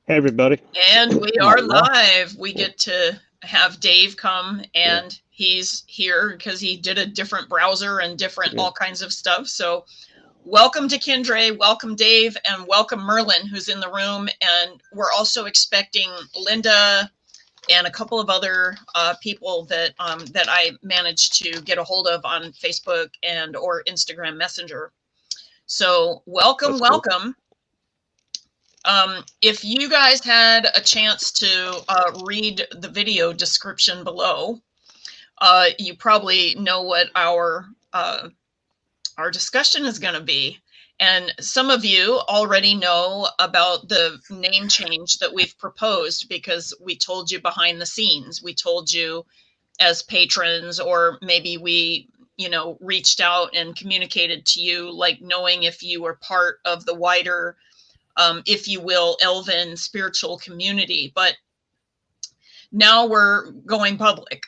Hey everybody. And we Am I are live? live. We get to have Dave come, Yeah, and he's here because he did a different browser and different yeah. all kinds of stuff. So welcome to Kindre, welcome Dave, and welcome Merlin, who's in the room. And we're also expecting Linda and a couple of other people that I managed to get a hold of on Facebook and or Instagram Messenger. So welcome, That's cool. welcome. If you guys had a chance to read the video description below, you probably know what our discussion is going to be. And some of you already know about the name change that we've proposed because we told you behind the scenes. We told you as patrons, or maybe we, reached out and communicated to you, like knowing if you were part of the wider if you will, Elven spiritual community. But now we're going public.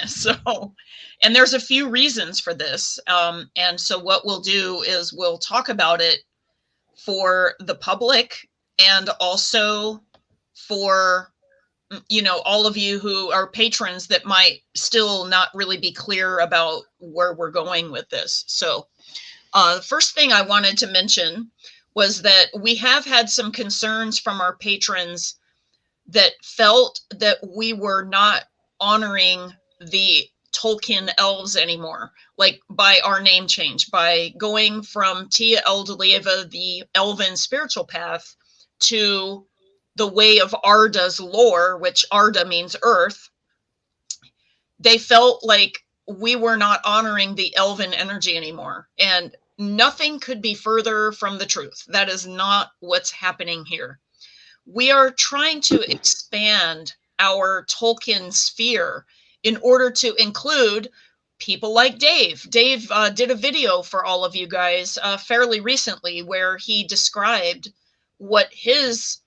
So, and there's a few reasons for this. And so, what we'll do is we'll talk about it for the public and also for all of you who are patrons that might still not really be clear about where we're going with this. So the first thing I wanted to mention was that we have had some concerns from our patrons that felt that we were not honoring the Tolkien Elves anymore, like by our name change, by going from Tia Eldaliéva, the Elven Spiritual Path, to the way of Arda's lore, which Arda means earth. They felt like we were not honoring the elven energy anymore. And nothing could be further from the truth. That is not what's happening here. We are trying to expand our Tolkien sphere in order to include people like Dave. Dave did a video for all of you guys fairly recently where he described what his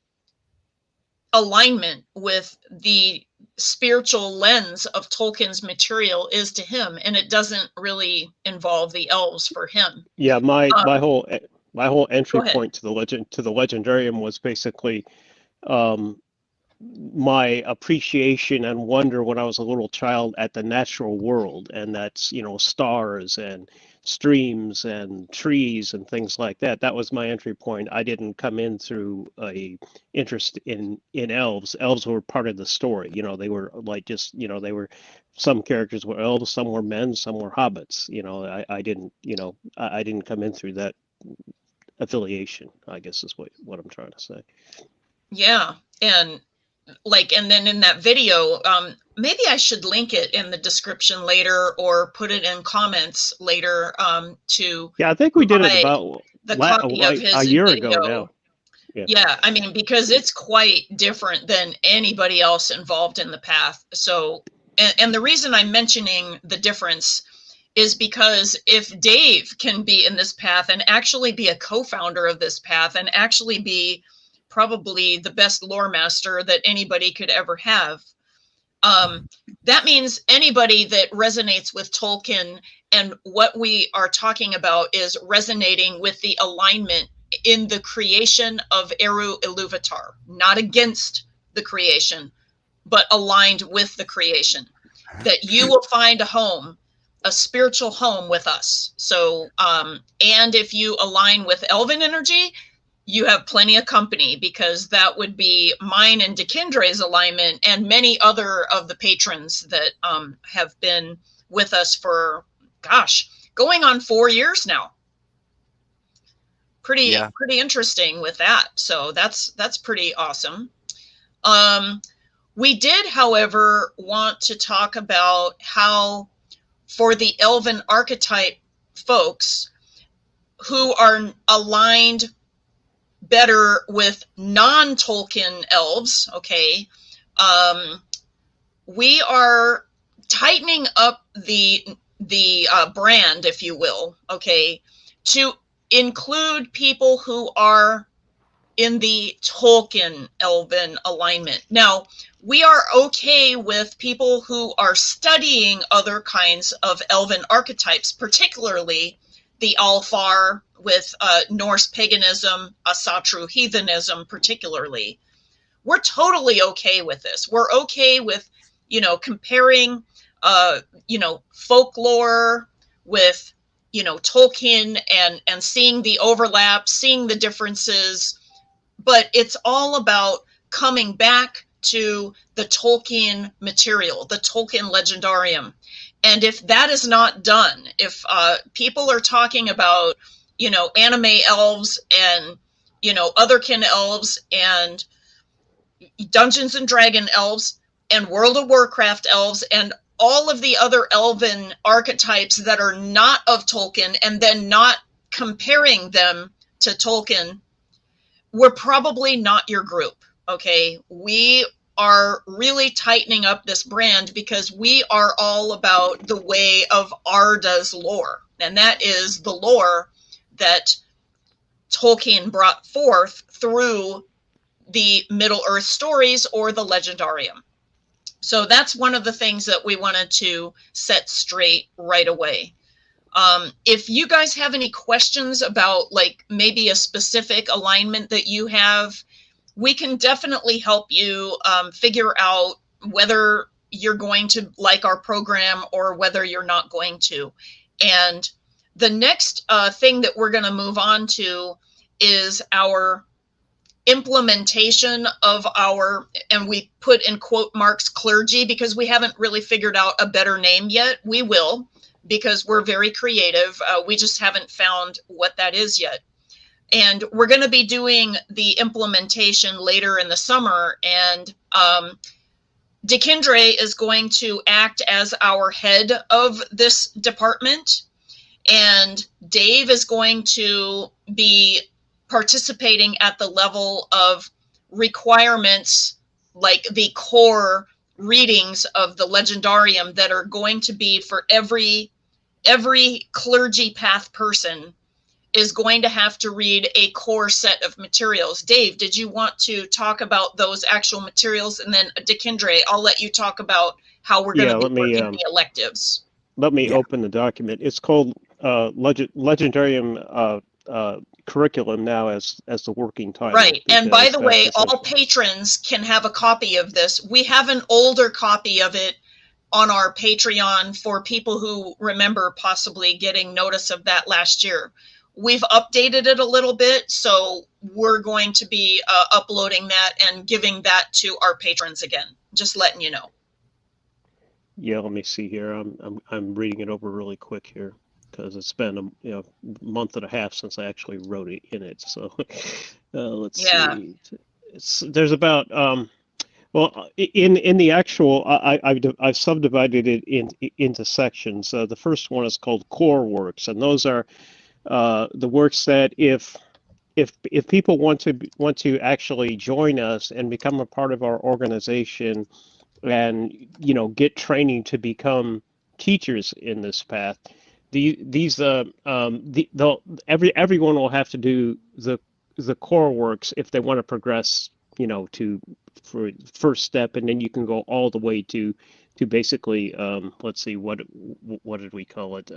alignment with the spiritual lens of Tolkien's material is to him, and it doesn't really involve the elves for him. Yeah, my Um, my whole my whole Go entry ahead. point to the legendarium was basically um my appreciation and wonder when I was a little child at the natural world, and that's, stars and streams and trees and things like that. That was my entry point. I didn't come in through a interest in elves. Elves were part of the story. They were like just, they were some characters were elves, some were men, some were hobbits. I didn't, I didn't come in through that affiliation, I guess is what I'm trying to say. Yeah, and and then in that video, maybe I should link it in the description later or put it in comments later to Yeah, I think we did it provide about the copy of a his year ago video. now. Yeah. Yeah, I mean, because it's quite different than anybody else involved in the path. So, and the reason I'm mentioning the difference is because if Dave can be in this path and actually be a co-founder of this path and actually be probably the best Loremaster that anybody could ever have, um, that means anybody that resonates with Tolkien and what we are talking about is resonating with the alignment in the creation of Eru Iluvatar, not against the creation, but aligned with the creation. That you will find a home, a spiritual home with us. So, and if you align with Elven energy, you have plenty of company because that would be mine and Dekindre's alignment and many other of the patrons that have been with us for, gosh, going on 4 years now. Yeah. Pretty interesting with that. So that's pretty awesome. Um, we did, however, want to talk about how for the Elven archetype folks who are aligned better with non-Tolkien elves, okay, we are tightening up the brand, if you will, okay, to include people who are in the Tolkien Elven alignment. Now, we are okay with people who are studying other kinds of Elven archetypes, particularly the Alfar with Norse paganism, Asatru heathenism particularly. we're totally okay with this. We're okay with, you know, comparing, you know, folklore with, you know, Tolkien, and seeing the overlap, seeing the differences. But it's all about coming back to the Tolkien material, the Tolkien legendarium. And if that is not done, if people are talking about, you know, anime elves and, you know, otherkin elves and Dungeons and Dragon elves and World of Warcraft elves and all of the other elven archetypes that are not of Tolkien, and then not comparing them to Tolkien, we're probably not your group. Okay, we are really tightening up this brand because we are all about the way of Arda's lore, and that is the lore that Tolkien brought forth through the Middle-earth stories or the Legendarium. So that's one of the things that we wanted to set straight right away. If you guys have any questions about, like, maybe a specific alignment that you have, we can definitely help you figure out whether you're going to like our program or whether you're not going to. And the next thing that we're going to move on to is our implementation of our, and we put in quote marks, clergy, because we haven't really figured out a better name yet. We will, because we're very creative. We just haven't found what that is yet. And we're going to be doing the implementation later in the summer. And Dekindre is going to act as our head of this department. And Dave is going to be participating at the level of requirements, like the core readings of the Legendarium that are going to be for every clergy path person is going to have to read a core set of materials. Dave, did you want to talk about those actual materials? And then Dekindre, I'll let you talk about how we're going to be working the electives. Let me open the document. It's called Legendarium curriculum now as the working title. Right. And by the way, all patrons can have a copy of this. We have an older copy of it on our Patreon for people who remember possibly getting notice of that last year. We've updated it a little bit, so we're going to be uploading that and giving that to our patrons again. Just letting you know. Yeah, let me see here. I'm reading it over really quick here, because it's been a month and a half since I actually wrote it in it. So let's see. There's about well, in the actual, I've subdivided it into sections. The first one is called core works, and those are the works that if people want to actually join us and become a part of our organization, and get training to become teachers in this path, everyone will have to do the core works if they want to progress, for first step, and then you can go all the way to basically let's see, what did we call it?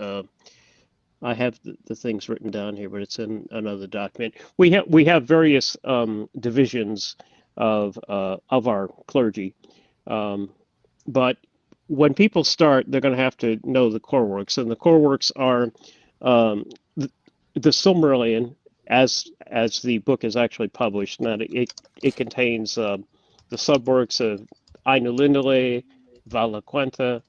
I have the things written down here, but it's in another document. We have various divisions of our clergy, but when people start, they're going to have to know the core works, and the core works are the Silmarillion, as the book is actually published. Now it contains the subworks of Ainu Lindale, Vala Quenta,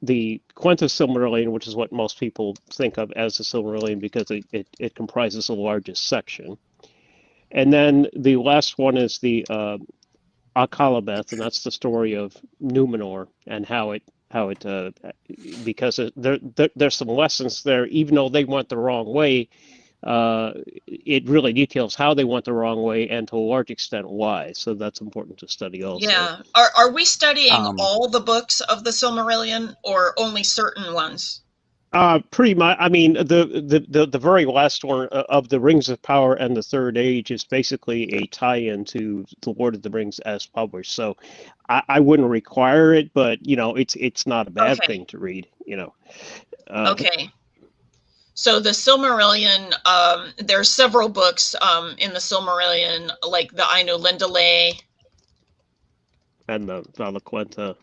the Quenta Silmarillion, which is what most people think of as the Silmarillion because it comprises the largest section. And then the last one is the Akalabeth, and that's the story of Numenor and how it because there's some lessons there, even though they went the wrong way. It really details how they went the wrong way, and to a large extent why. So that's important to study also. Yeah. Are we studying all the books of the Silmarillion, or only certain ones? Pretty much. I mean, the very last one of the Rings of Power and the Third Age is basically a tie-in to the Lord of the Rings as published. So I wouldn't require it, but it's not a bad thing to read. Okay. So the Silmarillion, there's several books in the Silmarillion, like the Ainu Lindale and the Valaquinta.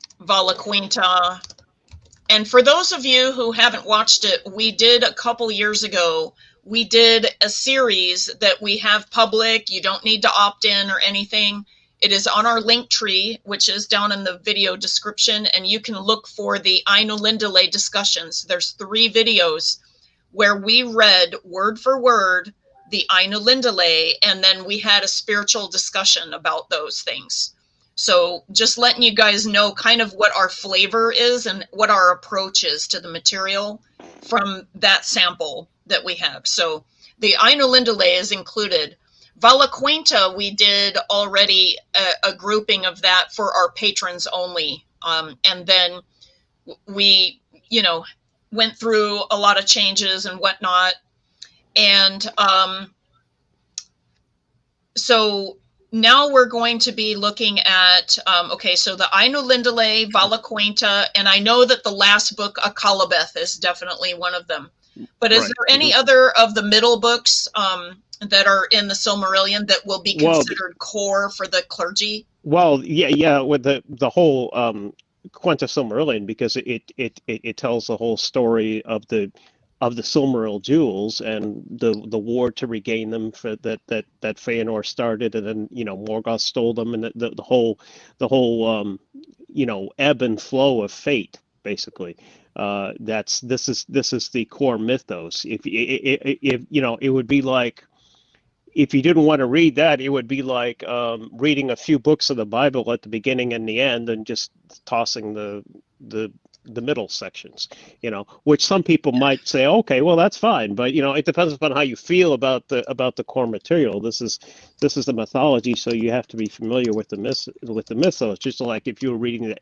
And for those of you who haven't watched it, we did a couple years ago, we did a series that we have public. You don't need to opt in or anything. It is on our link tree, which is down in the video description, and you can look for the Ainu Lindale discussions. There's 3 videos where we read word for word the Ainu Lindale, and then we had a spiritual discussion about those things. So just letting you guys know kind of what our flavor is and what our approach is to the material from that sample that we have. So the Ainu Lindale is included. Valaquinta, we did already a grouping of that for our patrons only. And then we, went through a lot of changes and whatnot. And so now we're going to be looking at, so the Ainu Lindale, Valaquinta, and I know that the last book, Akalabeth, is definitely one of them. But is there any other of the middle books that are in the Silmarillion that will be considered core for the clergy? Well, yeah, with the whole Quenta Silmarillion, because it tells the whole story of the Silmaril jewels and the war to regain them that Feanor started, and then Morgoth stole them, and the whole ebb and flow of fate, basically. This is the core mythos. If it would be like, if you didn't want to read that, it would be like reading a few books of the Bible at the beginning and the end, and just tossing the middle sections, which some people might say, okay, well, that's fine, but it depends upon how you feel about the core material. This is the mythology, so you have to be familiar with the mythos. Just like if you were reading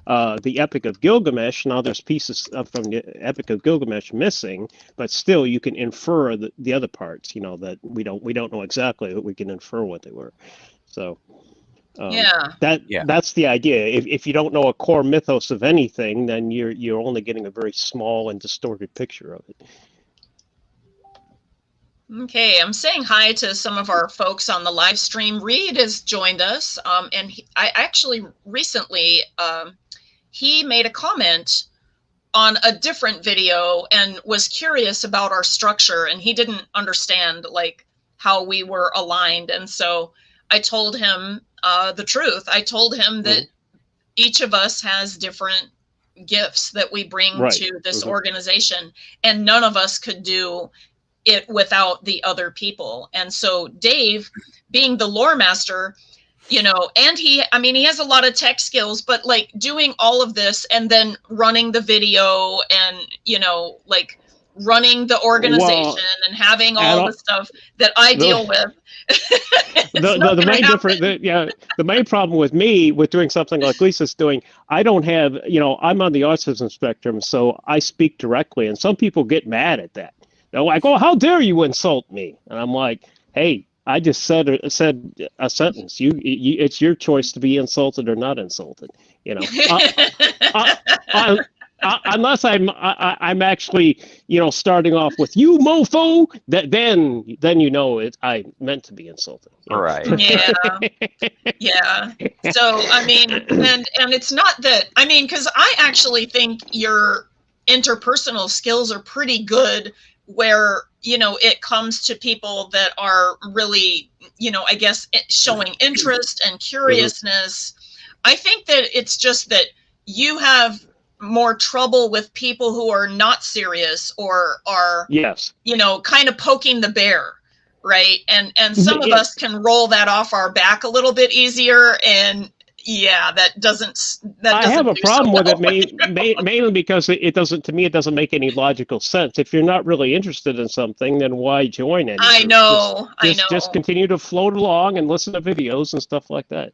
the Epic of Gilgamesh, now there's pieces from the Epic of Gilgamesh missing, but still you can infer the other parts. That we don't know exactly, but we can infer what they were. So. That's the idea. If you don't know a core mythos of anything, then you're only getting a very small and distorted picture of it. Okay, I'm saying hi to some of our folks on the live stream. Reed has joined us, and I actually recently he made a comment on a different video and was curious about our structure, and he didn't understand how we were aligned, and so I told him the truth. I told him that each of us has different gifts that we bring to this organization, and none of us could do it without the other people. And so Dave, being the Loremaster, and he has a lot of tech skills, but doing all of this and then running the video and, running the organization and having all the stuff that I deal with. The main problem with me with doing something like Lisa's doing, I don't have, I'm on the autism spectrum, so I speak directly, and some people get mad at that. They're like, "Oh, how dare you insult me?" And I'm like, "Hey, I just said a sentence. It's your choice to be insulted or not insulted. Unless I'm actually starting off with "you mofo," then I meant to be insulted. Right. Yeah. So and it's not that because I actually think your interpersonal skills are pretty good, where it comes to people that are really I guess showing interest and curiousness. I think that it's just that you have more trouble with people who are not serious or are kind of poking the bear, right? And some of us can roll that off our back a little bit easier, and that doesn't I have a problem with it mainly because it doesn't make any logical sense. If you're not really interested in something, then why join it? I know. Just continue to float along and listen to videos and stuff like that.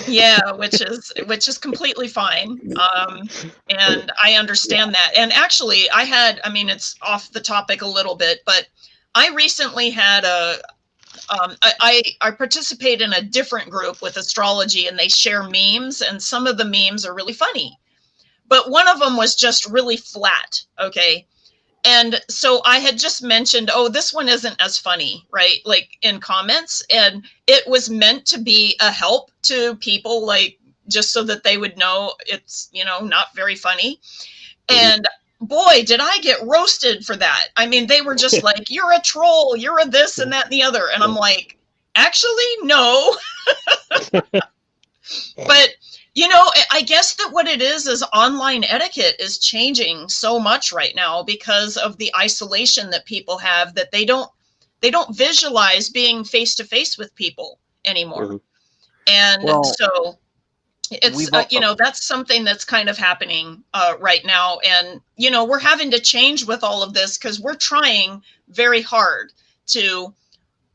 Yeah, which is completely fine. And I understand that. And actually, it's off the topic a little bit, but I recently had I participate in a different group with astrology, and they share memes, and some of the memes are really funny, but one of them was just really flat. Okay. And so I had just mentioned, oh, this one isn't as funny, right? Like in comments. And it was meant to be a help to people, like just so that they would know it's, you know, not very funny. And boy, did I get roasted for that. I mean, they were just like, you're a troll, you're a this and that and the other. And I'm like, actually, no. But, you know, I guess that what it is online etiquette is changing so much right now because of the isolation that people have, that they don't visualize being face to face with people anymore. And so it's, you know, that's something that's kind of happening right now. And, you know, we're having to change with all of this because we're trying very hard to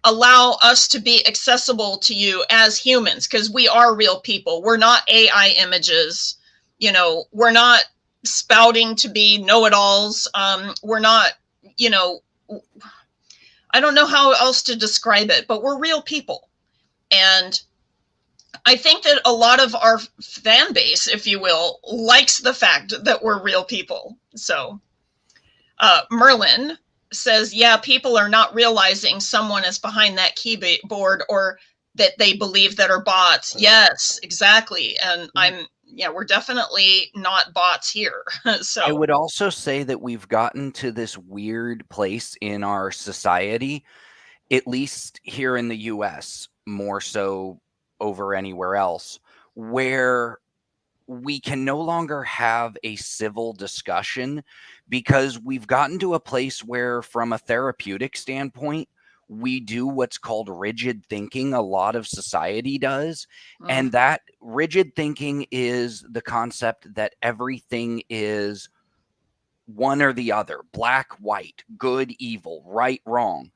allow us to be accessible to you as humans, because we are real people. We're not AI images. You know, we're not spouting to be know-it-alls. We're not, you know, I don't know how else to describe it, but we're real people. And I think that a lot of our fan base, if you will, likes the fact that we're real people. So Merlin says, yeah, people are not realizing someone is behind that keyboard, or that they believe that are bots. Yes, exactly. And we're definitely not bots here. So I would also say that we've gotten to this weird place in our society, at least here in the US, more so over anywhere else, where we can no longer have a civil discussion because we've gotten to a place where, from a therapeutic standpoint, we do what's called rigid thinking. A lot of society does. And that rigid thinking is the concept that everything is one or the other, black, white, good, evil, right, wrong.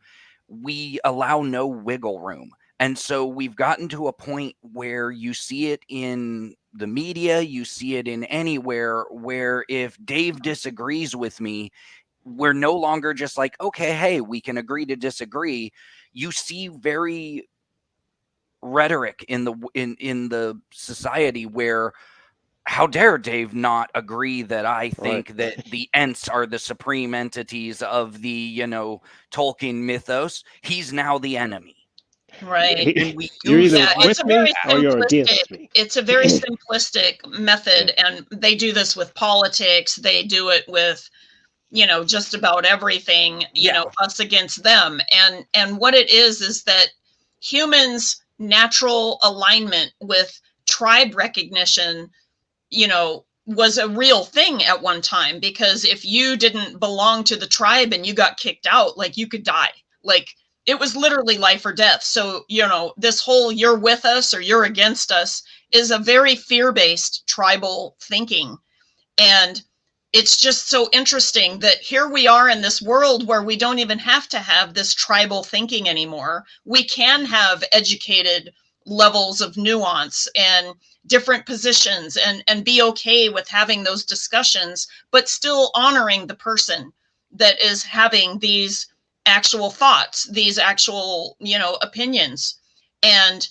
We allow no wiggle room. And so we've gotten to a point where you see it in the media, you see it in anywhere, where if Dave disagrees with me, we're no longer just like, okay, hey, we can agree to disagree. You see very rhetoric in the society where, how dare Dave not agree that I think that the Ents are the supreme entities of the, you know, Tolkien mythos. He's now the enemy. Right. And we You're either it's with me or you're against me. It's a very simplistic method, and they do this with politics. They do it with, you know, just about everything, you know, us against them. And what it is that humans' natural alignment with tribe recognition, you know, was a real thing at one time, because if you didn't belong to the tribe and you got kicked out, like, you could die. Like, it was literally life or death. So, you know, this whole you're with us or you're against us is a very fear-based tribal thinking. And it's just so interesting that here we are in this world where we don't even have to have this tribal thinking anymore. We can have educated levels of nuance and different positions, and be okay with having those discussions, but still honoring the person that is having these actual thoughts, these actual, you know, opinions. And,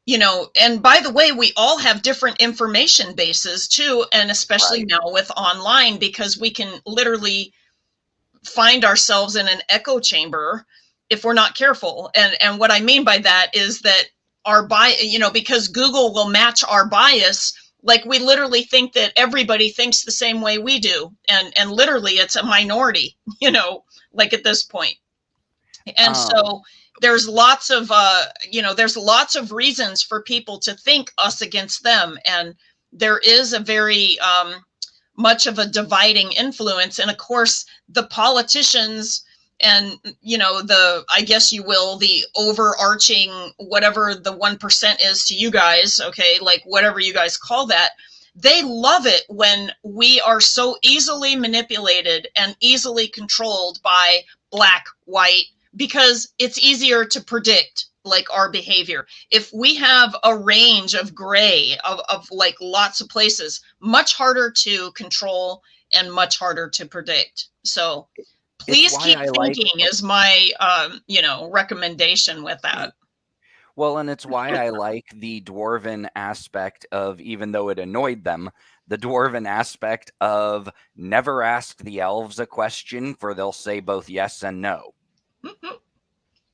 you know, and by the way, we all have different information bases too, and especially now with online, because we can literally find ourselves in an echo chamber if we're not careful. And what I mean by that is that our bias, you know, because Google will match our bias. Like, we literally think that everybody thinks the same way we do, and literally it's a minority, you know, like at this point. And so there's lots of, you know, there's lots of reasons for people to think us against them. And there is a very much of a dividing influence. And of course, the politicians and, you know, I guess you will, the overarching, whatever the 1% is to you guys, okay, like whatever you guys call that, they love it when we are so easily manipulated and easily controlled by black, white, because it's easier to predict, like, our behavior. If we have a range of gray of like lots of places, much harder to control and much harder to predict. So please keep thinking is my, you know, recommendation with that. Well, and it's why I like the dwarven aspect of, even though it annoyed them, the dwarven aspect of never ask the elves a question, for they'll say both yes and no.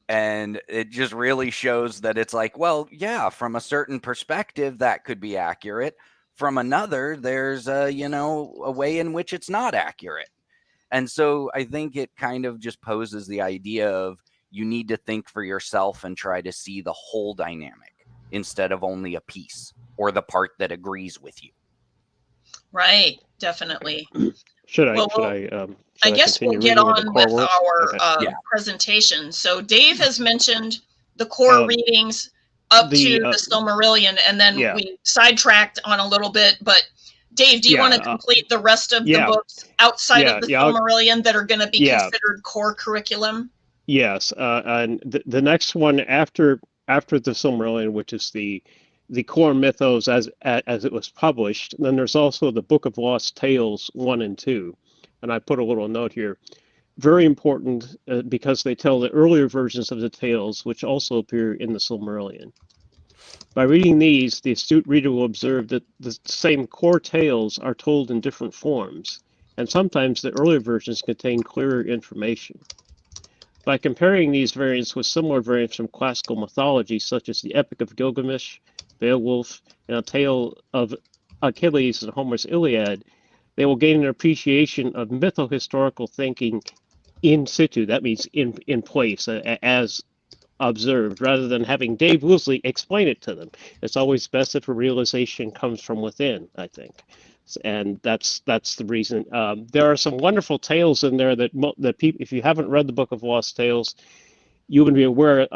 And it just really shows that it's like, well, yeah, from a certain perspective, that could be accurate. From another, there's a way in which it's not accurate. And so I think it kind of just poses the idea of, you need to think for yourself and try to see the whole dynamic instead of only a piece or the part that agrees with you. Right, definitely. I guess we'll get on with our presentation. So Dave has mentioned the core readings up to the Silmarillion, and then we sidetracked on a little bit, but Dave, do you want to complete the rest of the books outside of the Silmarillion that are going to be considered core curriculum? Yes, and the next one after the Silmarillion, which is the core mythos as it was published. Then there's also the Book of Lost Tales 1 and 2, and I put a little note here. Very important because they tell the earlier versions of the tales, which also appear in the Silmarillion. By reading these, the astute reader will observe that the same core tales are told in different forms, and sometimes the earlier versions contain clearer information. By comparing these variants with similar variants from classical mythology, such as the Epic of Gilgamesh, Beowulf, and a tale of Achilles and Homer's Iliad, they will gain an appreciation of mytho-historical thinking in situ. That means in place, as observed, rather than having Dave Woosley explain it to them. It's always best if a realization comes from within, I think. And that's the reason. There are some wonderful tales in there that people, if you haven't read the Book of Lost Tales, you would be aware.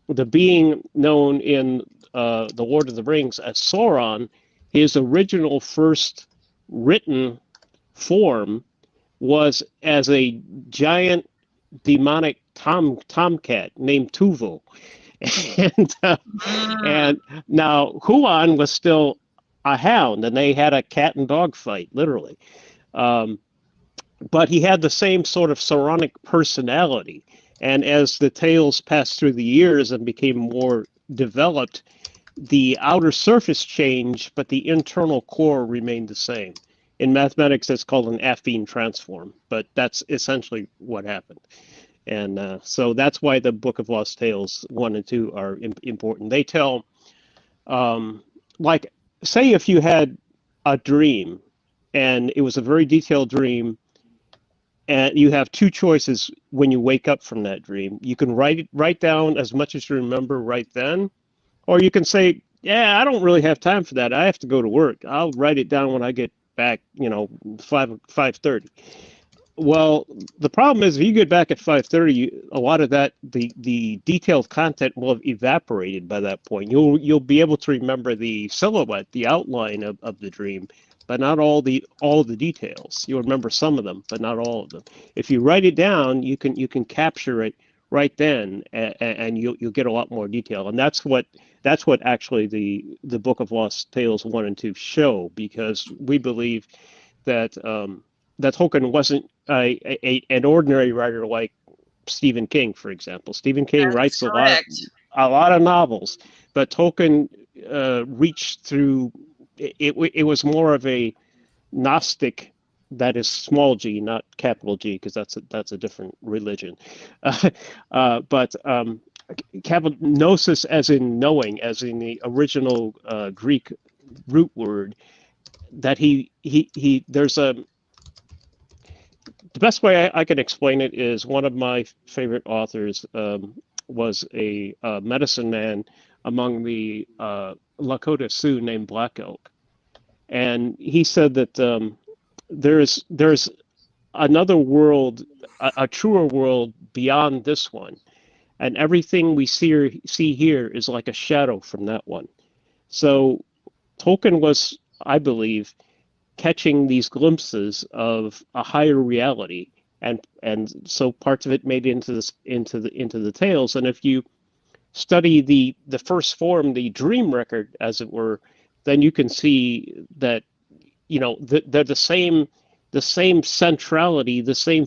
The being known in the Lord of the Rings as Sauron, his original first written form was as a giant demonic tomcat named Tuvo, and now Huan was still a hound, and they had a cat and dog fight, literally. But he had the same sort of Sauronic personality. And as the tales passed through the years and became more developed, the outer surface changed, but the internal core remained the same. In mathematics, that's called an affine transform, but that's essentially what happened. And so that's why the Book of Lost Tales 1 and 2 are important. They tell, say if you had a dream and it was a very detailed dream, and you have two choices when you wake up from that dream. You can write down as much as you remember right then, or you can say, yeah, I don't really have time for that. I have to go to work. I'll write it down when I get back, 5:30. Well, the problem is if you get back at 5:30, a lot of that, the detailed content will have evaporated by that point. You'll be able to remember the silhouette, the outline of the dream, but not all the details. You'll remember some of them, but not all of them. If you write it down, you can capture it right then, and you'll get a lot more detail. And that's what actually the Book of Lost Tales 1 and 2 show, because we believe that that Tolkien wasn't an ordinary writer like Stephen King, for example. Stephen King writes a lot of novels, but Tolkien reached through. It was more of a Gnostic, that is small g, not capital G, because that's a different religion. But gnosis, as in knowing, as in the original Greek root word, that there's a. The best way I can explain it is one of my favorite authors was a medicine man among the Lakota Sioux named Black Elk. And he said that there's another world, a truer world beyond this one. And everything we see here is like a shadow from that one. So Tolkien was, I believe, catching these glimpses of a higher reality, and so parts of it made into the tales. And if you study the first form, the dream record, as it were, then you can see that they're the same centrality, the same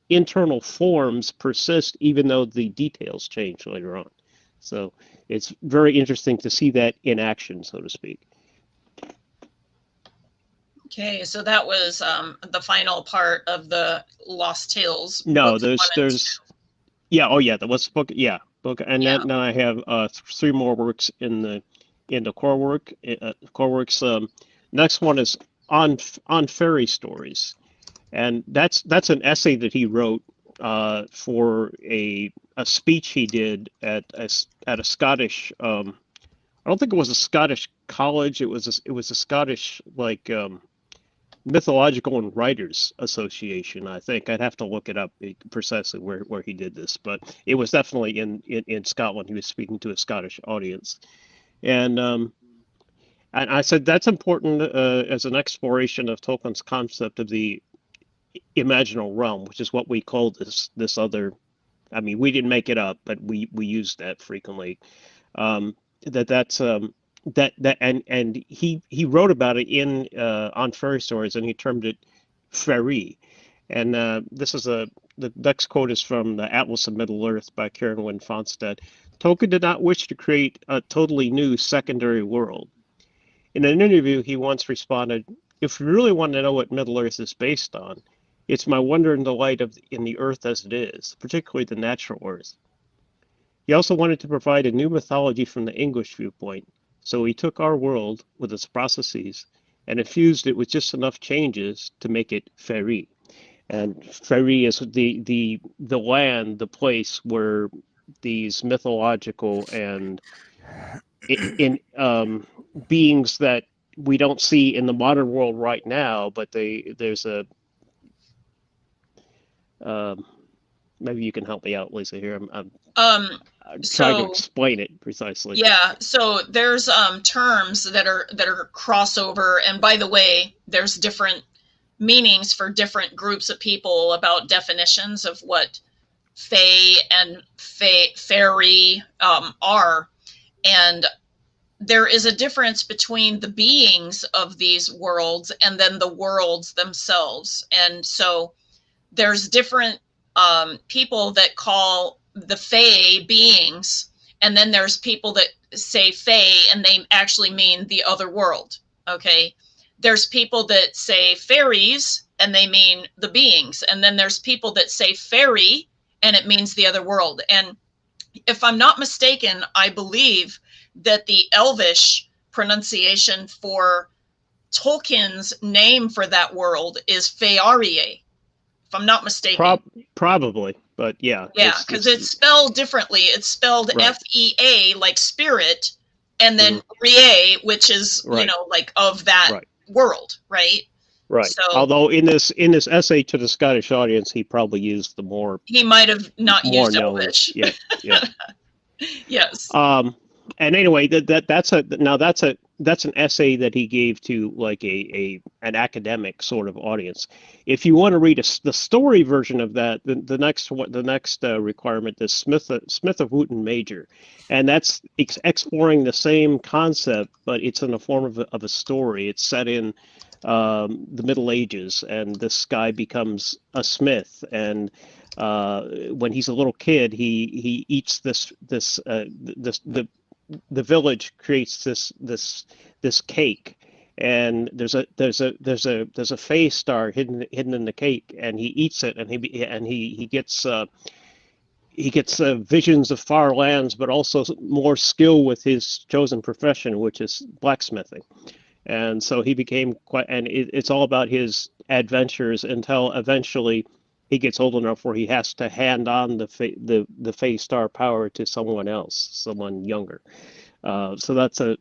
internal forms persist, even though the details change later on. So it's very interesting to see that in action, so to speak. Okay, so that was the final part of the Lost Tales. No, books 1 and 2. yeah, oh yeah, that was book, yeah, book, and Yeah. then I have 3 more works in the core work, core works. Next one is on fairy stories, and that's an essay that he wrote for a speech he did at a Scottish. I don't think it was a Scottish college. It was a Scottish like Mythological and Writers Association. I think I'd have to look it up precisely where he did this, but it was definitely in Scotland. He was speaking to a Scottish audience, and I said that's important as an exploration of Tolkien's concept of the imaginal realm, which is what we call this other. I mean, we didn't make it up, but we used that frequently. That's and he wrote about it in on fairy stories, and he termed it fairy. And this is the next quote is from the Atlas of Middle Earth by Karen Wynne Fonstad. Tolkien did not wish to create a totally new secondary world. In an interview, he once responded, "If you really want to know what Middle Earth is based on, it's my wonder and delight in the earth as it is, particularly the natural earth." He also wanted to provide a new mythology from the English viewpoint, so he took our world with its processes and infused it with just enough changes to make it fairy. And fairy is the land, the place where these mythological and in beings that we don't see in the modern world right now, but there's a maybe you can help me out, Lisa. Here, I'm trying to explain it precisely. Yeah, so there's terms that are crossover, and by the way, there's different meanings for different groups of people about definitions of what fae and fairy are, and there is a difference between the beings of these worlds and then the worlds themselves, and so there's different people that call the fae beings, and then there's people that say fae and they actually mean the other world. Okay, there's people that say fairies and they mean the beings, and then there's people that say fairy and it means the other world. And if I'm not mistaken, I believe that the Elvish pronunciation for Tolkien's name for that world is Fëarie, if I'm not mistaken. Probably, but yeah. Yeah, because it's spelled differently. It's spelled right. F-E-A, like spirit, and then Rie, which is, right. you know, like of that right. world, right? Right. So, although in this essay to the Scottish audience, he probably used the more. He might have not used Elvish. Yeah. Yeah. Yes. And anyway, that's an essay that he gave to like an academic sort of audience. If you want to read the story version of that, the next requirement is Smith of Wootton Major, and that's exploring the same concept, but it's in the form of a story. It's set in the Middle Ages, and this guy becomes a smith, and when he's a little kid, he eats the village creates this cake, and there's a fae star hidden in the cake, and he eats it, and he gets visions of far lands, but also more skill with his chosen profession, which is blacksmithing. And so he became it's all about his adventures until eventually he gets old enough where he has to hand on the fae star power to someone else, someone younger. So that's a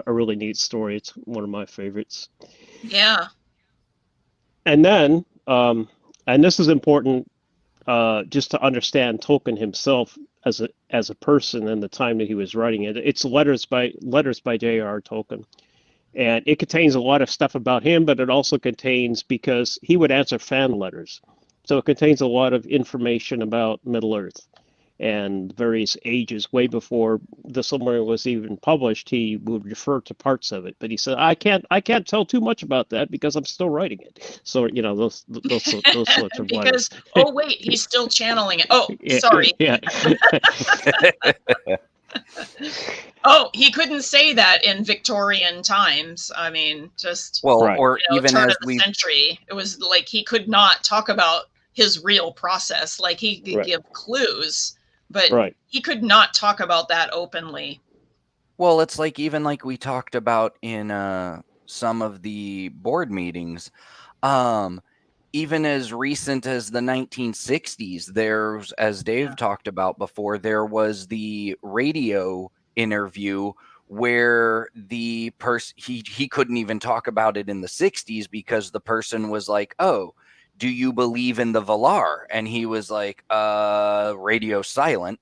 really neat story. It's one of my favorites. Yeah. And then, and this is important, just to understand Tolkien himself as a person and the time that he was writing it. It's letters by J.R.R. Tolkien. And it contains a lot of stuff about him, but it also contains, because he would answer fan letters. So it contains a lot of information about Middle-earth and various ages. Way before the Silmarillion was even published, he would refer to parts of it. But he said, I can't tell too much about that because I'm still writing it. So, you know, those sorts of letters. Oh, wait, he's still channeling it. Oh, sorry. Yeah. Oh, he couldn't say that in Victorian times. I mean, just Well, Right. or even turn as of the we century. It was like he could not talk about his real process. Like he could Right. give clues, but Right. he could not talk about that openly. Well, it's like even like we talked about in some of the board meetings, even as recent as the 1960s, there's, as Dave talked about before, there was the radio interview where the person he couldn't even talk about it in the 60s because the person was like, "Oh, do you believe in the Valar?" And he was like, radio silent."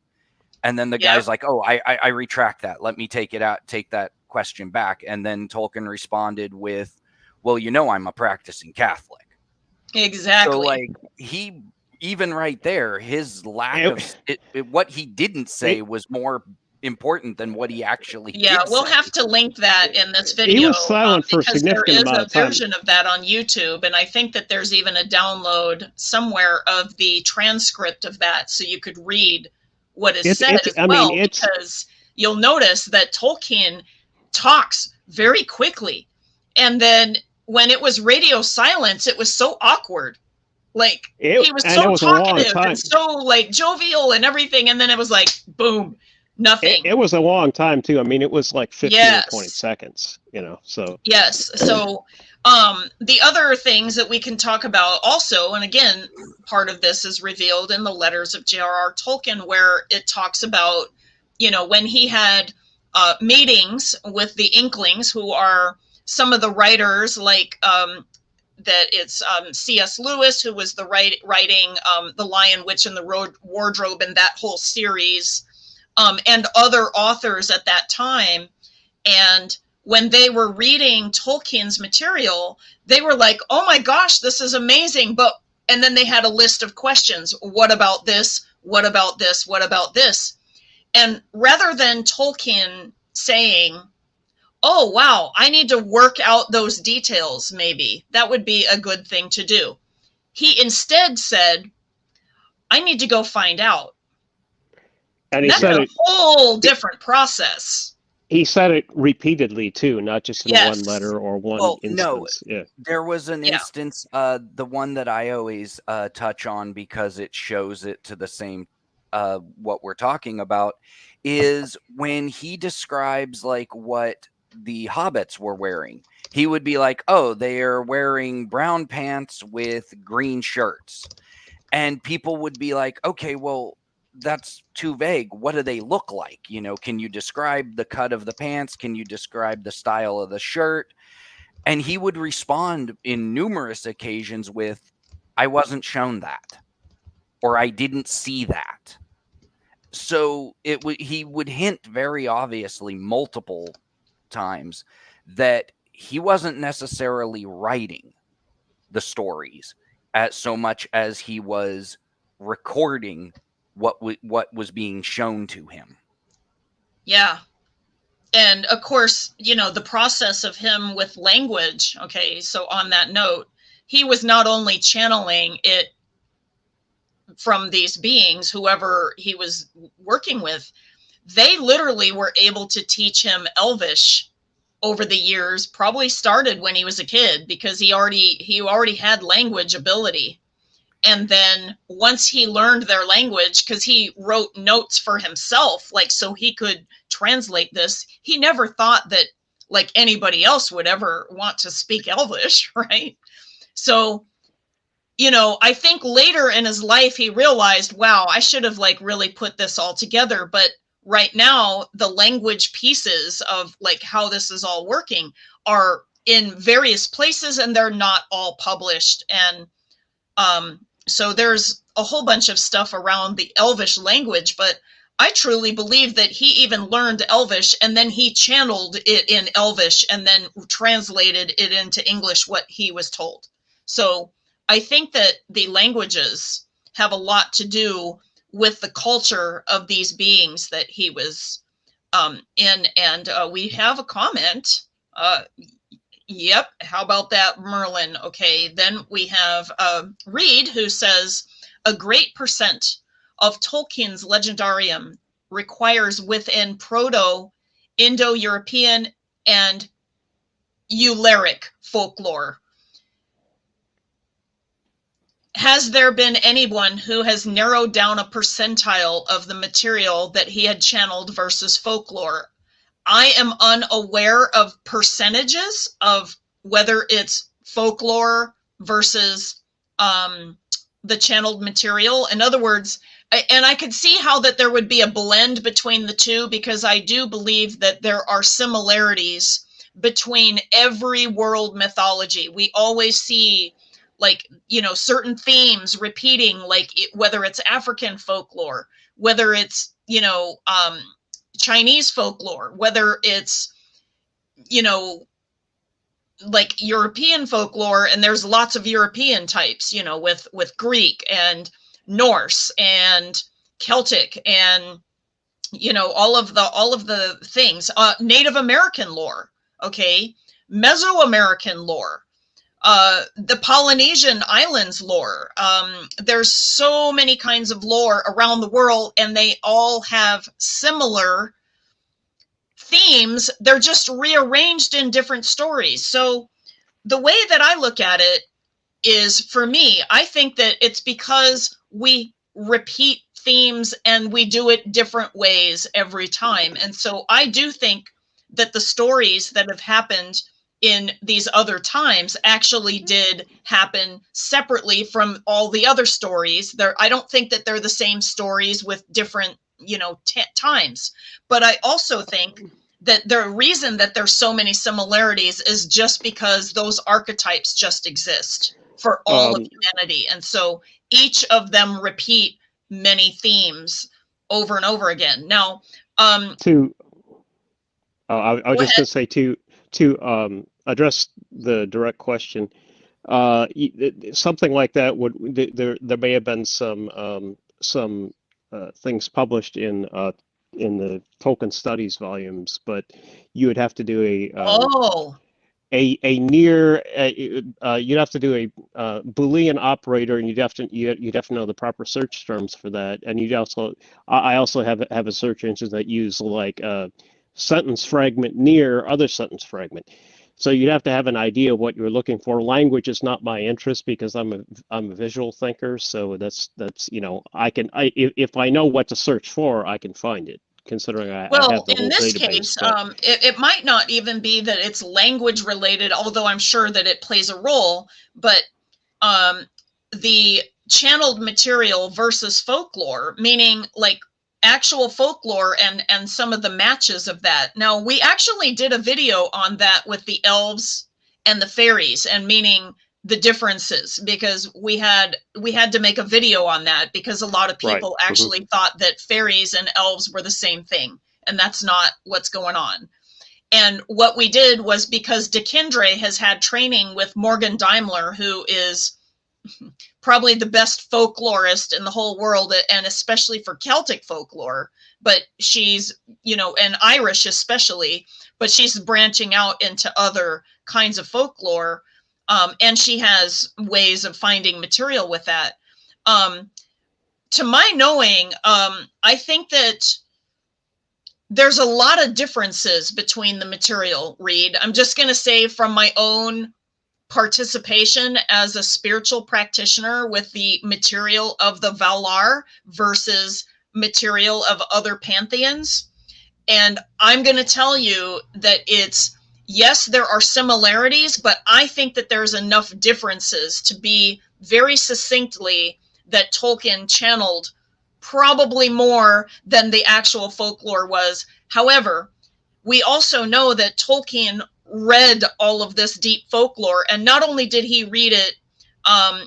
And then the guy's like, "Oh, I retract that. Let me take that question back." And then Tolkien responded with, "Well, I'm a practicing Catholic." Exactly. So, like, he, even right there, his lack of what he didn't say was more important than what he actually did we'll say. have to link that in this video. He was silent for a because there significant is amount a of time. version of that on YouTube, and I think that there's even a download somewhere of the transcript of that, so you could read what is said as well. Because you'll notice that Tolkien talks very quickly, and then when it was radio silence, it was so awkward. Like he was so talkative and so like jovial and everything, and then it was like boom. Nothing. It was a long time too. I mean, it was like 15 or 20 seconds, so. Yes. So the other things that we can talk about also, and again, part of this is revealed in the letters of J.R.R. Tolkien, where it talks about, when he had meetings with the Inklings, who are some of the writers, like that it's C.S. Lewis, who was the writing The Lion, Witch, and the Wardrobe, and that whole series. And other authors at that time. And when they were reading Tolkien's material, they were like, "Oh my gosh, this is amazing." And then they had a list of questions. What about this? What about this? What about this? And rather than Tolkien saying, "Oh, wow, I need to work out those details, maybe that would be a good thing to do," he instead said, "I need to go find out." And he that's said a whole different process. He said it repeatedly too, not just in one letter or one instance. No, there was an instance, the one that I always touch on because it shows it to the same what we're talking about, is when he describes like what the hobbits were wearing. He would be like, "Oh, they are wearing brown pants with green shirts," and people would be like, "Okay, well, that's too vague. What do they look like? Can you describe the cut of the pants? Can you describe the style of the shirt?" And he would respond in numerous occasions with, "I wasn't shown that," or "I didn't see that." So he would hint very obviously multiple times that he wasn't necessarily writing the stories as so much as he was recording what was being shown to him. Yeah. And of course, the process of him with language. Okay. So on that note, he was not only channeling it from these beings, whoever he was working with, they literally were able to teach him Elvish over the years, probably started when he was a kid, because he already had language ability. And then once he learned their language, because he wrote notes for himself, like so he could translate this, he never thought that like anybody else would ever want to speak Elvish, right? So, I think later in his life, he realized, wow, I should have like really put this all together. But right now, the language pieces of like how this is all working are in various places, and they're not all published. And so there's a whole bunch of stuff around the Elvish language, but I truly believe that he even learned Elvish and then he channeled it in Elvish and then translated it into English, what he was told. So I think that the languages have a lot to do with the culture of these beings that he was in. And we have a comment. Yep. How about that, Merlin? Okay. Then we have Reed, who says a great percent of Tolkien's legendarium requires within Proto-Indo-European and Euleric folklore. Has there been anyone who has narrowed down a percentile of the material that he had channeled versus folklore? I am unaware of percentages of whether it's folklore versus the channeled material. In other words, and I could see how that there would be a blend between the two, because I do believe that there are similarities between every world mythology. We always see, like, you know, certain themes repeating, like whether it's African folklore, whether it's, you know, Chinese folklore, whether it's, you know, like European folklore, and there's lots of European types, you know, with Greek and Norse and Celtic and, you know, all of the things, Native American lore, okay, Mesoamerican lore, the Polynesian islands lore. There's so many kinds of lore around the world, and they all have similar themes. They're just rearranged in different stories. So the way that I look at it is, for me, I think that it's because we repeat themes and we do it different ways every time. And so I do think that the stories that have happened in these other times actually did happen separately from all the other stories. I don't think that they're the same stories with different, you know, times. But I also think that the reason that there's so many similarities is just because those archetypes just exist for all of humanity. And so each of them repeat many themes over and over again. Now, I was just going to say to address the direct question, something like that there may have been some things published in the Tolkien Studies volumes, but you would have to do you'd have to do a Boolean operator, and you'd have to know the proper search terms for that. And I also have a search engine that use like sentence fragment near other sentence fragment. So you'd have to have an idea of what you're looking for. Language is not my interest because I'm a visual thinker. So that's you know, if I know what to search for, I can find it. Considering I have the whole database. Well, in this case, it might not even be that it's language related, although I'm sure that it plays a role. But the channeled material versus folklore, meaning like actual folklore and some of the matches of that. Now, we actually did a video on that with the elves and the fairies, and meaning the differences, because we had to make a video on that because a lot of people actually thought that fairies and elves were the same thing, and that's not what's going on. And what we did was, because DeKindre has had training with Morgan Daimler, who is probably the best folklorist in the whole world, and especially for Celtic folklore, but she's, you know, and Irish especially, but she's branching out into other kinds of folklore. And she has ways of finding material with that. To my knowing, I think that there's a lot of differences between the material, Reed. I'm just going to say, from my own participation as a spiritual practitioner with the material of the Valar versus material of other pantheons. And I'm going to tell you that yes, there are similarities, but I think that there's enough differences to be very succinctly that Tolkien channeled probably more than the actual folklore was. However, we also know that Tolkien read all of this deep folklore, and not only did he read it,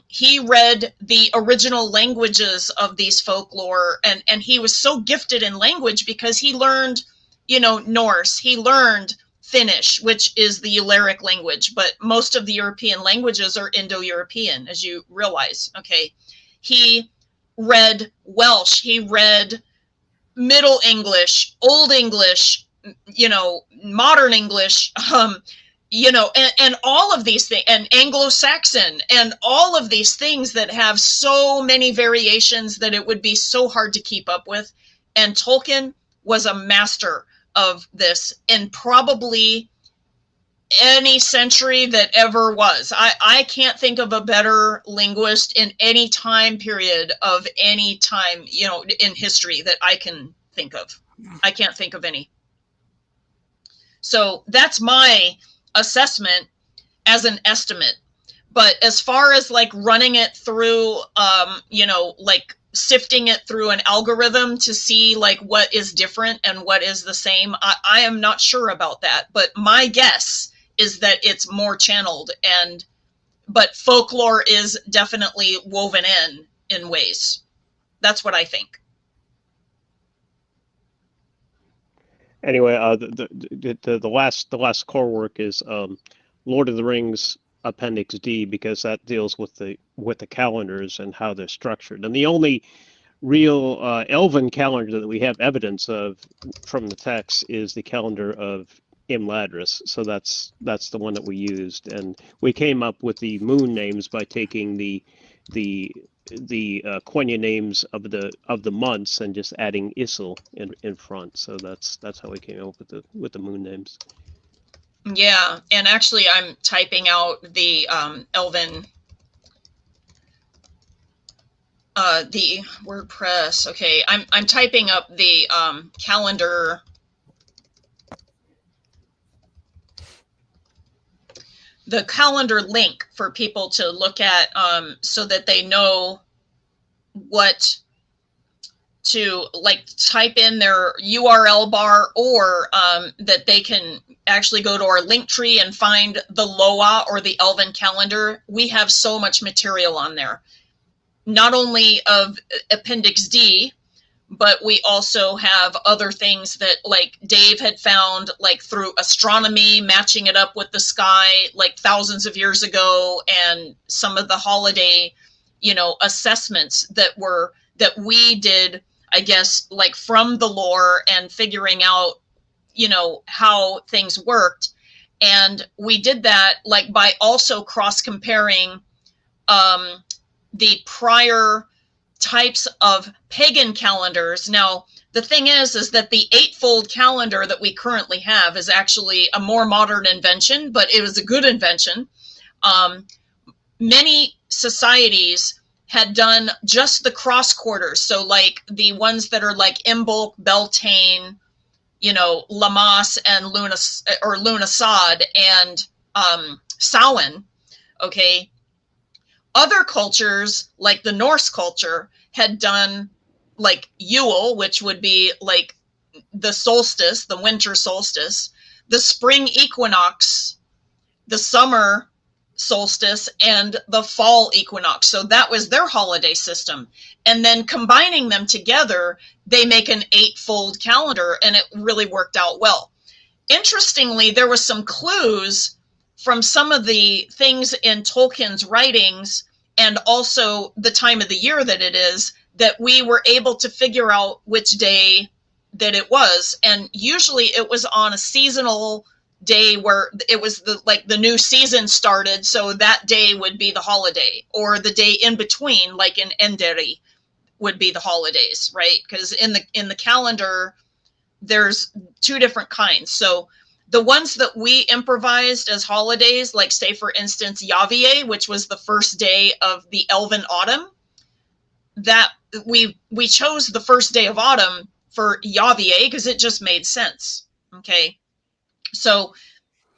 he read the original languages of these folklore, and he was so gifted in language because he learned, you know, Norse, he learned Finnish, which is the Euleric language, but most of the European languages are Indo-European, as you realize, okay? He read Welsh, he read Middle English, Old English, you know, Modern English, you know, and all of these things, and Anglo-Saxon, and all of these things that have so many variations that it would be so hard to keep up with. And Tolkien was a master of this in probably any century that ever was. I can't think of a better linguist in any time period of any time, you know, in history that I can think of. I can't think of any. So that's my assessment as an estimate. But as far as like running it through, you know, like sifting it through an algorithm to see like what is different and what is the same, I am not sure about that. But my guess is that it's more channeled, but folklore is definitely woven in ways. That's what I think. Anyway, the last core work is Lord of the Rings Appendix D, because that deals with the calendars and how they're structured. And the only real Elven calendar that we have evidence of from the text is the calendar of Imladris. So that's the one that we used, and we came up with the moon names by taking the Quenya names of the months and just adding Isil in front. So that's how we came up with the moon names. Yeah, and actually I'm typing out the Elven the WordPress. Okay, I'm typing up the calendar. The calendar link for people to look at, so that they know what to like type in their URL bar, or that they can actually go to our link tree and find the Loa or the Elven calendar. We have so much material on there, not only of Appendix D, but we also have other things that like Dave had found, like through astronomy, matching it up with the sky, like thousands of years ago, and some of the holiday, you know, assessments that we did, I guess, like from the lore and figuring out, you know, how things worked. And we did that like by also cross comparing the prior types of pagan calendars. Now, the thing is that the eightfold calendar that we currently have is actually a more modern invention, but it was a good invention. Many societies had done just the cross quarters. So like the ones that are like Imbolc, Beltane, you know, Lammas and Lunasad and Samhain. Okay. Other cultures, like the Norse culture, had done like Yule, which would be like the solstice, the winter solstice, the spring equinox, the summer solstice, and the fall equinox. So that was their holiday system. And then combining them together, they make an eightfold calendar, and it really worked out well. Interestingly, there were some clues from some of the things in Tolkien's writings, and also the time of the year that it is, that we were able to figure out which day that it was. And usually it was on a seasonal day where it was the new season started. So that day would be the holiday, or the day in between, like in Enderi, would be the holidays, right? Because in the calendar, there's two different kinds. So the ones that we improvised as holidays, like say for instance, Yavier, which was the first day of the Elven autumn, that we chose the first day of autumn for Yavier because it just made sense. Okay. So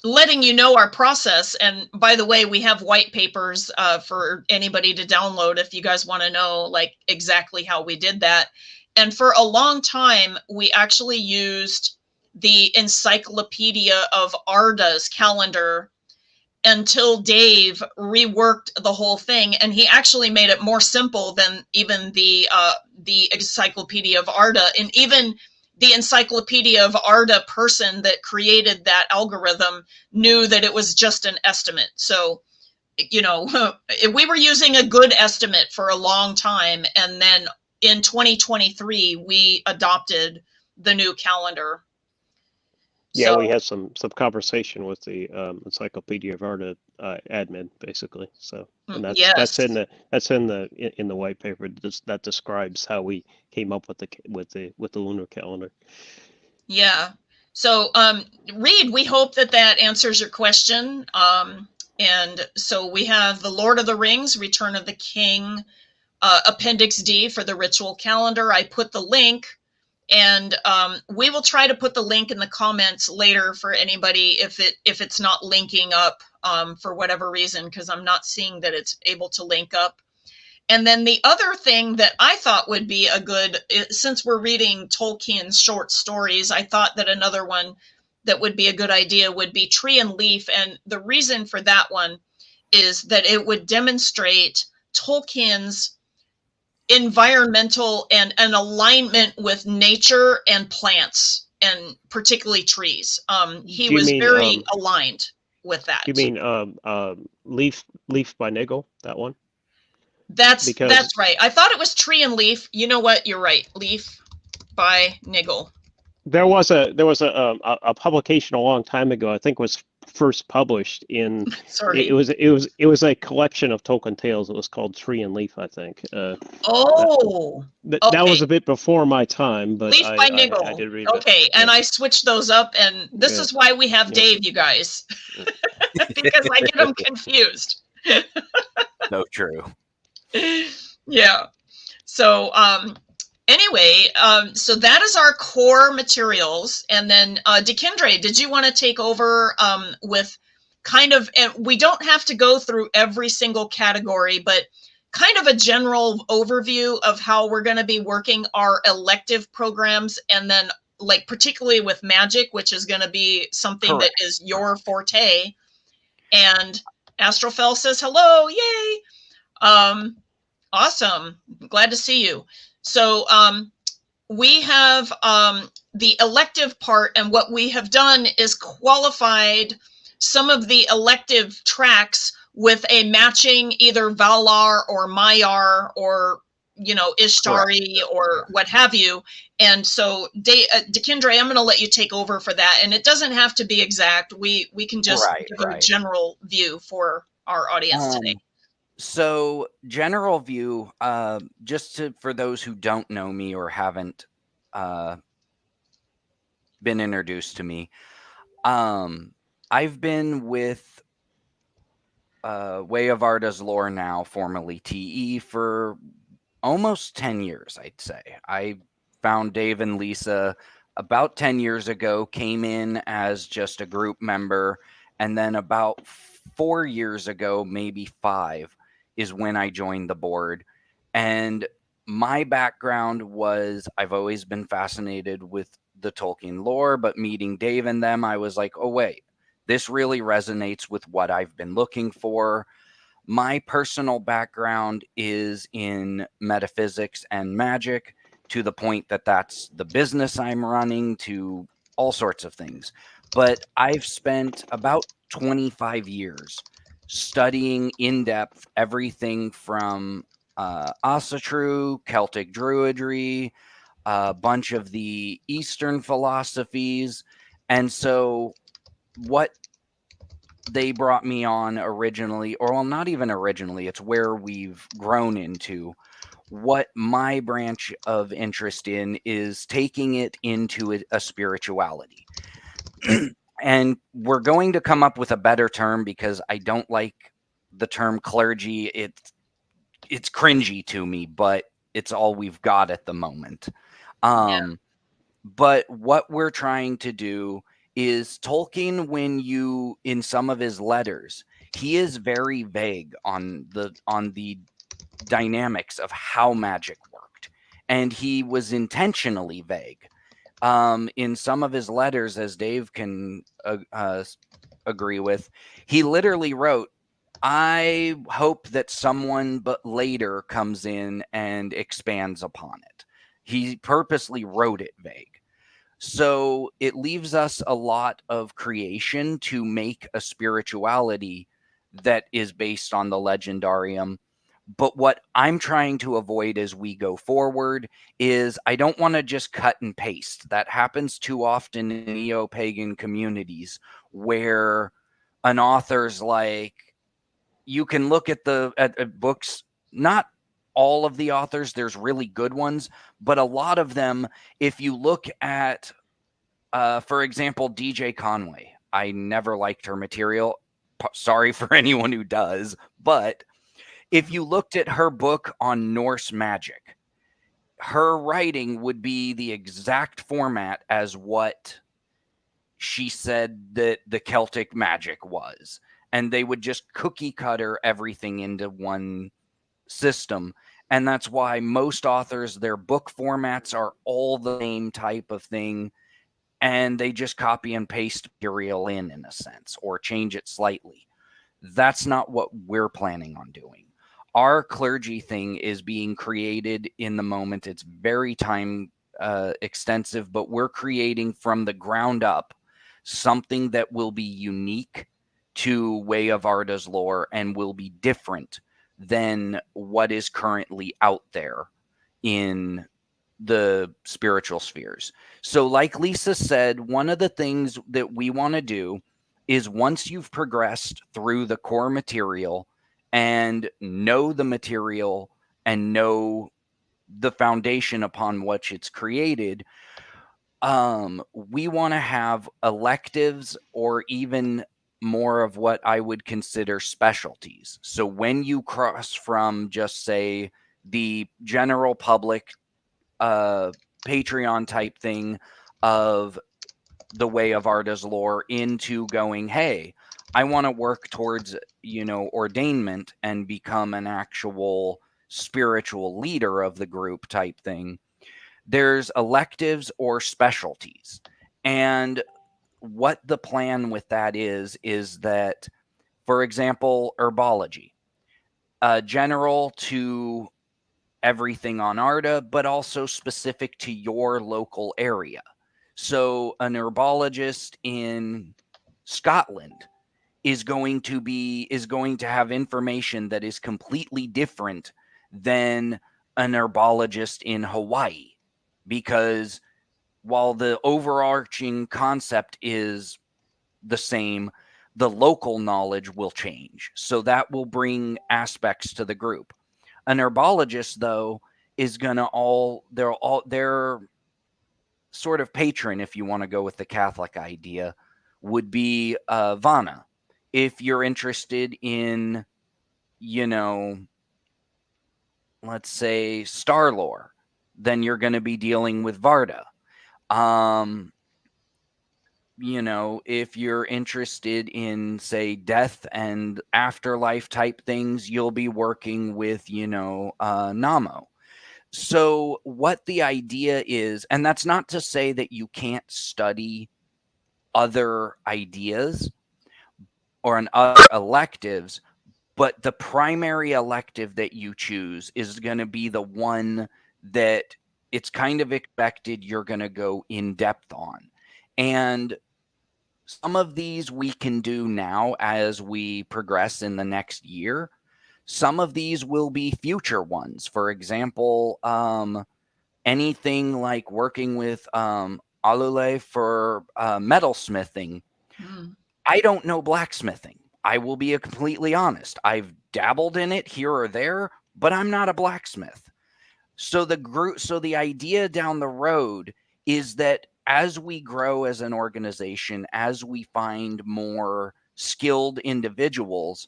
letting you know our process. And by the way, we have white papers for anybody to download if you guys want to know like exactly how we did that. And for a long time, we actually used the Encyclopedia of Arda's calendar until Dave reworked the whole thing. And he actually made it more simple than even the Encyclopedia of Arda. And even the Encyclopedia of Arda person that created that algorithm knew that it was just an estimate. So, you know, we were using a good estimate for a long time. And then in 2023, we adopted the new calendar. Yeah, So we had some conversation with the Encyclopedia of Arda admin, basically. So, and that's yes. in the white paper that describes how we came up with the lunar calendar. Yeah. So, Reed, we hope that answers your question. And so we have the Lord of the Rings, Return of the King, Appendix D for the ritual calendar. I put the link, and we will try to put the link in the comments later for anybody if it's not linking up for whatever reason, because I'm not seeing that it's able to link up. And then the other thing that I thought would be a good, since we're reading Tolkien's short stories, I thought that another one that would be a good idea would be Tree and Leaf. And the reason for that one is that it would demonstrate Tolkien's environmental and an alignment with nature and plants, and particularly trees. He was very aligned with that. Do you mean Leaf by Nigel, that one? That's right. I thought it was Tree and Leaf. You know what? You're right. Leaf by Nigel. There was a publication a long time ago. I think it was first published in. Sorry. It was a collection of Tolkien tales. It was called Tree and Leaf, I think. Okay. That was a bit before my time, but Leaf by Nigel. I did read okay, it. And I switched those up, and this is why we have Dave, you guys, because I get them confused. So true. Yeah. So anyway, so that is our core materials. And then Dekindre, did you want to take over with kind of, and we don't have to go through every single category, but kind of a general overview of how we're going to be working our elective programs, and then like particularly with magic, which is going to be something Correct. that is your forte. And Astrofel says hello, yay. Awesome. Glad to see you. So we have the elective part, and what we have done is qualified some of the elective tracks with a matching either Valar or Maiar or, Ishtari or what have you. And so, Dekindre, I'm going to let you take over for that. And it doesn't have to be exact. We can just give a general view for our audience today. So, general view, for those who don't know me or haven't been introduced to me, I've been with Way of Arda's Lore now, formerly TE, for almost 10 years, I'd say. I found Dave and Lisa about 10 years ago, came in as just a group member, and then about 4 years ago, maybe 5, is when I joined the board. And my background was, I've always been fascinated with the Tolkien lore, but meeting Dave and them, I was like, oh wait, this really resonates with what I've been looking for. My personal background is in metaphysics and magic, to the point that that's the business I'm running, to all sorts of things. But I've spent about 25 years studying in depth everything from Asatru, Celtic Druidry, a bunch of the Eastern philosophies. And so what they brought me on originally, or well, not even originally, it's where we've grown into, what my branch of interest in is taking it into a spirituality. And we're going to come up with a better term, because I don't like the term clergy. It's cringy to me, but it's all we've got at the moment. But what we're trying to do is, Tolkien, in some of his letters, he is very vague on the dynamics of how magic worked. And he was intentionally vague. In some of his letters, as Dave can agree with, he literally wrote, I hope that someone but later comes in and expands upon it. He purposely wrote it vague. So it leaves us a lot of creation to make a spirituality that is based on the legendarium, But what I'm trying to avoid as we go forward is I don't want to just cut and paste. That happens too often in neo-pagan communities where an author's like, you can look at at books, not all of the authors, there's really good ones, but a lot of them, if you look at, for example, DJ Conway, I never liked her material. Sorry for anyone who does, but if you looked at her book on Norse magic, her writing would be the exact format as what she said that the Celtic magic was. And they would just cookie cutter everything into one system. And that's why most authors, their book formats are all the same type of thing. And they just copy and paste material in a sense, or change it slightly. That's not what we're planning on doing. Our clergy thing is being created in the moment. It's very time extensive, but we're creating from the ground up something that will be unique to Way of Arda's lore and will be different than what is currently out there in the spiritual spheres. So like Lisa said, one of the things that we want to do is once you've progressed through the core material and know the material and know the foundation upon which it's created, we want to have electives or even more of what I would consider specialties. So when you cross from just say the general public Patreon type thing of the Way of Arda's lore into going, hey, I want to work towards, ordainment and become an actual spiritual leader of the group type thing. There's electives or specialties. And what the plan with that is that, for example, herbology, general to everything on Arda, but also specific to your local area. So an herbologist in Scotland is going to have information that is completely different than an herbologist in Hawaii, because while the overarching concept is the same, the local knowledge will change. So that will bring aspects to the group. An herbologist, though, is going to they're sort of patron, if you want to go with the Catholic idea, would be Vana. If you're interested in, let's say star lore, then you're going to be dealing with Varda. If you're interested in, say, death and afterlife type things, you'll be working with, Namo. So what the idea is, and that's not to say that you can't study other ideas or other electives, but the primary elective that you choose is going to be the one that it's kind of expected you're going to go in depth on. And some of these we can do now as we progress in the next year. Some of these will be future ones. For example, anything like working with Alule for metalsmithing. I don't know blacksmithing. I will be completely honest. I've dabbled in it here or there, but I'm not a blacksmith. So the idea down the road is that as we grow as an organization, as we find more skilled individuals,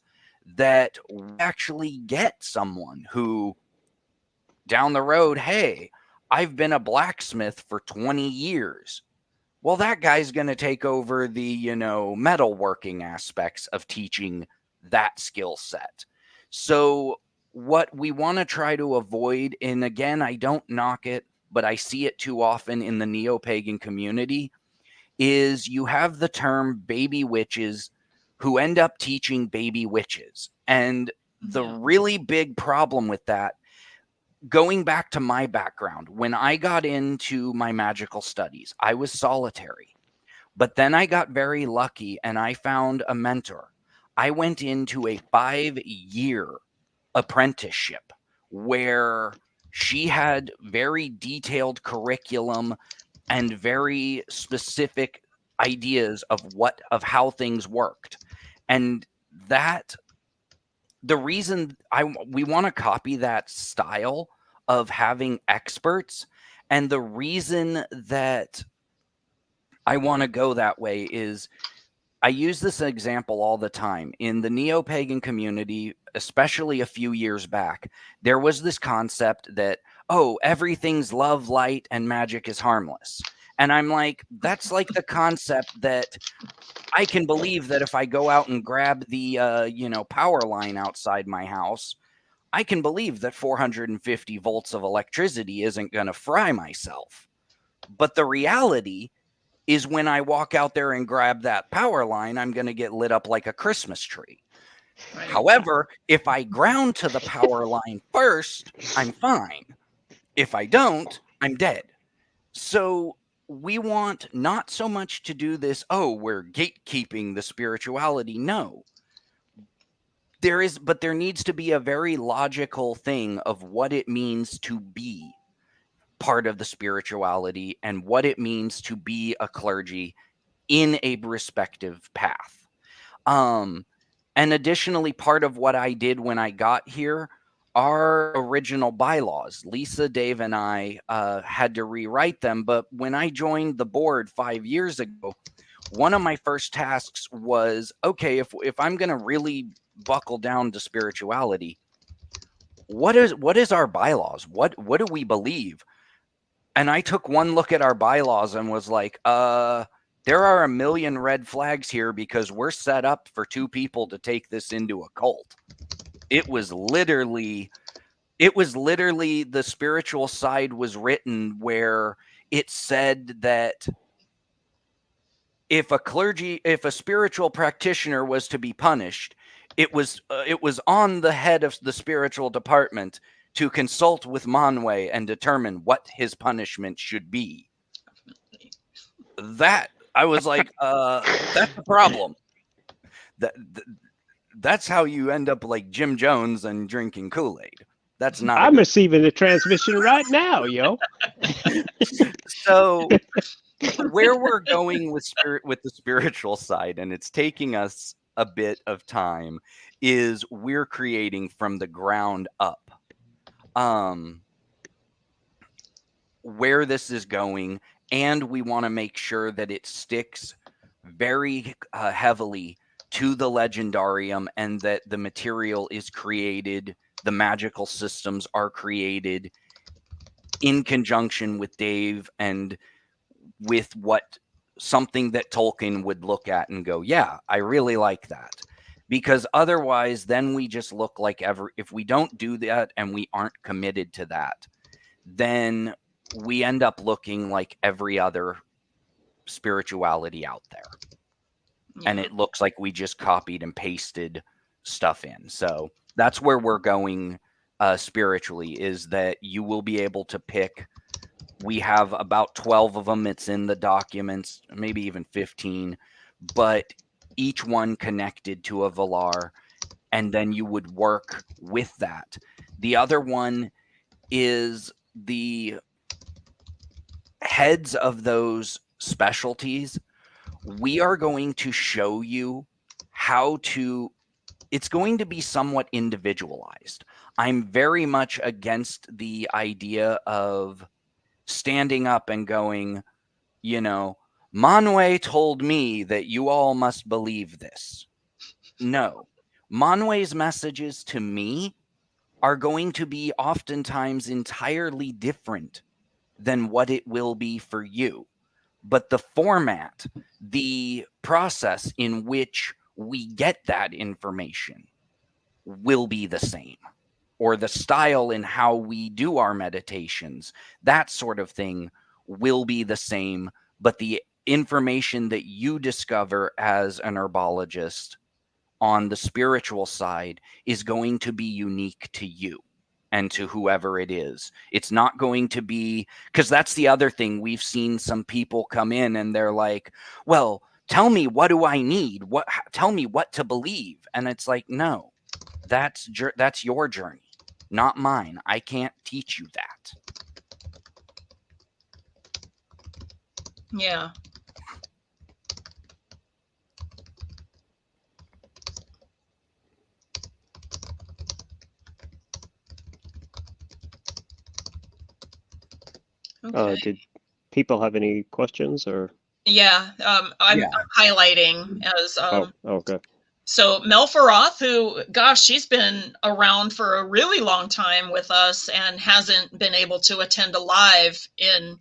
that we actually get someone who down the road, hey, I've been a blacksmith for 20 years. Well, that guy's going to take over the, metalworking aspects of teaching that skill set. So what we want to try to avoid, and again, I don't knock it, but I see it too often in the neo-pagan community, is you have the term baby witches who end up teaching baby witches. And the really big problem with that, going back to my background, when I got into my magical studies, I was solitary. But then I got very lucky and I found a mentor. I went into a 5-year apprenticeship where she had very detailed curriculum and very specific ideas of how things worked. And that the reason we want to copy that style of having experts, and the reason that I want to go that way is I use this example all the time. In the neo-pagan community, especially a few years back, there was this concept that, oh, everything's love, light, and magic is harmless. And I'm like, that's like the concept that I can believe that if I go out and grab the, power line outside my house, I can believe that 450 volts of electricity isn't going to fry myself. But the reality is when I walk out there and grab that power line, I'm going to get lit up like a Christmas tree. Right. However, if I ground to the power line first, I'm fine. If I don't, I'm dead. So we want not so much to do this, oh, we're gatekeeping the spirituality. No. But there needs to be a very logical thing of what it means to be part of the spirituality and what it means to be a clergy in a respective path. And additionally, part of what I did when I got here, our original bylaws, Lisa, Dave, and I had to rewrite them. But when I joined the board 5 years ago, one of my first tasks was, okay, if I'm going to really buckle down to spirituality, what is our bylaws? What do we believe? And I took one look at our bylaws and was like, there are a million red flags here because we're set up for 2 people to take this into a cult. It was literally the spiritual side was written where it said that if a spiritual practitioner was to be punished, it was on the head of the spiritual department to consult with Manwe and determine what his punishment should be. That I was like, that's a problem. That's how you end up like Jim Jones and drinking Kool-Aid. That's not. I'm receiving the transmission right now, yo. So where we're going with the spiritual side, and it's taking us a bit of time, is we're creating from the ground up. Where this is going, and we want to make sure that it sticks very heavily to the legendarium, and that the material is created, the magical systems are created in conjunction with Dave and with something that Tolkien would look at and go, yeah, I really like that. Because otherwise, then we just look like if we don't do that and we aren't committed to that, then we end up looking like every other spirituality out there. Yeah. And it looks like we just copied and pasted stuff in. So that's where we're going spiritually, is that you will be able to pick. We have about 12 of them. It's in the documents, maybe even 15, but each one connected to a Valar, and then you would work with that. The other one is the heads of those specialties. We are going to show you how to, it's going to be somewhat individualized. I'm very much against the idea of standing up and going, Manwe told me that you all must believe this. No. Manwe's messages to me are going to be oftentimes entirely different than what it will be for you. But the format, the process in which we get that information will be the same. Or the style in how we do our meditations, that sort of thing will be the same. But the information that you discover as an herbologist on the spiritual side is going to be unique to you and to whoever it is. It's not going to be, because that's the other thing. We've seen some people come in and they're like, well, tell me, what do I need? Tell me what to believe. And it's like, no, That's your journey, not mine. I can't teach you that. Yeah. Okay. Did people have any questions or? Yeah, I'm highlighting as Okay. So Mel Faroth, who, gosh, she's been around for a really long time with us and hasn't been able to attend a live in,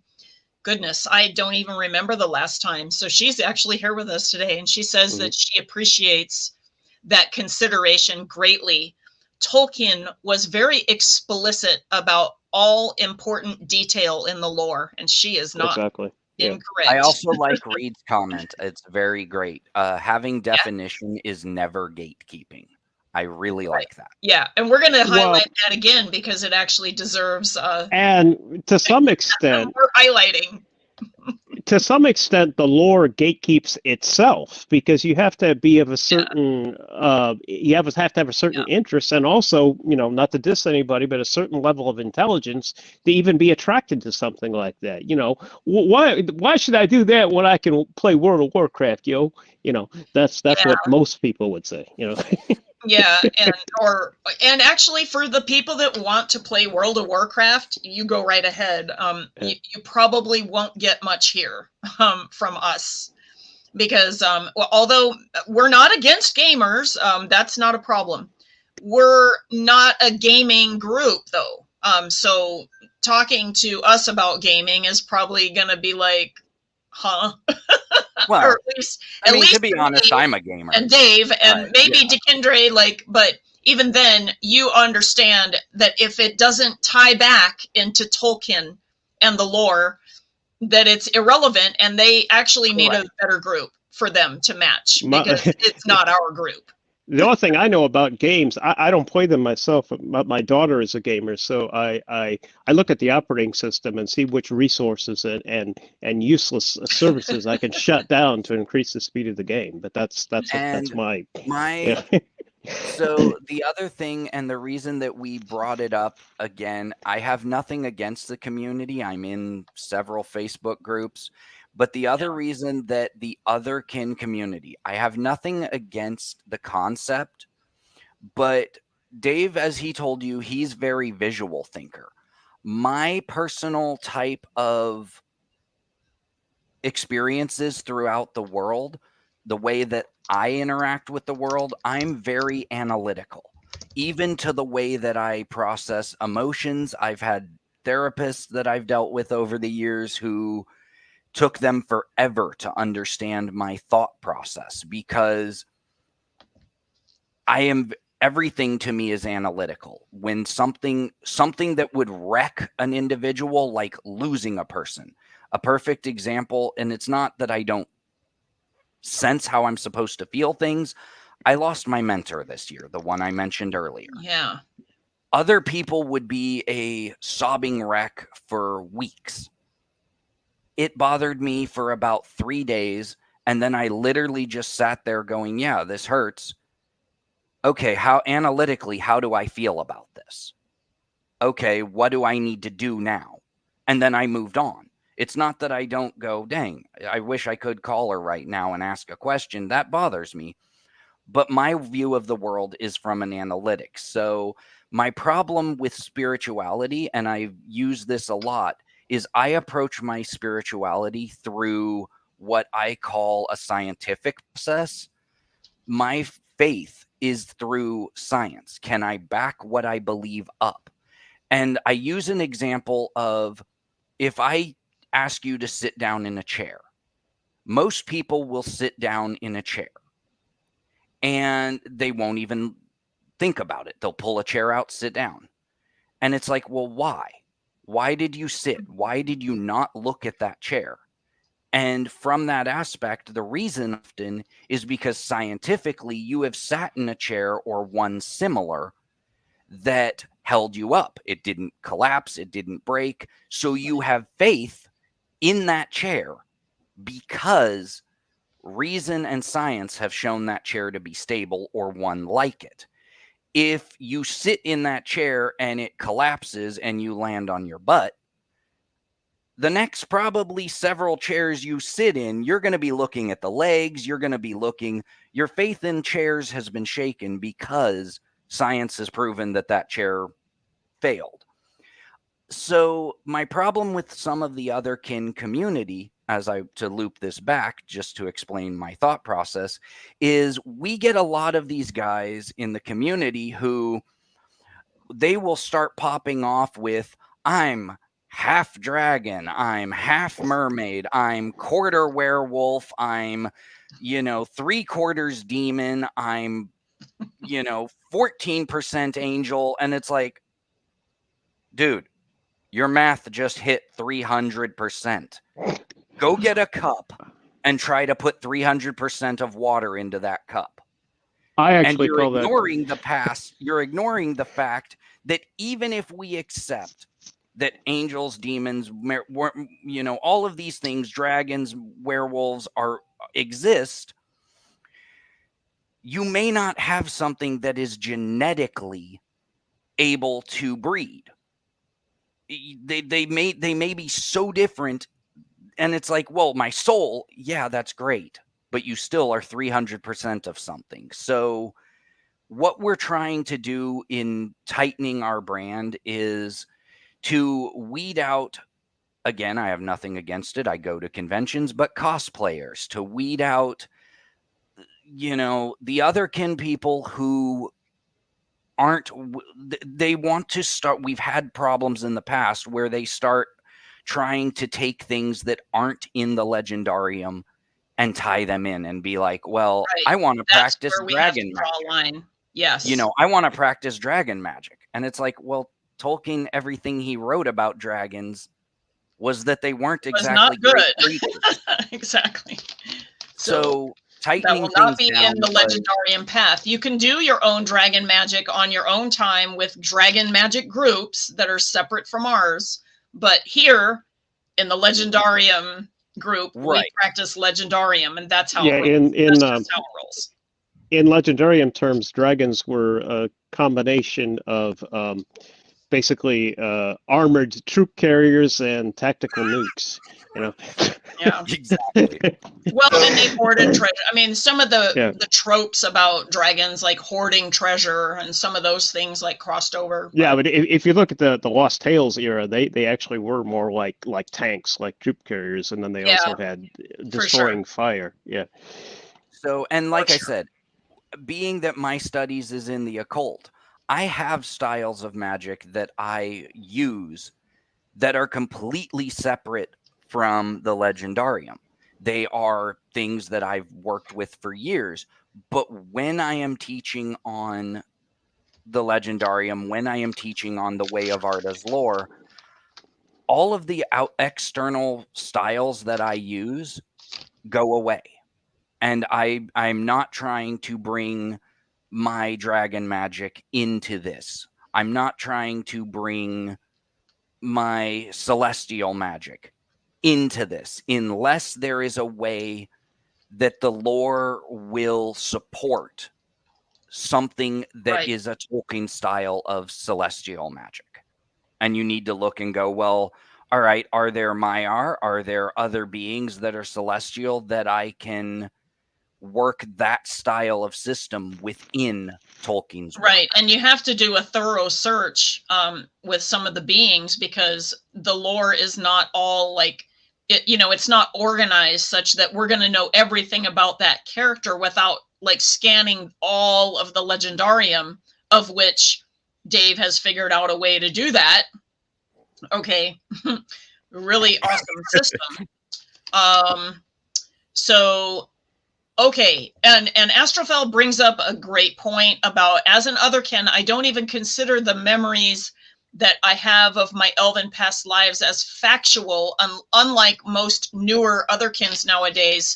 goodness, I don't even remember the last time. So she's actually here with us today, and she says that she appreciates that consideration greatly. Tolkien was very explicit about all important detail in the lore, and she is not incorrect. I also like Reed's comment. It's very great. Having definition is never gatekeeping. I really like that. Yeah, and we're going to highlight that again because it actually deserves. And to some extent, we're highlighting. To some extent, the lore gatekeeps itself because you have to be of a certain, you have to have a certain interest, and also, not to diss anybody, but a certain level of intelligence to even be attracted to something like that. Why should I do that when I can play World of Warcraft, yo? That's what most people would say. Yeah, and actually for the people that want to play World of Warcraft, you go right ahead. You probably won't get much here from us because although we're not against gamers, that's not a problem. We're not a gaming group though. So talking to us about gaming is probably going to be like, huh? Well, or at least to be honest, I'm a gamer. And Dave, and maybe DeKindre, but even then, you understand that if it doesn't tie back into Tolkien and the lore, that it's irrelevant, and they actually need a better group for them to match because it's not our group. The only thing I know about games, I don't play them myself. My daughter is a gamer, so I look at the operating system and see which resources and useless services I can shut down to increase the speed of the game. But that's my. So the other thing, and the reason that we brought it up again, I have nothing against the community. I'm in several Facebook groups. But the other reason that the otherkin community, I have nothing against the concept, but Dave, as he told you, he's very visual thinker. My personal type of experiences throughout the world, the way that I interact with the world, I'm very analytical, even to the way that I process emotions. I've had therapists that I've dealt with over the years who took them forever to understand my thought process because everything to me is analytical. When something that would wreck an individual, like losing a person, a perfect example, and it's not that I don't sense how I'm supposed to feel things. I lost my mentor this year, the one I mentioned earlier. Yeah. Other people would be a sobbing wreck for weeks. It bothered me for about 3 days, and then I literally just sat there going, yeah, this hurts. Okay, how do I feel about this? Okay, what do I need to do now? And then I moved on. It's not that I don't go, dang, I wish I could call her right now and ask a question. That bothers me. But my view of the world is from an analytics. So my problem with spirituality, and I've used this a lot, is I approach my spirituality through what I call a scientific process. My faith is through science. Can I back what I believe up? And I use an example of if I ask you to sit down in a chair, most people will sit down in a chair and they won't even think about it. They'll pull a chair out, sit down. And it's like, well, why? Why did you sit? Why did you not look at that chair? And from that aspect, the reason often is because scientifically you have sat in a chair or one similar that held you up. It didn't collapse. It didn't break. So you have faith in that chair because reason and science have shown that chair to be stable or one like it. if you sit in that chair and it collapses and you land on your butt, the next probably several chairs you sit in, you're going to be looking at the legs. You're going to be looking. Your faith in chairs has been shaken because science has proven that that chair failed. So my problem with some of the otherkin community, to loop this back just to explain my thought process, is we get a lot of these guys in the community who they will start popping off with, I'm half dragon, I'm half mermaid, I'm quarter werewolf, I'm, 3/4 demon, I'm, 14% angel. And it's like, dude, your math just hit 300%. Go get a cup and try to put 300% of water into that cup. I actually and you're call ignoring the past. You're ignoring the fact that even if we accept that angels, demons, all of these things, dragons, werewolves exist, you may not have something that is genetically able to breed. They may be so different, and it's like, well, my soul, yeah, that's great, but you still are 300% of something. So what we're trying to do in tightening our brand is to weed out, again, I have nothing against it, I go to conventions, but cosplayers, to weed out, the otherkin people who they want to start. We've had problems in the past where they start trying to take things that aren't in the legendarium and tie them in and be like, well, Right. I want to practice where we dragon have to draw magic. a line. Yes. I want to practice dragon magic. And it's like, well, Tolkien, everything he wrote about dragons was that they weren't exactly not great good. creatures. Exactly. So that tightening will not things be down in the legendarium path. You can do your own dragon magic on your own time with dragon magic groups that are separate from ours. But here in the legendarium group, we practice legendarium, and that's how it rolls. That's just how it rolls. In legendarium terms, dragons were a combination of basically armored troop carriers and tactical nukes. Yeah, exactly. Well, and they hoarded treasure. I mean, some of the tropes about dragons, like hoarding treasure, and some of those things, like crossed over. Yeah, but if you look at the Lost Tales era, they actually were more like tanks, like troop carriers, and then they also had destroying fire. Yeah. So, and like I said, being that my studies is in the occult, I have styles of magic that I use that are completely separate from the legendarium. They are things that I've worked with for years. But when I am teaching on the legendarium, when I am teaching on the Way of Arda's lore, all of the external styles that I use go away. And I'm not trying to bring my dragon magic into this. I'm not trying to bring my celestial magic into this unless there is a way that the lore will support something that is a Tolkien style of celestial magic. And you need to look and go, well, all right, are there Maiar? Are there other beings that are celestial that I can work that style of system within Tolkien's work? Right, and you have to do a thorough search with some of the beings, because the lore is not all like, it's not organized such that we're going to know everything about that character without like scanning all of the legendarium, of which Dave has figured out a way to do that. Okay, really awesome system. So okay, and Astrophel brings up a great point about, as an otherkin, I don't even consider the memories that I have of my elven past lives as factual, unlike most newer otherkins nowadays.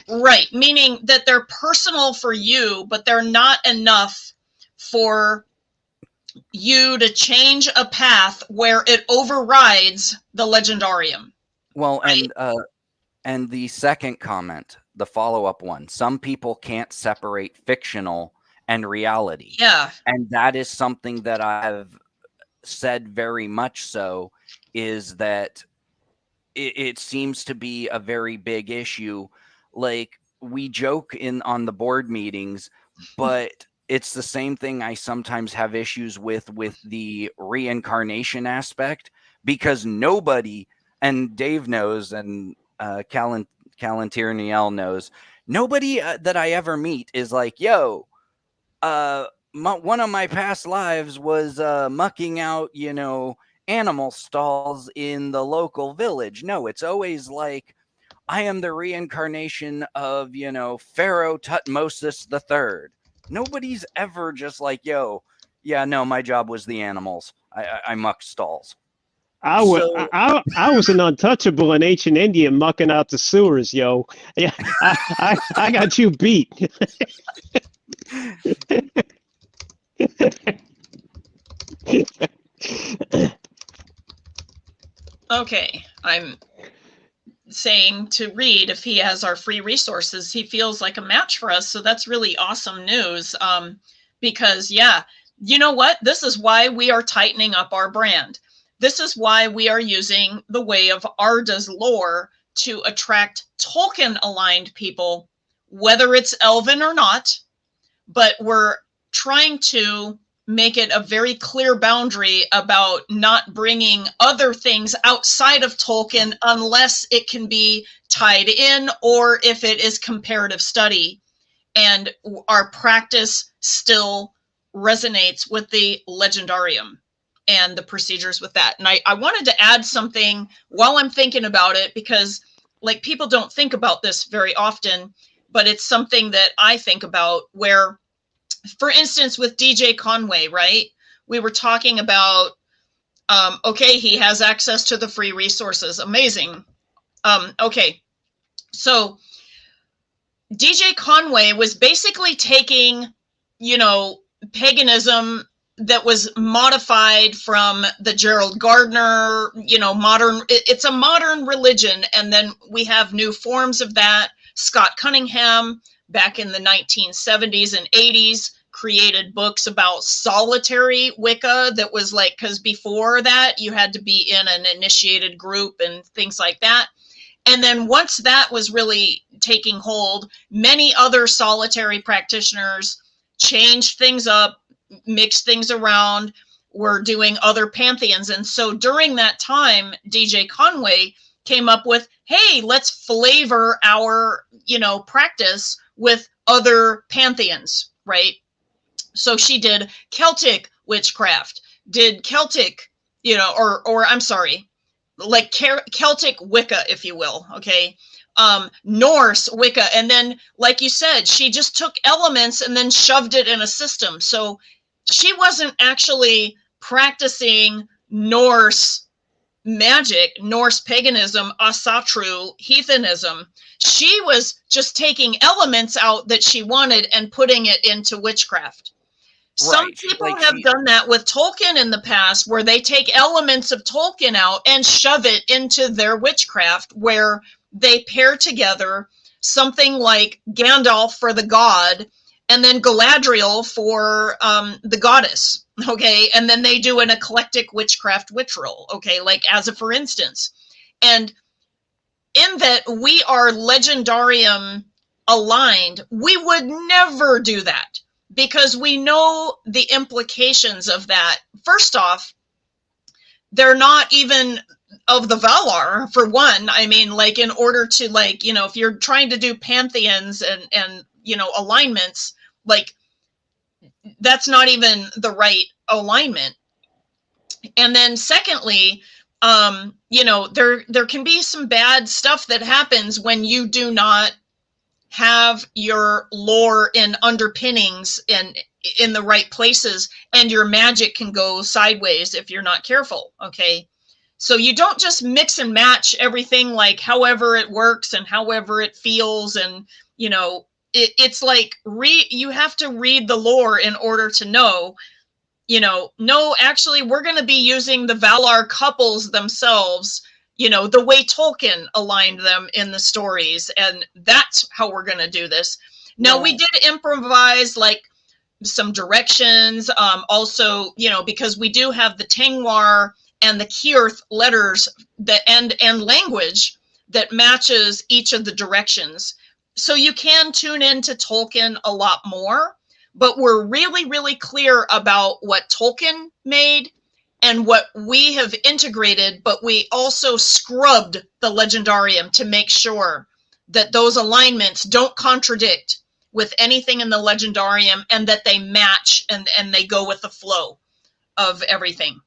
Right, meaning that they're personal for you, but they're not enough for you to change a path where it overrides the legendarium. Well, and the second comment, the follow-up one, some people can't separate fictional and reality. Yeah. And that is something that I have said very much so, is that it seems to be a very big issue. Like, we joke on the board meetings, but it's the same thing I sometimes have issues with the reincarnation aspect, because nobody, and Dave knows, and Callantir Niel knows, nobody that I ever meet is like, yo, one of my past lives was mucking out, animal stalls in the local village. No, it's always like, I am the reincarnation of, Pharaoh Tutmosis III. Nobody's ever just like, yo, yeah, no, my job was the animals. I mucked stalls. I was an untouchable in ancient India mucking out the sewers, yo. Yeah, I got you beat. Okay, I'm saying to Reed, if he has our free resources, he feels like a match for us. So that's really awesome news. Because yeah, you know what? This is why we are tightening up our brand. This is why we are using the way of Arda's lore to attract Tolkien aligned people, whether it's Elven or not, but we're trying to make it a very clear boundary about not bringing other things outside of Tolkien unless it can be tied in, or if it is comparative study and our practice still resonates with the legendarium and the procedures with that. And I wanted to add something while I'm thinking about it, because like, people don't think about this very often, but it's something that I think about, where, for instance, with DJ Conway, right? We were talking about, okay, he has access to the free resources. Amazing. Okay. So DJ Conway was basically taking, paganism that was modified from the Gerald Gardner, modern, it's a modern religion. And then we have new forms of that. Scott Cunningham, back in the 1970s and 80s, created books about solitary Wicca that was like, because before that, you had to be in an initiated group and things like that. And then once that was really taking hold, many other solitary practitioners changed things up, mixed things around, were doing other pantheons. And so during that time, DJ Conway came up with, hey, let's flavor our, practice with other pantheons, right? So she did Celtic witchcraft, did Celtic, or I'm sorry, like Celtic Wicca, if you will, okay? Norse Wicca. And then, like you said, she just took elements and then shoved it in a system. So she wasn't actually practicing Norse magic, Norse paganism, Asatru, heathenism. She was just taking elements out that she wanted and putting it into witchcraft. Some people have done that with Tolkien in the past, where they take elements of Tolkien out and shove it into their witchcraft, where they pair together something like Gandalf for the god and then Galadriel for the goddess. Okay. And then they do an eclectic witchcraft ritual. Okay. Like, as a for instance. And in that we are legendarium aligned, we would never do that, because we know the implications of that. First off, they're not even of the Valar, for one. I mean, like, in order to, like, if you're trying to do pantheons and alignments, like, that's not even the right alignment. And then secondly, there can be some bad stuff that happens when you do not have your lore and underpinnings and in the right places, and your magic can go sideways if you're not careful. Okay. So you don't just mix and match everything, like, however it works and however it feels. And, it's like, you have to read the lore in order to know, no, actually, we're going to be using the Valar couples themselves, the way Tolkien aligned them in the stories. And that's how we're going to do this. Now, we did improvise, like, some directions. Also, you know, because we do have the Tengwar and the Kirth letters that and language that matches each of the directions. So you can tune into Tolkien a lot more, but we're really, really clear about what Tolkien made and what we have integrated, but we also scrubbed the Legendarium to make sure that those alignments don't contradict with anything in the Legendarium, and that they match and they go with the flow of everything.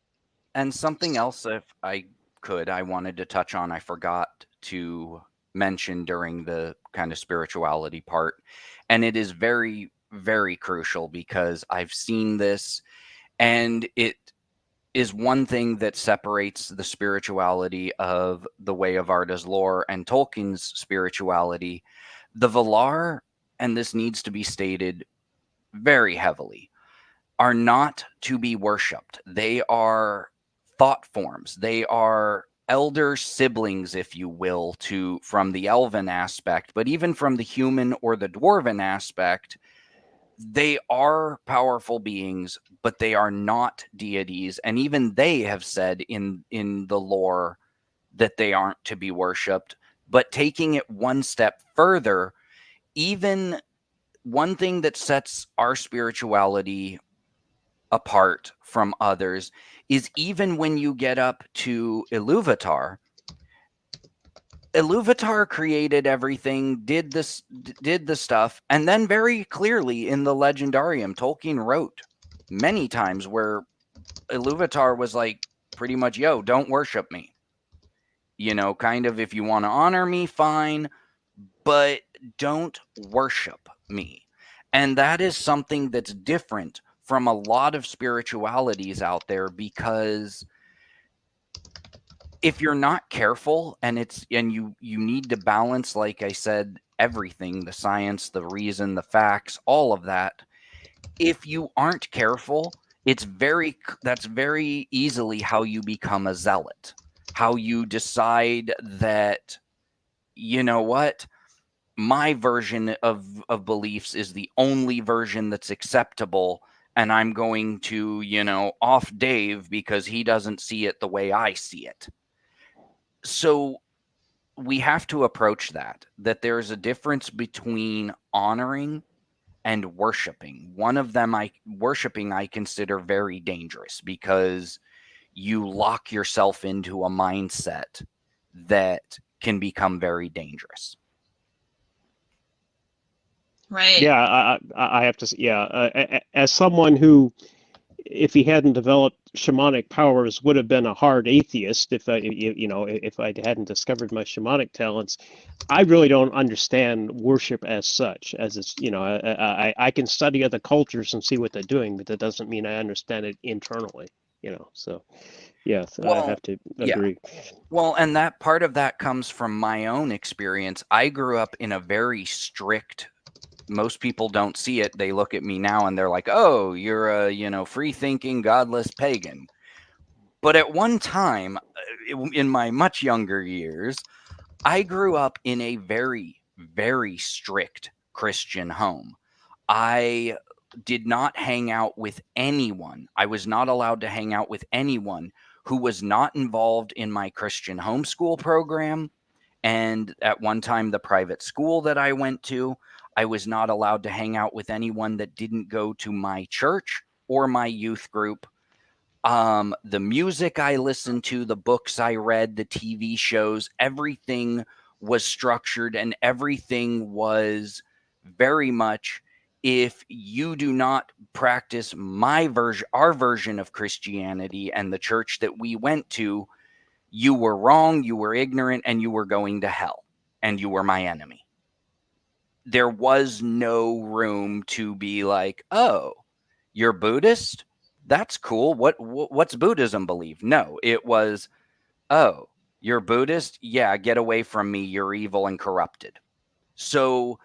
And something else, if I could, I wanted to touch on, I forgot to mention during the kind of spirituality part. And it is very, very crucial because I've seen this, and it is one thing that separates the spirituality of the Way of Arda's lore and Tolkien's spirituality. The Valar, and this needs to be stated very heavily, are not to be worshipped. They are thought forms. They are elder siblings, if you will, from the elven aspect, but even from the human or the dwarven aspect, they are powerful beings, but they are not deities. And even they have said in the lore that they aren't to be worshipped. But taking it one step further, even one thing that sets our spirituality apart from others is even when you get up to Iluvatar. Iluvatar created everything, did the stuff, and then very clearly in the Legendarium, Tolkien wrote many times where Iluvatar was like, pretty much, yo, don't worship me. You know, kind of, if you want to honor me, fine, but don't worship me. And that is something that's different from a lot of spiritualities out there, because if you're not careful, and you need to balance, like I said, everything, the science, the reason, the facts, all of that. If you aren't careful, that's very easily how you become a zealot, how you decide that, you know what, my version of beliefs is the only version that's acceptable, and I'm going to, off Dave because he doesn't see it the way I see it. So we have to approach that there's a difference between honoring and worshiping. One of them, worshiping, I consider very dangerous, because you lock yourself into a mindset that can become very dangerous. Right. Yeah, I have to. Yeah, as someone who, if he hadn't developed shamanic powers, would have been a hard atheist if if I hadn't discovered my shamanic talents. I really don't understand worship as such. As it's, I can study other cultures and see what they're doing, but that doesn't mean I understand it internally. So yes, I have to agree. Yeah. Well, and that part of that comes from my own experience. I grew up in a very strict. Most people don't see it. They look at me now and they're like, oh, you're a, free-thinking, godless pagan. But at one time, in my much younger years, I grew up in a very, very strict Christian home. I did not hang out with anyone. I was not allowed to hang out with anyone who was not involved in my Christian homeschool program. And at one time, the private school that I went to, I was not allowed to hang out with anyone that didn't go to my church or my youth group. The music I listened to, the books I read, the TV shows, everything was structured, and everything was very much, if you do not practice our version of Christianity and the church that we went to, you were wrong, you were ignorant, and you were going to hell, and you were my enemy. There was no room to be like, oh, you're Buddhist? That's cool. What's Buddhism believe? No, it was, oh, you're Buddhist? Yeah, get away from me. You're evil and corrupted. So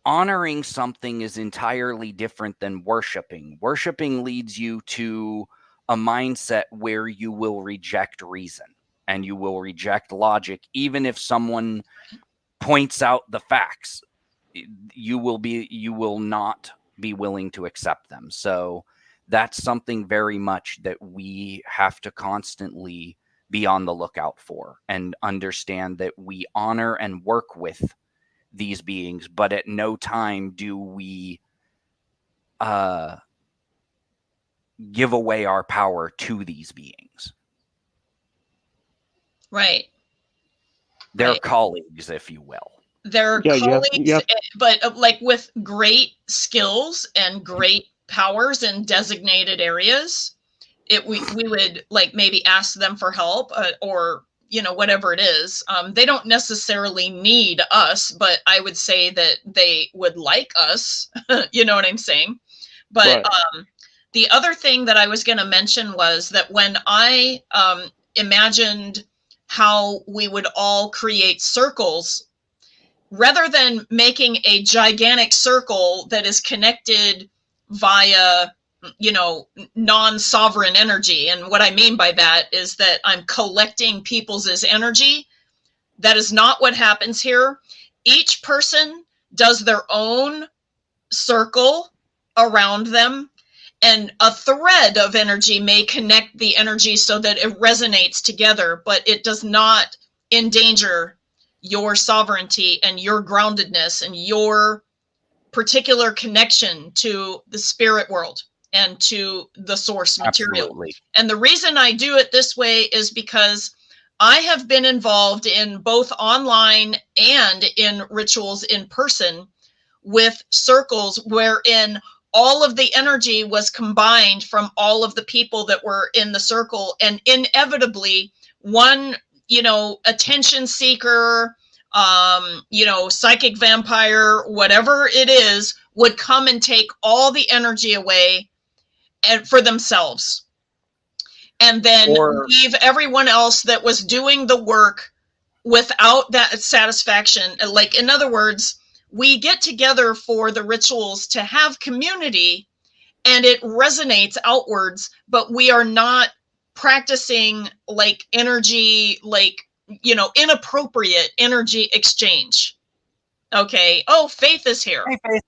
honoring something is entirely different than worshiping. Worshiping leads you to a mindset where you will reject reason and you will reject logic, even if someone points out the facts. You will not be willing to accept them. So that's something very much that we have to constantly be on the lookout for, and understand that we honor and work with these beings, but at no time do we give away our power to these beings. Right. They're Right. colleagues, if you will. They're Yeah, colleagues, but like with great skills and great powers in designated areas. We would like maybe ask them for help, or whatever it is. They don't necessarily need us, but I would say that they would like us. You know what I'm saying? But Right. The other thing that I was going to mention was that when I imagined how we would all create circles, rather than making a gigantic circle that is connected via, non-sovereign energy. And what I mean by that is that I'm collecting people's energy. That is not what happens here. Each person does their own circle around them, and a thread of energy may connect the energy so that it resonates together, but it does not endanger your sovereignty and your groundedness and your particular connection to the spirit world and to the source material. Absolutely. And the reason I do it this way is because I have been involved in both online and in rituals in person with circles wherein all of the energy was combined from all of the people that were in the circle, and inevitably one, attention seeker, psychic vampire, whatever it is, would come and take all the energy away and for themselves, and then leave everyone else that was doing the work without that satisfaction. Like, in other words, we get together for the rituals to have community, and it resonates outwards, but we are not practicing like energy, like, inappropriate energy exchange. Okay. Oh, Faith is here. Hey, Faith.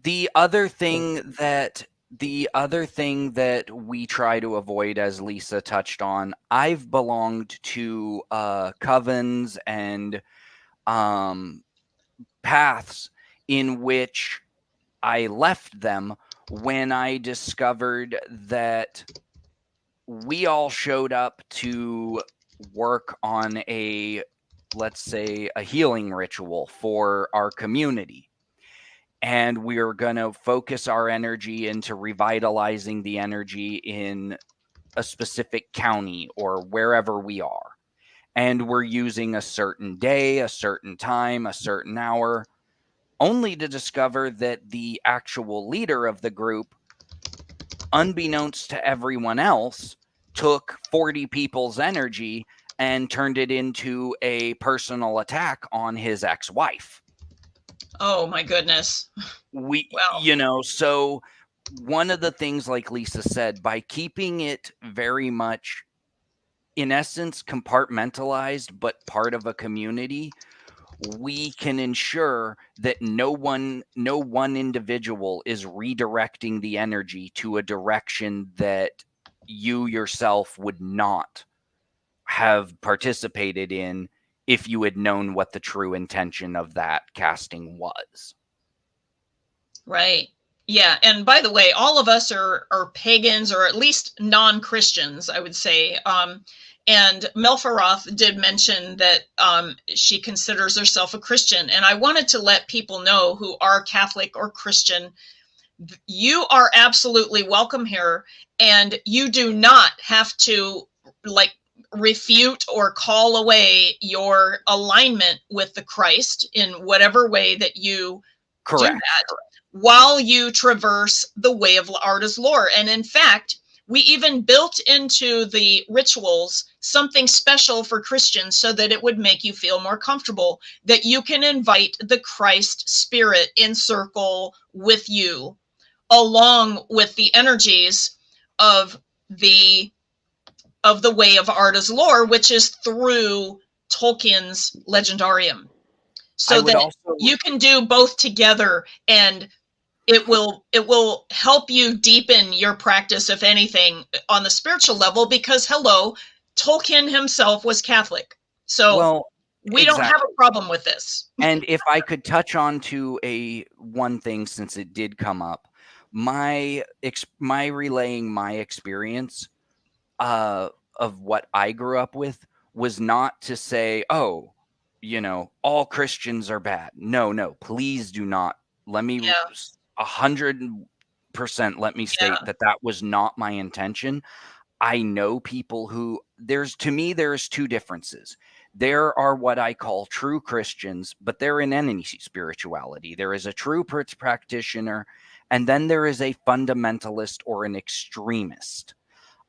The other thing that we try to avoid, as Lisa touched on, I've belonged to covens and paths in which I left them when I discovered that we all showed up to work on let's say a healing ritual for our community. And we're going to focus our energy into revitalizing the energy in a specific county or wherever we are. And we're using a certain day, a certain time, a certain hour, only to discover that the actual leader of the group, unbeknownst to everyone else, took 40 people's energy and turned it into a personal attack on his ex-wife. Oh my goodness. So one of the things, like Lisa said, by keeping it very much, in essence, compartmentalized, but part of a community, we can ensure that no one individual is redirecting the energy to a direction that you yourself would not have participated in if you had known what the true intention of that casting was. Right. Yeah. And by the way, all of us are pagans, or at least non-Christians, I would say. And Melfaroth did mention that she considers herself a Christian. And I wanted to let people know who are Catholic or Christian, you are absolutely welcome here. And you do not have to refute or call away your alignment with the Christ in whatever way that you do that while you traverse the way of Arda's lore. And in fact, we even built into the rituals something special for Christians so that it would make you feel more comfortable, that you can invite the Christ spirit in circle with you, along with the energies of the way of Arda's lore, which is through Tolkien's legendarium. so that you can do both together, and it will help you deepen your practice, if anything, on the spiritual level, because hello, Tolkien himself was Catholic. So we don't have a problem with this. And if I could touch on to one thing, since it did come up, my relaying my experience of what I grew up with was not to say, oh, all Christians are bad. No, please do not. Let me 100% let me state that was not my intention. I know people who there's two differences. There are what I call true Christians, but they're in any spirituality. There is a true practitioner, and then there is a fundamentalist or an extremist.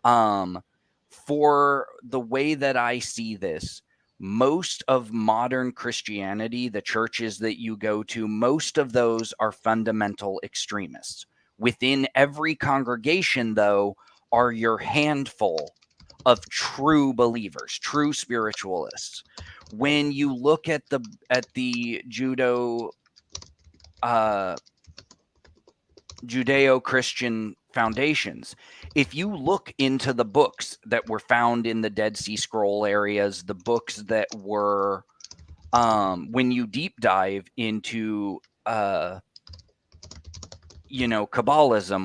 For the way that I see this, most of modern Christianity, the churches that you go to, most of those are fundamental extremists. Within every congregation, though, are your handful of true believers, true spiritualists. When you look at the Judeo-Christian foundations, if you look into the books that were found in the Dead Sea Scroll areas, the books that were when you deep dive into Kabbalism,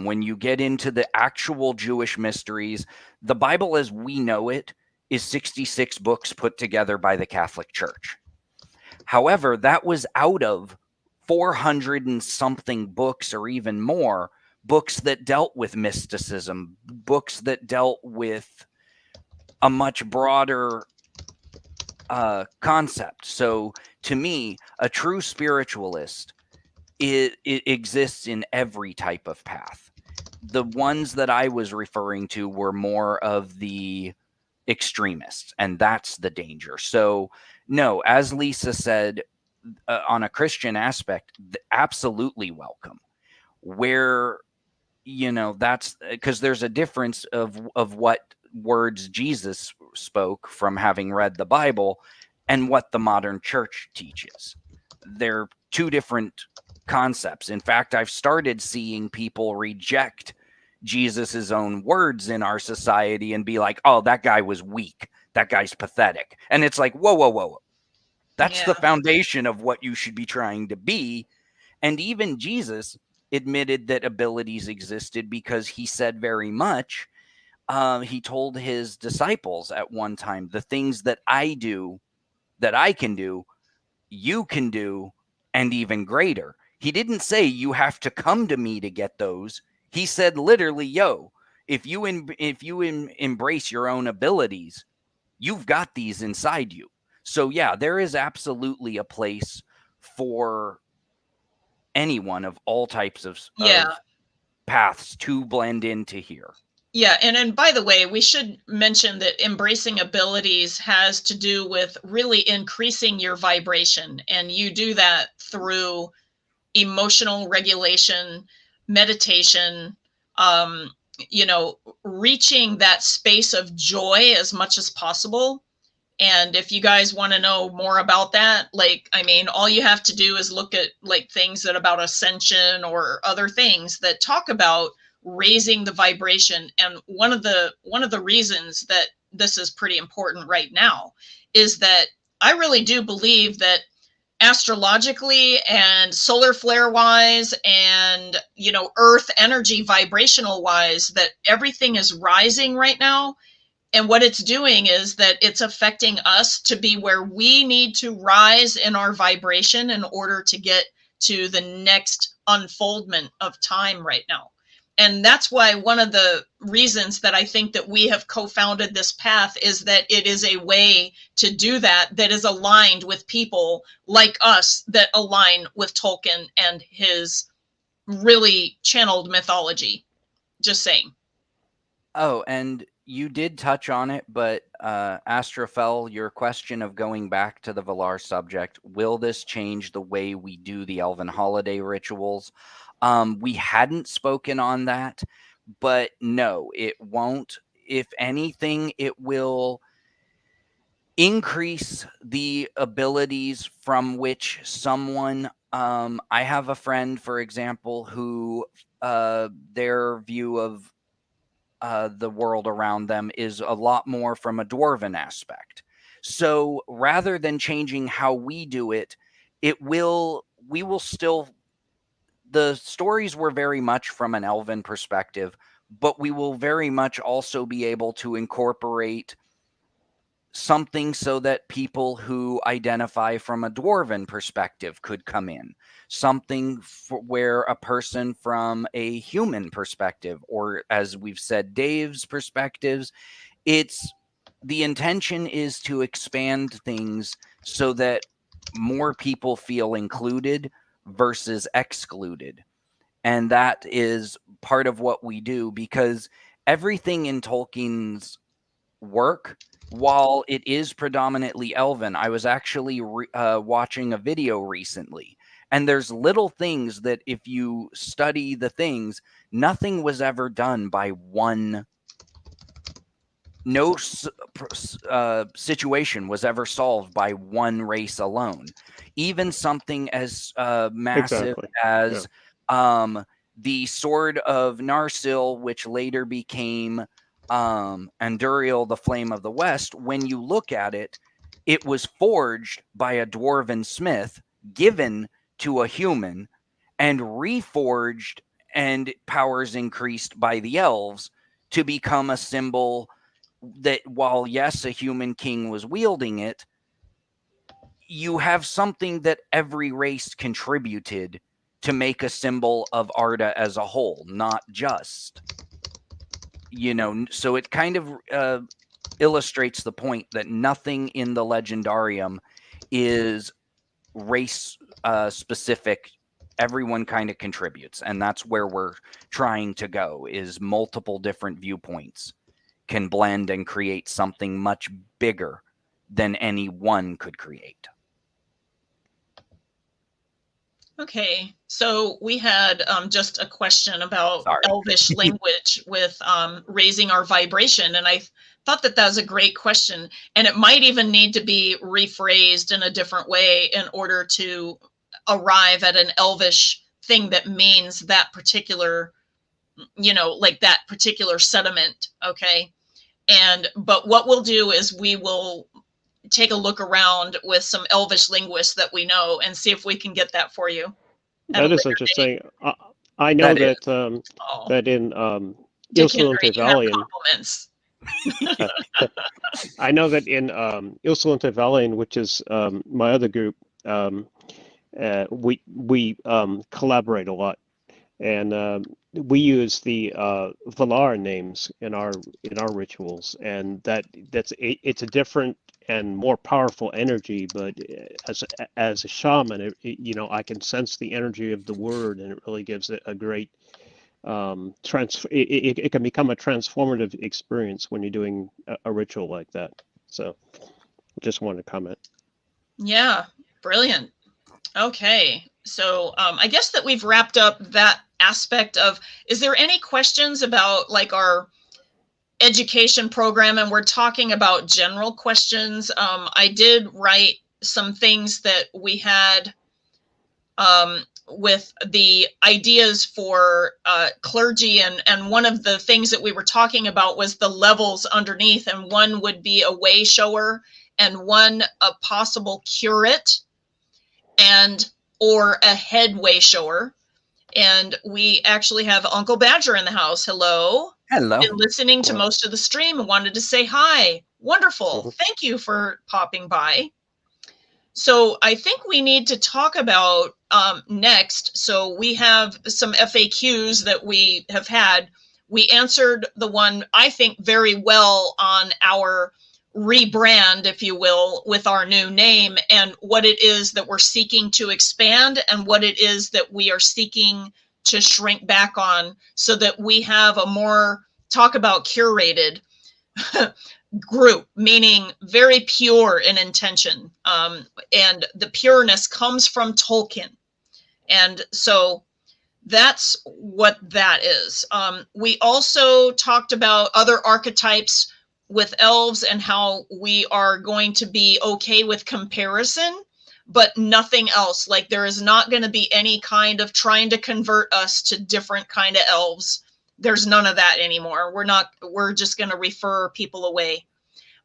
when you get into the actual Jewish mysteries, the Bible as we know it is 66 books put together by the Catholic Church. However, that was out of 400 and something books, or even more, books that dealt with mysticism, books that dealt with a much broader concept. So to me, a true spiritualist, it exists in every type of path. The ones that I was referring to were more of the extremists, and that's the danger. So no, as Lisa said, on a Christian aspect, absolutely welcome. Where, that's because there's a difference of what words Jesus spoke from having read the Bible and what the modern church teaches. They're two different concepts. In fact, I've started seeing people reject Jesus's own words in our society and be like, oh, that guy was weak. That guy's pathetic. And it's like, whoa. That's the foundation of what you should be trying to be. And even Jesus admitted that abilities existed, because he said very much, he told his disciples at one time, the things that I do, that I can do, you can do, and even greater. He didn't say you have to come to me to get those. He said literally, if you embrace your own abilities, you've got these inside you. So yeah, there is absolutely a place for anyone of all types of paths to blend into here. Yeah, and by the way, we should mention that embracing abilities has to do with really increasing your vibration, and you do that through emotional regulation, meditation, reaching that space of joy as much as possible. And if you guys want to know more about that, all you have to do is look at things that about ascension or other things that talk about raising the vibration. And one of the reasons that this is pretty important right now is that I really do believe that astrologically and solar flare wise and earth energy vibrational wise, that everything is rising right now. And what it's doing is that it's affecting us to be where we need to rise in our vibration in order to get to the next unfoldment of time right now. And that's why one of the reasons that I think that we have co-founded this path is that it is a way to do that is aligned with people like us, that align with Tolkien and his really channeled mythology. Just saying. Oh, and you did touch on it, but Astrophel, your question of going back to the Valar subject, will this change the way we do the Elven holiday rituals? We hadn't spoken on that, but no, it won't. If anything, it will increase the abilities from which someone, I have a friend, for example, who their view of the world around them is a lot more from a dwarven aspect. So rather than changing how we do it, we will still, the stories were very much from an elven perspective, but we will very much also be able to incorporate something so that people who identify from a dwarven perspective could come in. Something where a person from a human perspective, or as we've said, Dave's perspectives, the intention is to expand things so that more people feel included versus excluded. And that is part of what we do, because everything in Tolkien's work, while it is predominantly elven, I was actually watching a video recently, and there's little things that if you study the things, nothing was ever done by one. No situation was ever solved by one race alone. Even something as massive Exactly. as the Sword of Narsil, which later became Anduriel, the Flame of the West. When you look at it, it was forged by a dwarven smith, given to a human, and reforged and powers increased by the elves to become a symbol that, while yes, a human king was wielding it, you have something that every race contributed to make a symbol of Arda as a whole, not just, so it kind of illustrates the point that nothing in the Legendarium is race specific. Everyone kind of contributes, and that's where we're trying to go, is multiple different viewpoints can blend and create something much bigger than any one could create. Okay, so we had just a question about Elvish language with raising our vibration, and I thought that was a great question, and it might even need to be rephrased in a different way in order to arrive at an Elvish thing that means that particular, like that particular sediment. Okay, but what we'll do is we will take a look around with some Elvish linguists that we know and see if we can get that for you. That is interesting. I know that that in Illusive Valiant, I know that in Illusive Valiant, which is my other group, we collaborate a lot, and we use the Valar names in our rituals, and it's a different and more powerful energy. But as a shaman, I can sense the energy of the word, and it really gives it a great it can become a transformative experience when you're doing a ritual like that. So, just wanted to comment. Yeah, brilliant. Okay, so I guess that we've wrapped up that aspect of, is there any questions about like our education program? And we're talking about general questions. I did write some things that we had with the ideas for clergy, and one of the things that we were talking about was the levels underneath, and one would be a way shower, and one a possible curate, or a head way shower. And we actually have Uncle Badger in the house. Hello. Been listening to most of the stream and wanted to say hi. Wonderful. Thank you for popping by. So I think we need to talk about next. So we have some FAQs that we have had. We answered the one, I think, very well on our rebrand, if you will, with our new name, and what it is that we're seeking to expand and what it is that we are seeking to shrink back on, so that we have a more, talk about curated group, meaning very pure in intention. And the pureness comes from Tolkien. And so that's what that is. We also talked about other archetypes with elves and how we are going to be okay with comparison, but nothing else. Like there is not going to be any kind of trying to convert us to different kind of elves. There's none of that anymore. We're just going to refer people away.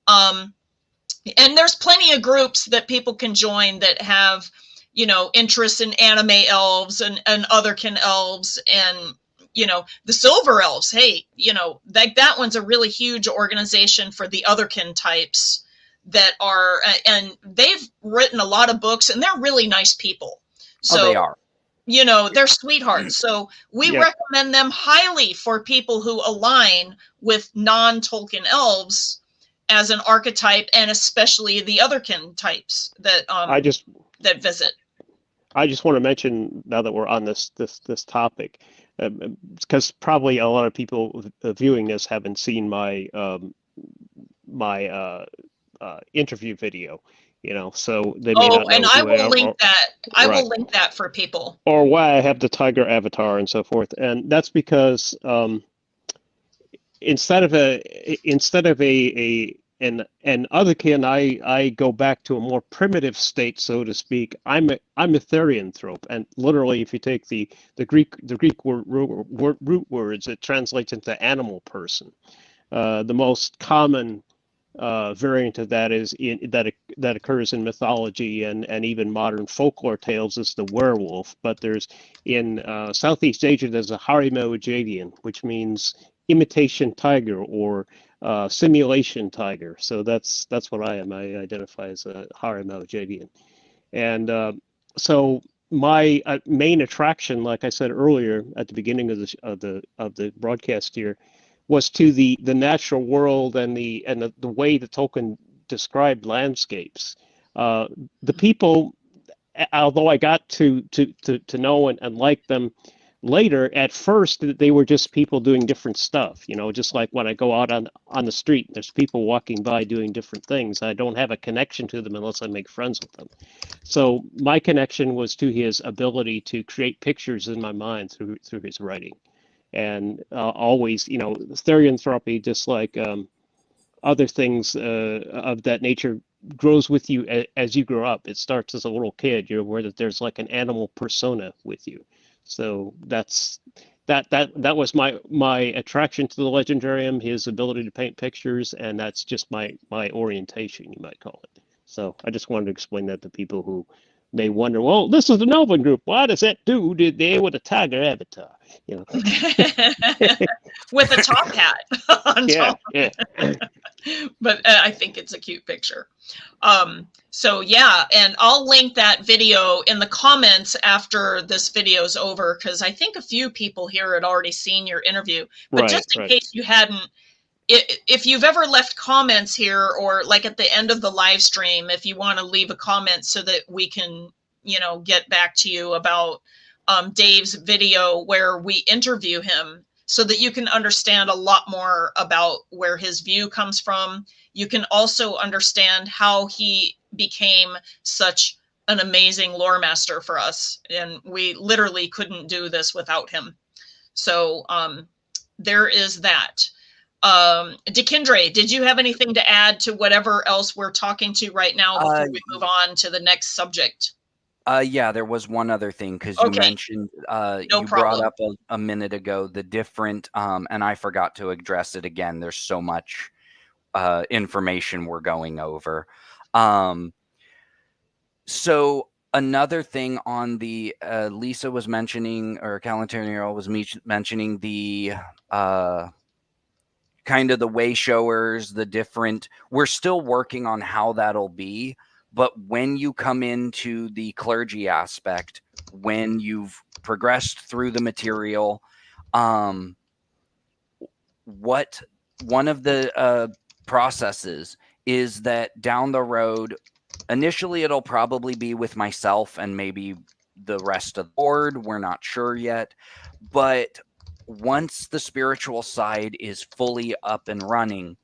And there's plenty of groups that people can join that have, you know, interests in anime elves and otherkin elves and, you know, the silver elves. Hey, you know, that one's a really huge organization for the otherkin types that are, and they've written a lot of books and they're really nice people. So they are. You know, they're sweethearts. So we Yep. recommend them highly for people who align with non-Tolkien elves as an archetype, and especially the otherkin types that that visit. I just want to mention, now that we're on this topic, because probably a lot of people viewing this haven't seen my interview video, you know, so they may not know and I who I will am, link that. I right, will link that for people. or why I have the tiger avatar and so forth, and that's because instead of an otherkin, I go back to a more primitive state, so to speak. I'm a therianthrope, and literally, if you take the Greek root words, it translates into animal person. The most common variant of that is that occurs in mythology and even modern folklore tales is the werewolf. But there's in Southeast Asia there's a Harimau-Jadian, which means imitation tiger or simulation tiger. So that's what I am. I identify as a Harimau-Jadian, and so my main attraction, like I said earlier at the beginning of the broadcast here, was to the natural world and the way the Tolkien described landscapes. The people, although I got to know and like them later, at first they were just people doing different stuff. You know, just like when I go out on the street, there's people walking by doing different things. I don't have a connection to them unless I make friends with them. So my connection was to his ability to create pictures in my mind through his writing. And always, you know, therianthropy, just like other things of that nature, grows with you as you grow up. It starts as a little kid. You're aware that there's like an animal persona with you. So that was my attraction to the legendarium, his ability to paint pictures, and that's just my orientation, you might call it. So I just wanted to explain that to people who may wonder, well, this is an Elven group. Why does that dude there with a tiger avatar? You know. With a top hat on Yeah, top. yeah. But I think it's a cute picture. So yeah, and I'll link that video in the comments after this video is over, because I think a few people here had already seen your interview. But just in case you hadn't, if you've ever left comments here, or like at the end of the live stream, if you want to leave a comment so that we can, you know, get back to you about Dave's video where we interview him, so that you can understand a lot more about where his view comes from. You can also understand how he became such an amazing Loremaster for us. And we literally couldn't do this without him. So there is that. Dekindre, did you have anything to add to whatever else we're talking to right now before we move on to the next subject? Yeah, there was one other thing, because you mentioned, you brought up a minute ago the different, and I forgot to address it again. There's so much information we're going over. So another thing on the, Lisa was mentioning, or Calentariel was mentioning the kind of the way showers, the different, we're still working on how that'll be. But when you come into the clergy aspect, when you've progressed through the material, what one of the processes is that down the road, initially it'll probably be with myself and maybe the rest of the board. We're not sure yet. But once the spiritual side is fully up and running,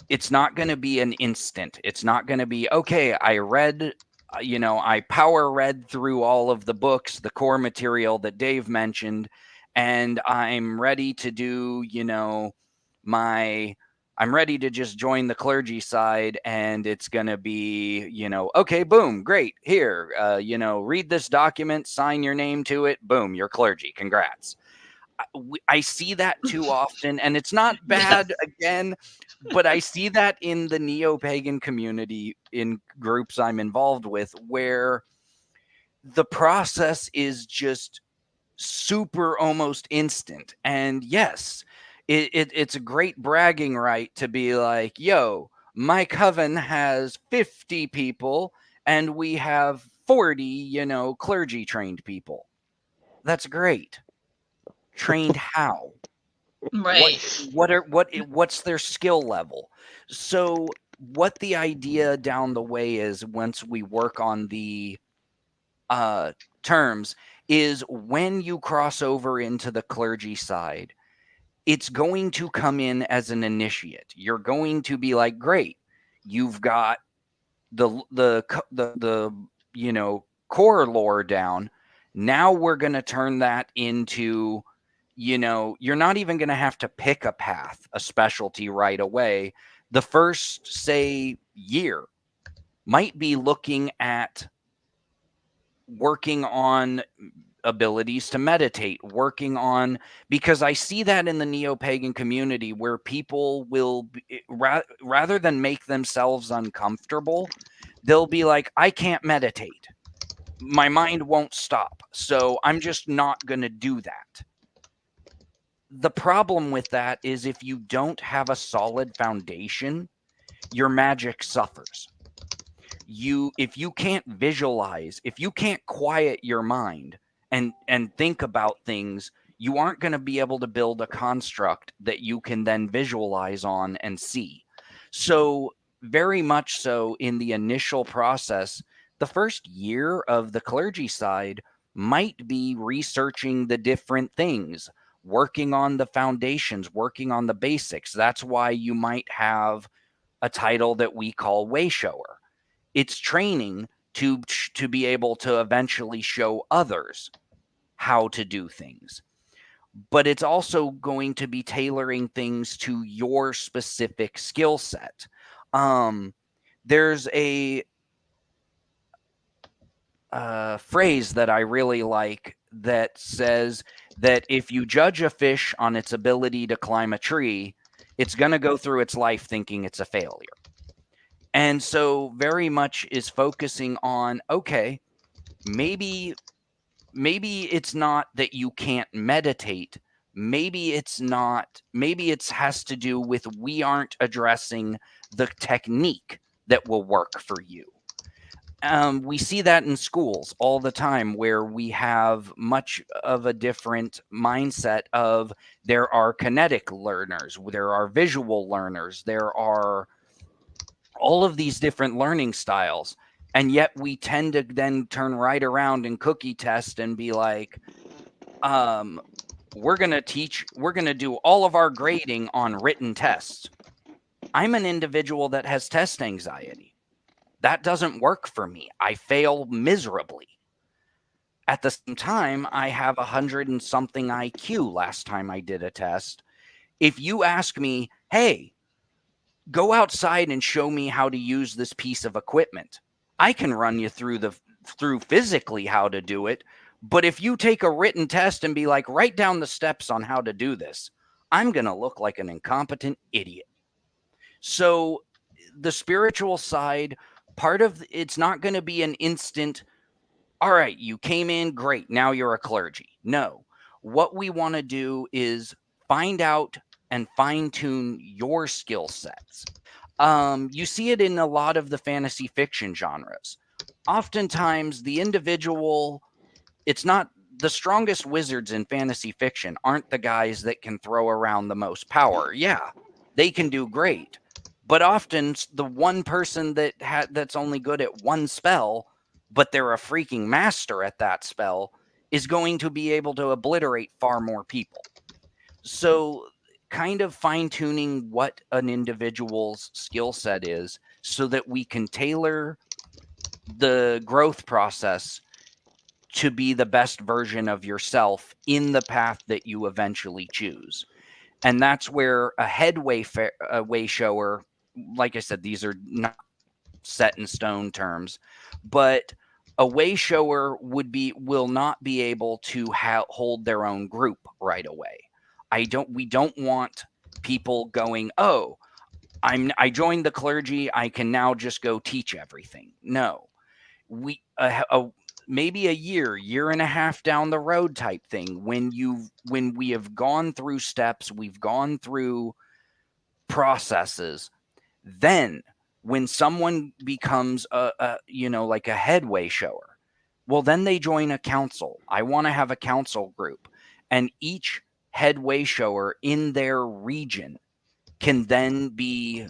it's not going to be an instant. It's not going to be, okay, I read, you know, I power read through all of the books, the core material that Dave mentioned, and I'm ready to do, you know, my I'm ready to just join the clergy side, and it's going to be, you know, okay, boom, great, here, you know, read this document, sign your name to it, boom, you're clergy, congrats. I see that too often, and it's not bad, again, but I see that in the neo-pagan community, in groups I'm involved with, where the process is just super almost instant. And yes, it's a great bragging right to be like, yo, my coven has 50 people and we have 40, you know, clergy trained people. That's great. Trained how? Right. What's their skill level? So what the idea down the way is, once we work on the terms, is when you cross over into the clergy side, it's going to come in as an initiate. You're going to be like, great, you've got the you know, core lore down. Now we're going to turn that into, you know, you're not even going to have to pick a path, a specialty right away. The first, say, year might be looking at working on abilities to meditate, working on, because I see that in the neo-pagan community where people will, rather than make themselves uncomfortable, they'll be like, I can't meditate. My mind won't stop. So I'm just not going to do that. The problem with that is if you don't have a solid foundation, your magic suffers. If you can't visualize, if you can't quiet your mind and think about things, you aren't going to be able to build a construct that you can then visualize on and see. So very much so in the initial process, the first year of the clergy side might be researching the different things, working on the foundations, working on the basics. That's why you might have a title that we call Wayshower. It's training to be able to eventually show others how to do things. But it's also going to be tailoring things to your specific skill set. There's a phrase that I really like that says that if you judge a fish on its ability to climb a tree, it's going to go through its life thinking it's a failure. And so very much is focusing on, okay, maybe it's not that you can't meditate. Maybe it's not, maybe it has to do with we aren't addressing the technique that will work for you. We see that in schools all the time where we have much of a different mindset of there are kinetic learners, there are visual learners, there are all of these different learning styles. And yet we tend to then turn right around and cookie test and be like, we're going to do all of our grading on written tests. I'm an individual that has test anxiety. That doesn't work for me. I fail miserably. At the same time, I have 100 and something IQ last time I did a test. If you ask me, hey, go outside and show me how to use this piece of equipment, I can run you through physically how to do it. But if you take a written test and be like, write down the steps on how to do this, I'm going to look like an incompetent idiot. So the spiritual side, part of it's not going to be an instant, all right, you came in, great, now you're a clergy. No, what we want to do is find out and fine-tune your skill sets. You see it in a lot of the fantasy fiction genres. Oftentimes, the individual, it's not the strongest wizards in fantasy fiction aren't the guys that can throw around the most power. Yeah, they can do great. But often, the one person that's only good at one spell, but they're a freaking master at that spell, is going to be able to obliterate far more people. So kind of fine-tuning what an individual's skill set is so that we can tailor the growth process to be the best version of yourself in the path that you eventually choose. And that's where a headway way shower, like I said, these are not set in stone terms, but a way shower will not be able to hold their own group right away. We don't want people going, oh, I joined the clergy, I can now just go teach everything. No, maybe a year and a half down the road type thing, when we have gone through steps, we've gone through processes, then when someone becomes like a headway shower, well, then they join a council. I want to have a council group, and each headway shower in their region can then be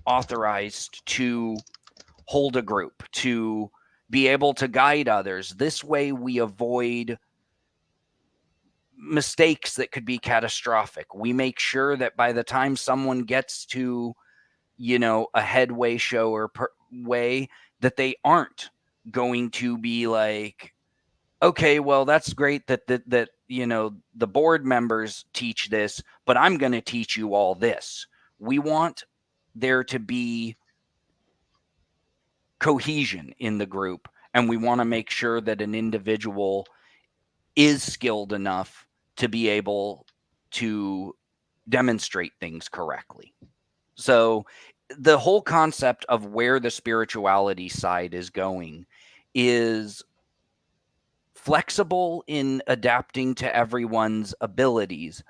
authorized to hold a group, to be able to guide others. This way we avoid mistakes that could be catastrophic. We make sure that by the time someone gets to, a headway shower way, that they aren't going to be like, okay, well, that's great that the board members teach this, but I'm going to teach you all this. We want there to be cohesion in the group, and we want to make sure that an individual is skilled enough to be able to demonstrate things correctly. So the whole concept of where the spirituality side is going is flexible in adapting to everyone's abilities,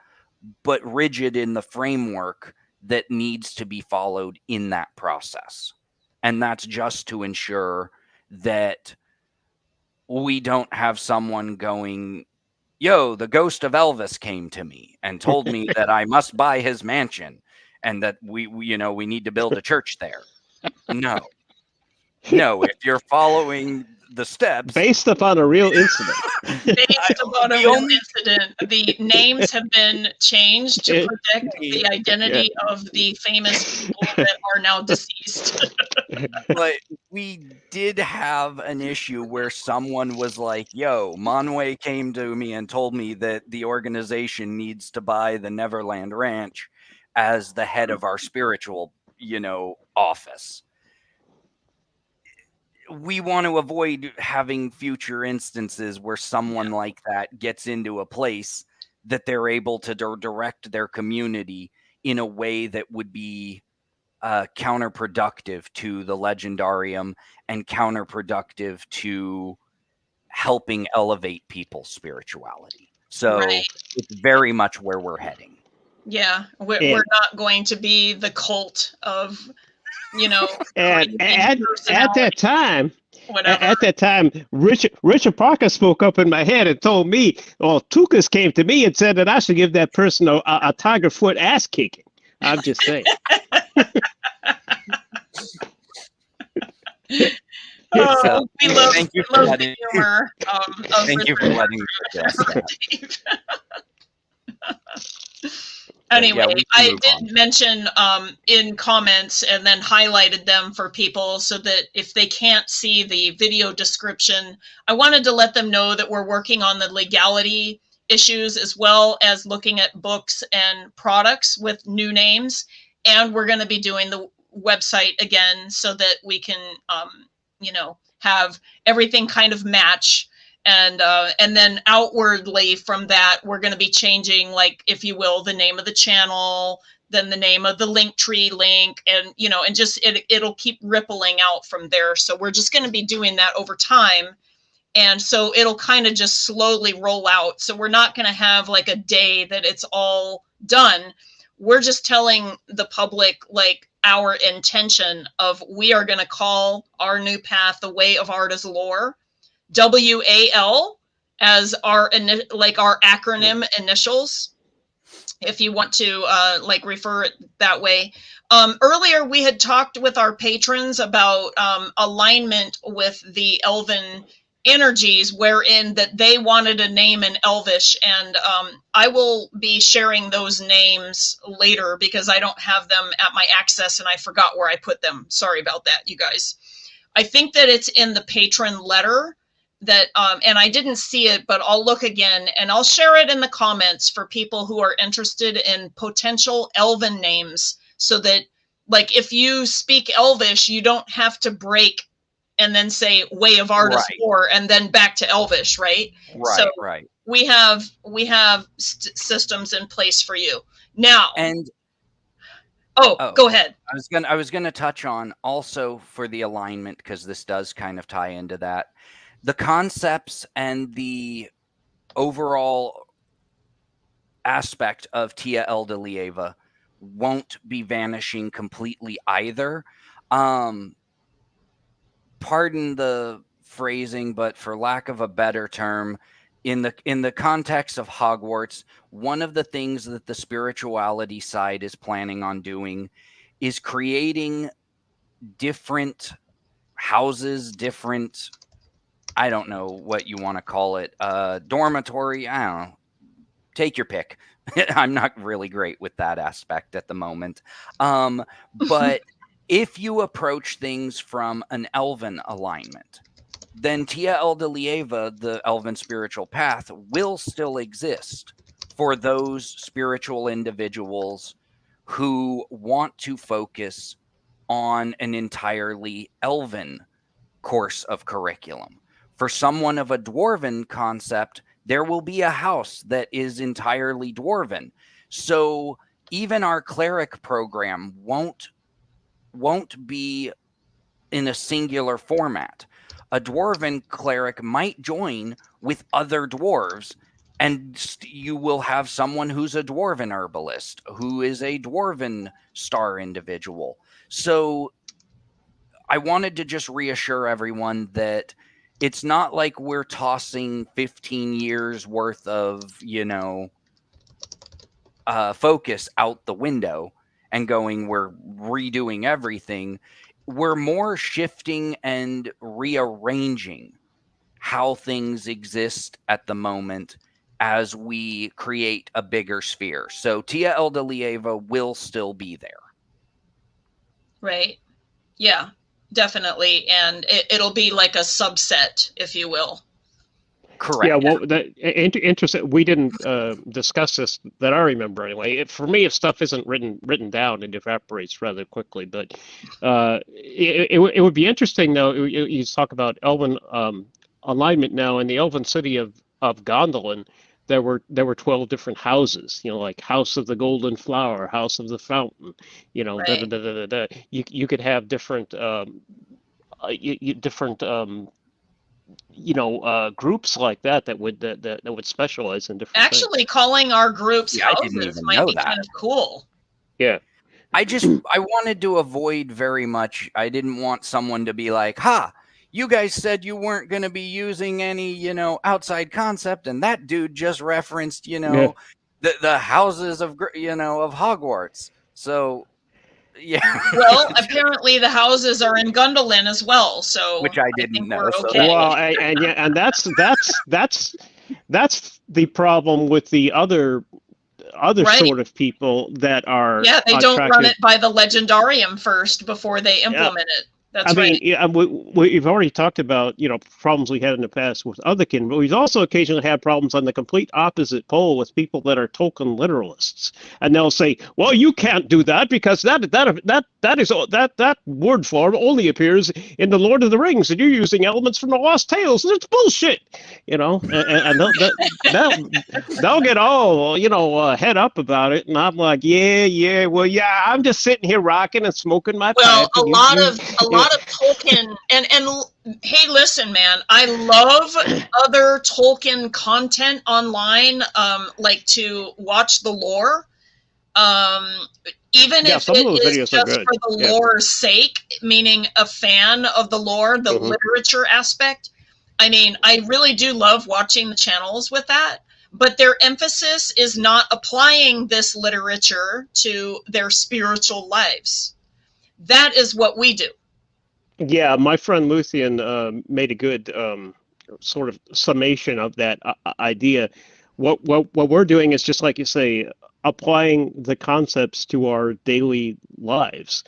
but rigid in the framework that needs to be followed in that process. And that's just to ensure that we don't have someone going, yo, the ghost of Elvis came to me and told me that I must buy his mansion and that we need to build a church there. No, if you're following the steps based upon a real incident. Based upon a real incident, the names have been changed to protect the identity of the famous people that are now deceased. But we did have an issue where someone was like, yo, Monway came to me and told me that the organization needs to buy the Neverland Ranch as the head of our spiritual, office. We want to avoid having future instances where someone like that gets into a place that they're able to direct their community in a way that would be counterproductive to the legendarium and counterproductive to helping elevate people's spirituality. So It's very much where we're heading. Yeah, we're not going to be the cult of, and at that time, Richard Parker spoke up in my head and told me, well, Tukas came to me and said that I should give that person a tiger foot ass kicking. I'm just saying. So, we love the humor. Thank you for letting me suggest that. Anyway, I did mention in comments and then highlighted them for people so that if they can't see the video description, I wanted to let them know that we're working on the legality issues as well as looking at books and products with new names. And we're going to be doing the website again so that we can, have everything kind of match. And then outwardly from that, we're going to be changing, like, if you will, the name of the channel, then the name of the Linktree link, and, and just it'll keep rippling out from there. So we're just going to be doing that over time. And so it'll kind of just slowly roll out. So we're not going to have like a day that it's all done. We're just telling the public, like, our intention of we are going to call our new path the Way of Arda's Lore. WAL as our acronym initials, if you want to refer it that way. Earlier we had talked with our patrons about alignment with the Elven energies, wherein that they wanted a name in Elvish, and I will be sharing those names later because I don't have them at my access and I forgot where I put them. Sorry about that, you guys. I think that it's in the patron letter. that, and I didn't see it, but I'll look again and I'll share it in the comments for people who are interested in potential Elven names, so that, like, if you speak Elvish, you don't have to break and then say Way of Arda's War and then back to Elvish, right? So we have systems in place for you now. And go ahead. I was gonna touch on also for the alignment, because this does kind of tie into that. The concepts and the overall aspect of Tia Eldaliéva won't be vanishing completely either. Pardon the phrasing, but for lack of a better term, in the context of Hogwarts, one of the things that the spirituality side is planning on doing is creating different houses, different, I don't know what you want to call it, dormitory, I don't know, take your pick. I'm not really great with that aspect at the moment. But if you approach things from an Elven alignment, then Tia Eldaliéva, the Elven Spiritual Path, will still exist for those spiritual individuals who want to focus on an entirely Elven course of curriculum. For someone of a Dwarven concept, there will be a house that is entirely Dwarven. So even our cleric program won't be in a singular format. A Dwarven cleric might join with other dwarves, and you will have someone who's a Dwarven herbalist, who is a Dwarven star individual. So I wanted to just reassure everyone that it's not like we're tossing 15 years worth of, focus out the window and going, we're redoing everything. We're more shifting and rearranging how things exist at the moment as we create a bigger sphere. So Tia Eldaliéva will still be there. Right. Yeah, definitely. And it'll be like a subset, if you will. Correct. Yeah, well, that interesting. We didn't discuss this that I remember anyway. For me, if stuff isn't written down, it evaporates rather quickly. But it would be interesting, though. You talk about Elven alignment now in the Elven city of Gondolin. There were 12 different houses. Like House of the Golden Flower, House of the Fountain. Right. You could have different groups like that would specialize in different Actually things. calling our groups houses might be that. kind of cool. Yeah. I wanted to avoid very much. I didn't want someone to be like, you guys said you weren't going to be using any, outside concept, and that dude just referenced, the houses of, of Hogwarts. So, yeah. Well, apparently the houses are in Gondolin as well, so which I didn't know. We're So okay. Well, and that's the problem with the other Right. sort of people that are. Yeah, they don't run it by the Legendarium first before they implement it. That's right. Yeah, we've already talked about problems we had in the past with otherkin, but we've also occasionally had problems on the complete opposite pole with people that are Tolkien literalists, and they'll say, "Well, you can't do that because that word form only appears in the Lord of the Rings, and you're using elements from the Lost Tales. And it's bullshit," and they'll get all head up about it, and I'm like, yeah, I'm just sitting here rocking and smoking my pipe. Well, a lot of Tolkien and hey, listen, man, I love other Tolkien content online, like to watch the lore, even if it is just for the lore's sake, meaning a fan of the lore, the literature aspect. I mean, I really do love watching the channels with that, but their emphasis is not applying this literature to their spiritual lives. That is what we do. Yeah, my friend Luthien made a good sort of summation of that idea. What we're doing is just like you say, applying the concepts to our daily lives.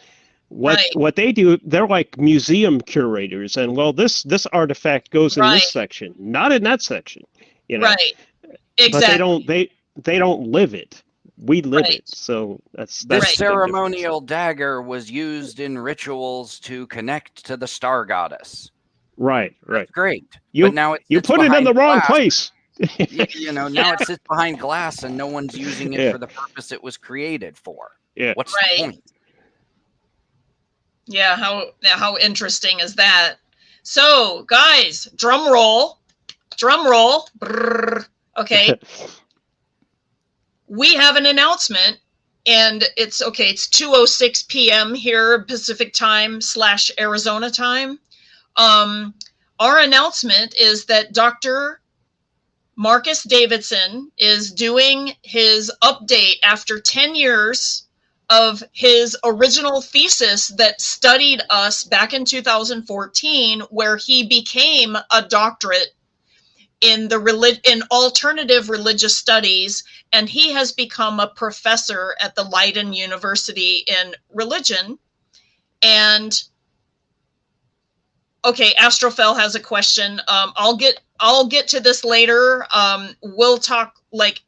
What they do, they're like museum curators, and well, this artifact goes in this section, not in that section, you know. Right. Exactly. But they don't live it. We live it. So that's this ceremonial dagger was used in rituals to connect to the star goddess. Right. That's great. But now you put it in the wrong place. You know, now it sits behind glass and no one's using it for the purpose it was created for. Yeah. What's the point? Yeah, how interesting is that? So, guys, drum roll. Brrr. Okay. We have an announcement, and it's 2:06 p.m. here Pacific time / Arizona time. Our announcement is that Dr. Marcus Davidson is doing his update after 10 years of his original thesis that studied us back in 2014, where he became a doctorate in alternative religious studies, and he has become a professor at the Leiden University in religion. And Astrofel has a question. I'll get to this later. We'll talk like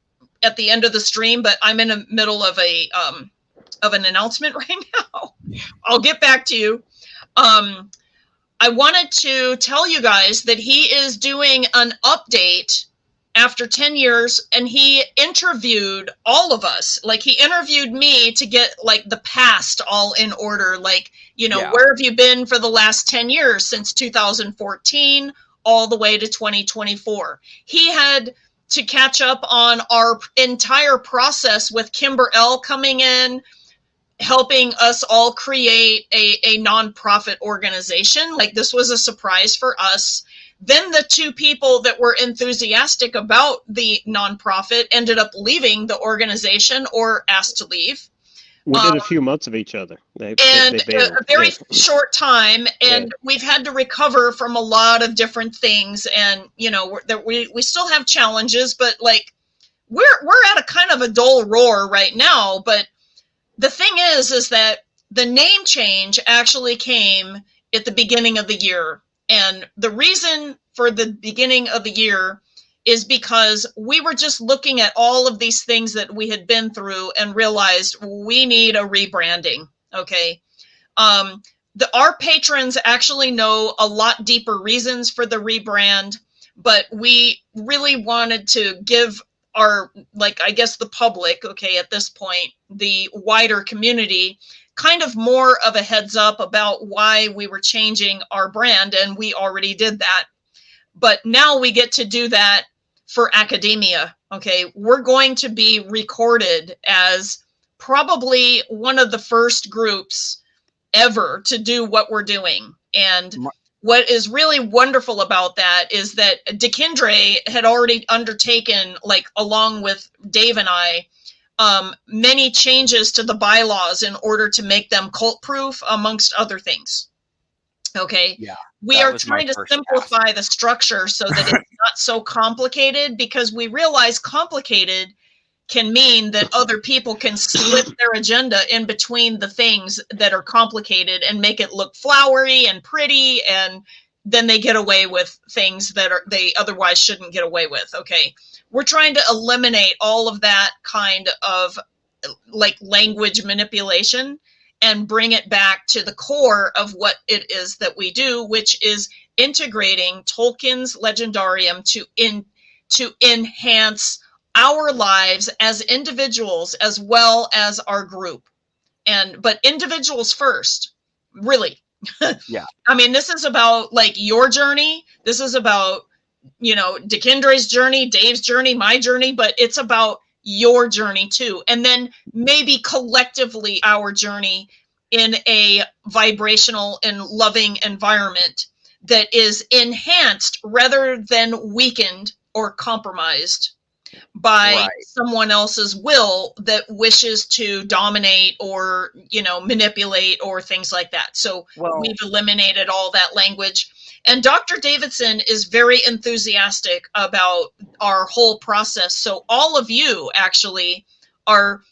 at the end of the stream, but I'm in the middle of an announcement right now. I'll get back to you. I wanted to tell you guys that he is doing an update after 10 years, and he interviewed all of us. Like, he interviewed me to get like the past all in order. Like, where have you been for the last 10 years since 2014 all the way to 2024? He had to catch up on our entire process with Kimber L coming in, helping us all create a nonprofit organization. Like, this was a surprise for us. Then the two people that were enthusiastic about the nonprofit ended up leaving the organization or asked to leave. Within a few months of each other. They a very short time, and we've had to recover from a lot of different things. And, we still have challenges, but like, we're at a kind of a dull roar right now. But the thing is that the name change actually came at the beginning of the year. And the reason for the beginning of the year is because we were just looking at all of these things that we had been through and realized we need a rebranding. Okay. Our patrons actually know a lot deeper reasons for the rebrand, but we really wanted to give the public, at this point, the wider community, kind of more of a heads up about why we were changing our brand, and we already did that. But now we get to do that for academia. Okay, we're going to be recorded as probably one of the first groups ever to do what we're doing. And what is really wonderful about that is that DeKindre had already undertaken, like, along with Dave and I, many changes to the bylaws in order to make them cult proof, amongst other things. Okay. Yeah. We are trying to simplify the structure so that it's not so complicated, because we realize complicated can mean that other people can slip their agenda in between the things that are complicated and make it look flowery and pretty, and then they get away with things that they otherwise shouldn't get away with. Okay. We're trying to eliminate all of that kind of like language manipulation and bring it back to the core of what it is that we do, which is integrating Tolkien's Legendarium to enhance our lives as individuals as well as our group. But individuals first, really. Yeah. I mean, this is about like your journey. This is about, DeKindre's journey, Dave's journey, my journey, but it's about your journey too. And then maybe collectively our journey in a vibrational and loving environment that is enhanced rather than weakened or compromised by someone else's will that wishes to dominate or, manipulate or things like that. So we've eliminated all that language. And Dr. Davidson is very enthusiastic about our whole process. So all of you actually are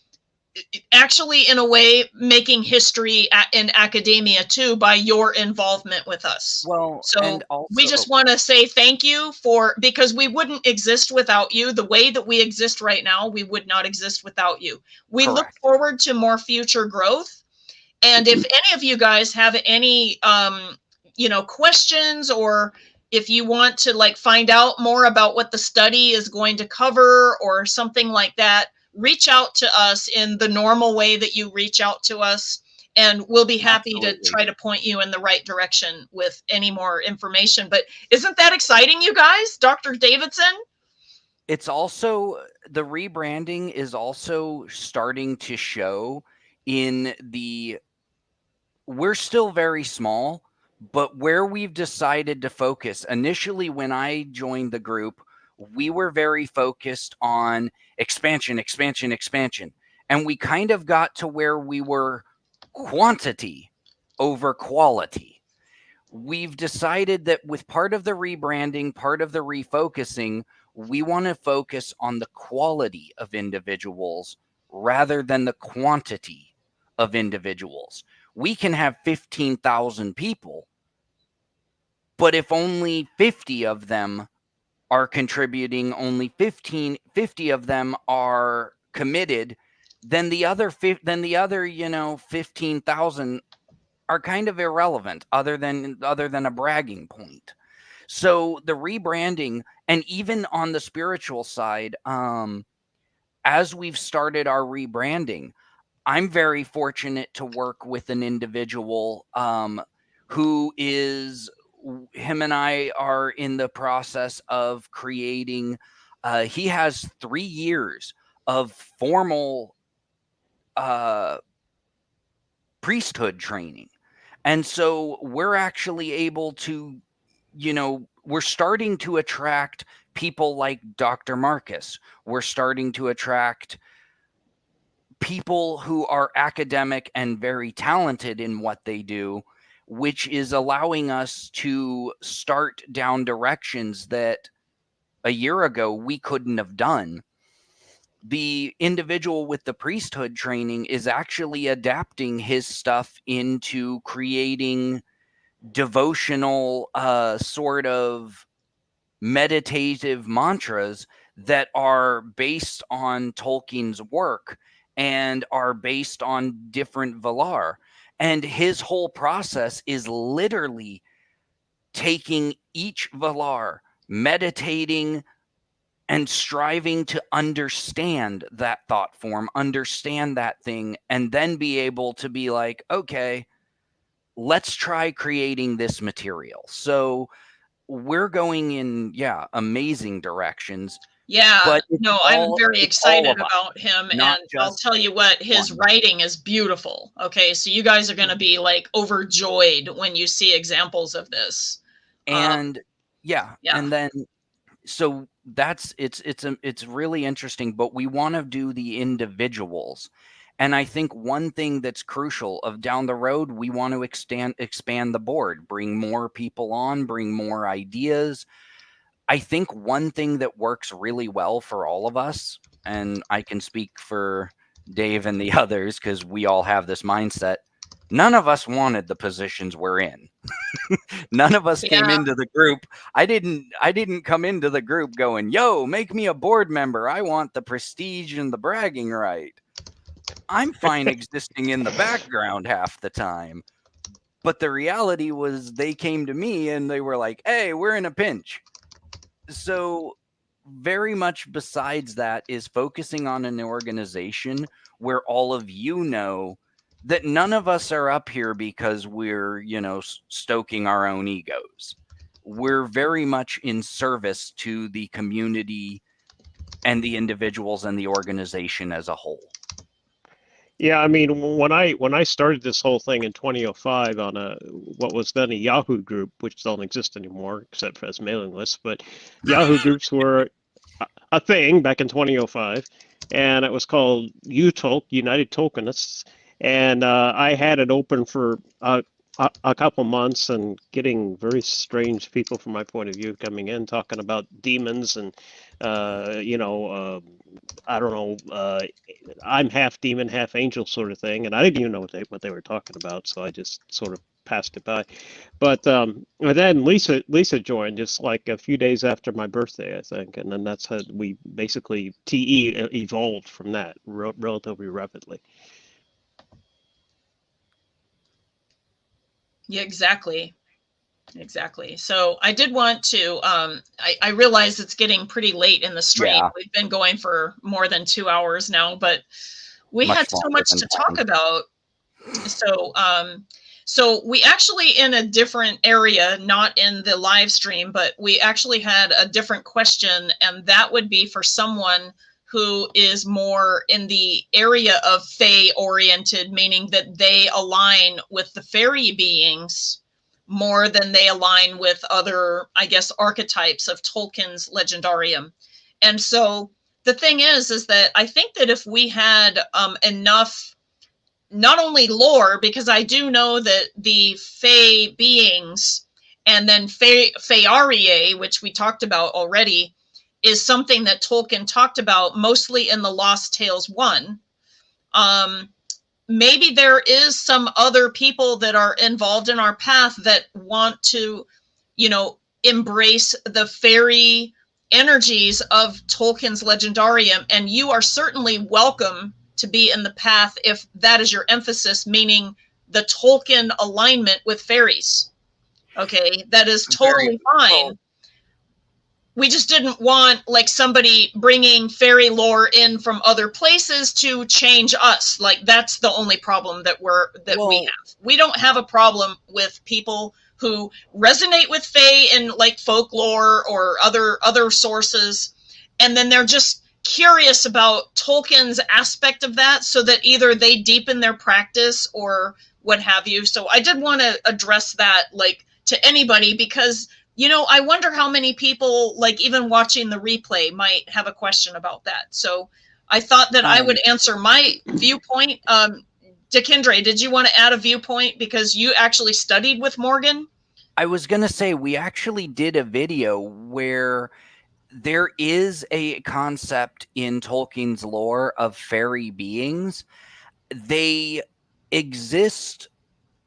actually, in a way, making history in academia too by your involvement with us. Well, So and also, we just want to say thank you because we wouldn't exist without you. The way that we exist right now, we would not exist without you. We look correct. forward to more future growth. And if any of you guys have any, questions, or if you want to like find out more about what the study is going to cover or something like that, reach out to us in the normal way that you reach out to us. And we'll be happy to Absolutely. try to point you in the right direction with any more information. But isn't that exciting, you guys? Dr. Davidson? It's also, the rebranding is also starting to show in we're still very small, but where we've decided to focus. Initially, when I joined the group, we were very focused on expansion, expansion, expansion. And we kind of got to where we were quantity over quality. We've decided that with part of the rebranding, part of the refocusing, we want to focus on the quality of individuals rather than the quantity of individuals. We can have 15,000 people, but if only 50 of them are contributing, only 50 of them are committed, then the other 15,000 are kind of irrelevant other than a bragging point. So the rebranding, and even on the spiritual side, as we've started our rebranding, I'm very fortunate to work with an individual who is, him and I are in the process of creating, he has 3 years of formal priesthood training. And so we're actually able to, we're starting to attract people like Dr. Marcus. We're starting to attract people who are academic and very talented in what they do, which is allowing us to start down directions that a year ago we couldn't have done. The individual with the priesthood training is actually adapting his stuff into creating devotional sort of meditative mantras that are based on Tolkien's work and are based on different Valar. And his whole process is literally taking each Valar, meditating, and striving to understand that thought form, understand that thing, and then be able to be like, okay, let's try creating this material. So we're going in, amazing directions. Yeah, But no, I'm very excited about him, and I'll tell you what, his writing is beautiful. Okay, so you guys are going to be like overjoyed when you see examples of this. And and then so it's really interesting, but we want to do the individuals. And I think one thing that's crucial of down the road, we want to expand the board, bring more people on, bring more ideas. I think one thing that works really well for all of us, and I can speak for Dave and the others because we all have this mindset, none of us wanted the positions we're in. None of us came into the group. I didn't come into the group going, yo, make me a board member. I want the prestige and the bragging right. I'm fine existing in the background half the time. But the reality was they came to me and they were like, hey, we're in a pinch. So very much besides that is focusing on an organization where all of you know that none of us are up here because we're, stoking our own egos. We're very much in service to the community and the individuals and the organization as a whole. Yeah, I mean, when I started this whole thing in 2005 on what was then a Yahoo group, which don't exist anymore except for as mailing lists, but Yahoo groups were a thing back in 2005, and it was called UTolk, United Tolkienists, and I had it open for a couple months and getting very strange people from my point of view coming in talking about demons and I don't know, I'm half demon, half angel sort of thing, and I didn't even know what they were talking about, so I just sort of passed it by. But then Lisa joined just like a few days after my birthday, I think, and then that's how we basically TE evolved from that relatively rapidly. Yeah, exactly. Exactly. So I did want to, I realize it's getting pretty late in the stream. Yeah. We've been going for more than 2 hours now, but we Much had so longer much than to talk planned. about. So, so we actually in a different area, not in the live stream, but we actually had a different question, and that would be for someone who is more in the area of Fae oriented, meaning that they align with the fairy beings more than they align with other, I guess, archetypes of Tolkien's legendarium. And so the thing is that I think that if we had enough, not only lore, because I do know that the Fae beings and then Faiarie, which we talked about already, is something that Tolkien talked about mostly in the Lost Tales 1. Maybe there is some other people that are involved in our path that want to, you know, embrace the fairy energies of Tolkien's legendarium, and you are certainly welcome to be in the path if that is your emphasis, meaning the Tolkien alignment with fairies. Okay, that is totally fine. We just didn't want like somebody bringing fairy lore in from other places to change us. Like that's the only problem that we have. We don't have a problem with people who resonate with Fae in like folklore or other sources, and then they're just curious about Tolkien's aspect of that, so that either they deepen their practice or what have you. So I did want to address that, like, to anybody, because, you know, I wonder how many people, like, even watching the replay might have a question about that. So I thought that I would answer my viewpoint. Dekindre, did you want to add a viewpoint because you actually studied with Morgan? I was going to say, we actually did a video where there is a concept in Tolkien's lore of fairy beings. They exist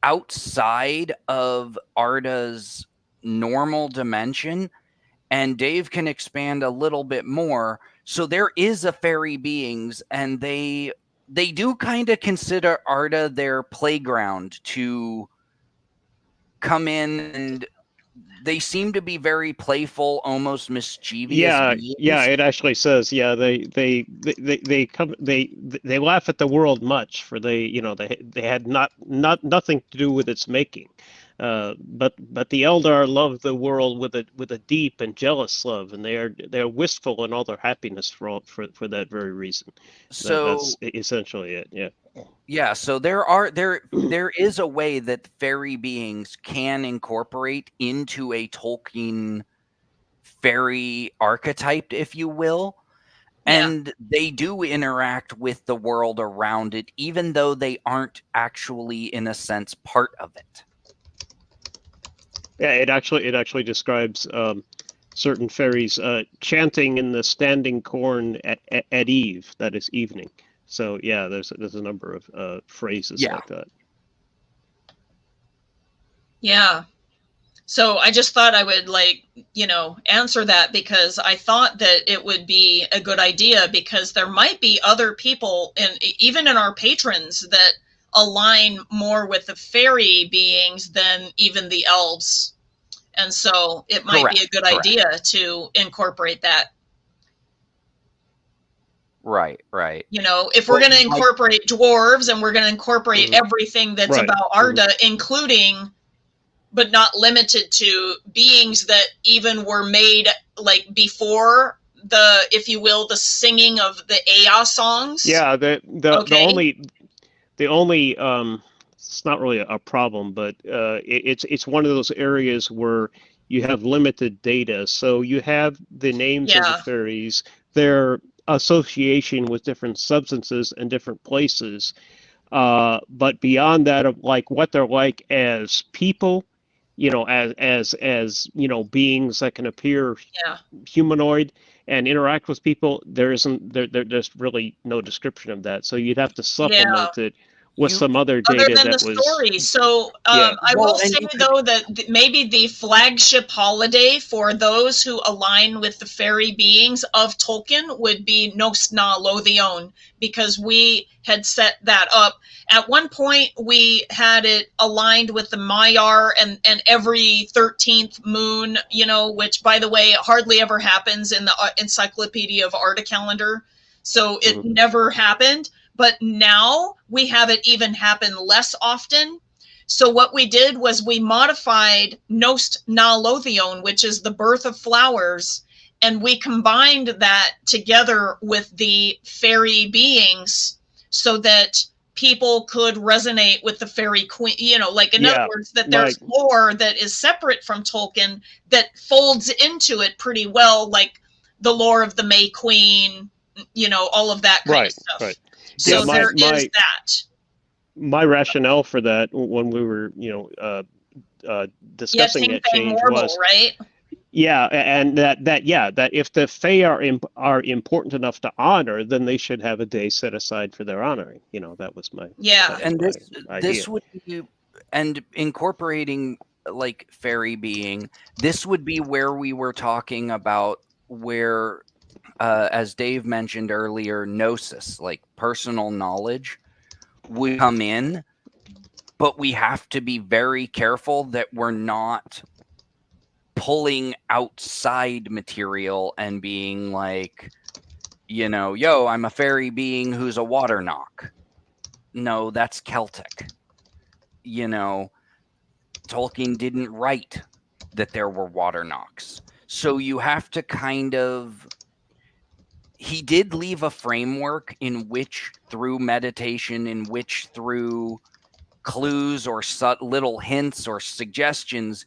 outside of Arda's normal dimension, and Dave can expand a little bit more. So there is a fairy beings, and they do kind of consider Arda their playground to come in, and they seem to be very playful, almost mischievous beings. Yeah, it actually says, yeah, they laugh at the world much, for they had nothing to do with its making. But the Eldar love the world with a deep and jealous love, and they're wistful in all their happiness for that very reason. So that's essentially it. Yeah. Yeah, so there is a way that fairy beings can incorporate into a Tolkien fairy archetype, if you will. Yeah. And they do interact with the world around it, even though they aren't actually, in a sense, part of it. Yeah, it actually describes certain fairies chanting in the standing corn at eve, that is evening. So yeah, there's a number of phrases like that. Yeah. So I just thought I would, like, you know, answer that, because I thought that it would be a good idea, because there might be other people, and even in our patrons, that align more with the fairy beings than even the elves. And so it might be a good idea to incorporate that. Right. You know, if we're going to incorporate dwarves, and we're going to incorporate everything that's about Arda, including, but not limited to, beings that even were made like before the, if you will, the singing of the Ea songs. Yeah, the only it's not really a problem, but it's one of those areas where you have limited data. So you have the names of the fairies, their association with different substances and different places, but beyond that, of like what they're like as people, you know, as you know, beings that can appear humanoid, and interact with people, there's really no description of that. So you'd have to Yeah. supplement it with You- some other Other data than that the was. story. So Yeah. I Well, will and say, you could- though, that maybe the flagship holiday for those who align with the fairy beings of Tolkien would be Nos Na Lothion, because we had set that up. At one point, we had it aligned with the Maiar and every 13th moon, you know, which, by the way, hardly ever happens in the Encyclopedia of Arda calendar. So it never happened. But now we have it even happen less often. So what we did was we modified Nost Na Lothion, which is the birth of flowers, and we combined that together with the fairy beings so that people could resonate with the fairy queen, you know, like in other words, that there's lore that is separate from Tolkien that folds into it pretty well, like the lore of the May Queen, you know, all of that kind of stuff. Right. So there is that. My rationale for that when we were, discussing that change was, right? Yeah, and that if the Fae are important enough to honor, then they should have a day set aside for their honoring. You know, that was my and my this idea. would be, and incorporating like fairy being, this would be where we were talking about where, as Dave mentioned earlier, gnosis, like personal knowledge, would come in, but we have to be very careful that we're not pulling outside material and being like, you know, yo, I'm a fairy being who's a water knock. No, that's Celtic. You know, Tolkien didn't write that there were water knocks. So you have to kind of, he did leave a framework in which through meditation, in which through clues or little hints or suggestions,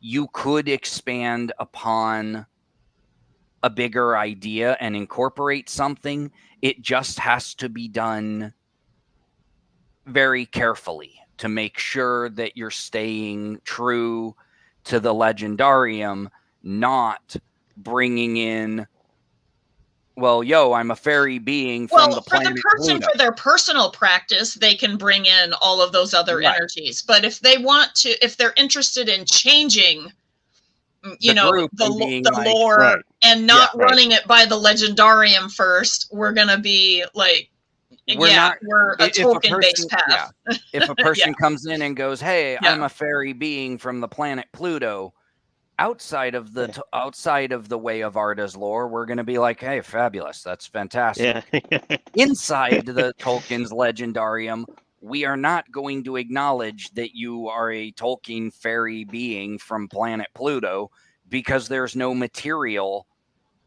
you could expand upon a bigger idea and incorporate something. It just has to be done very carefully to make sure that you're staying true to the legendarium, not bringing in, well, yo, I'm a fairy being from the planet Pluto. For their personal practice, they can bring in all of those other energies. But if they want to, if they're interested in changing, you know, the lore and not running it by the legendarium first, we're going to be like, we're a Tolkien-based path. Yeah. If a person comes in and goes, hey, I'm a fairy being from the planet Pluto, outside of the way of Arda's lore, we're going to be like, hey, fabulous, that's fantastic. Inside the Tolkien's legendarium, we are not going to acknowledge that you are a Tolkien fairy being from planet Pluto because there's no material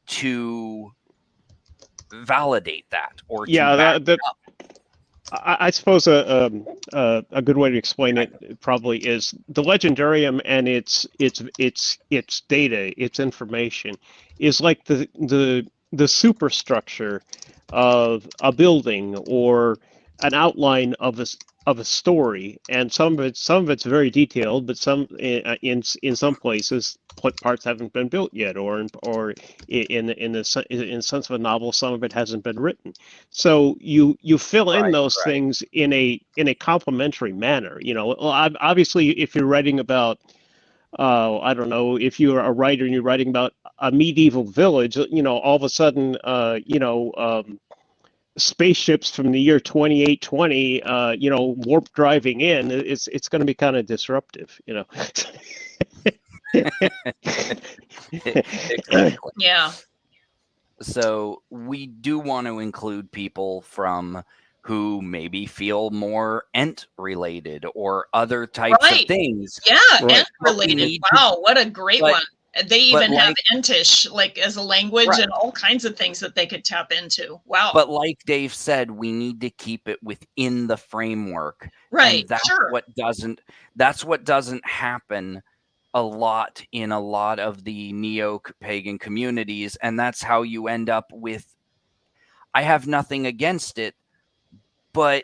to validate that or I suppose a good way to explain it probably is the legendarium and its data, its information is like the superstructure of a building or an outline of a story, and some of it's very detailed, but some in some places parts haven't been built yet, or in the sense of a novel, some of it hasn't been written. So you fill in those things in a complementary manner. You know, obviously, if you're writing about, I don't know, if you're a writer and you're writing about a medieval village, you know, all of a sudden, spaceships from the year 2820, warp driving in, it's going to be kind of disruptive, you know. Exactly. Yeah. So we do want to include people from who maybe feel more Ent related or other types of things. Yeah, Ent related. Wow, what a great one. They even have Entish like as a language and all kinds of things that they could tap into. Wow. But like Dave said, we need to keep it within the framework. Right. And that's what doesn't happen a lot in a lot of the neo-pagan communities. And that's how you end up with, I have nothing against it, but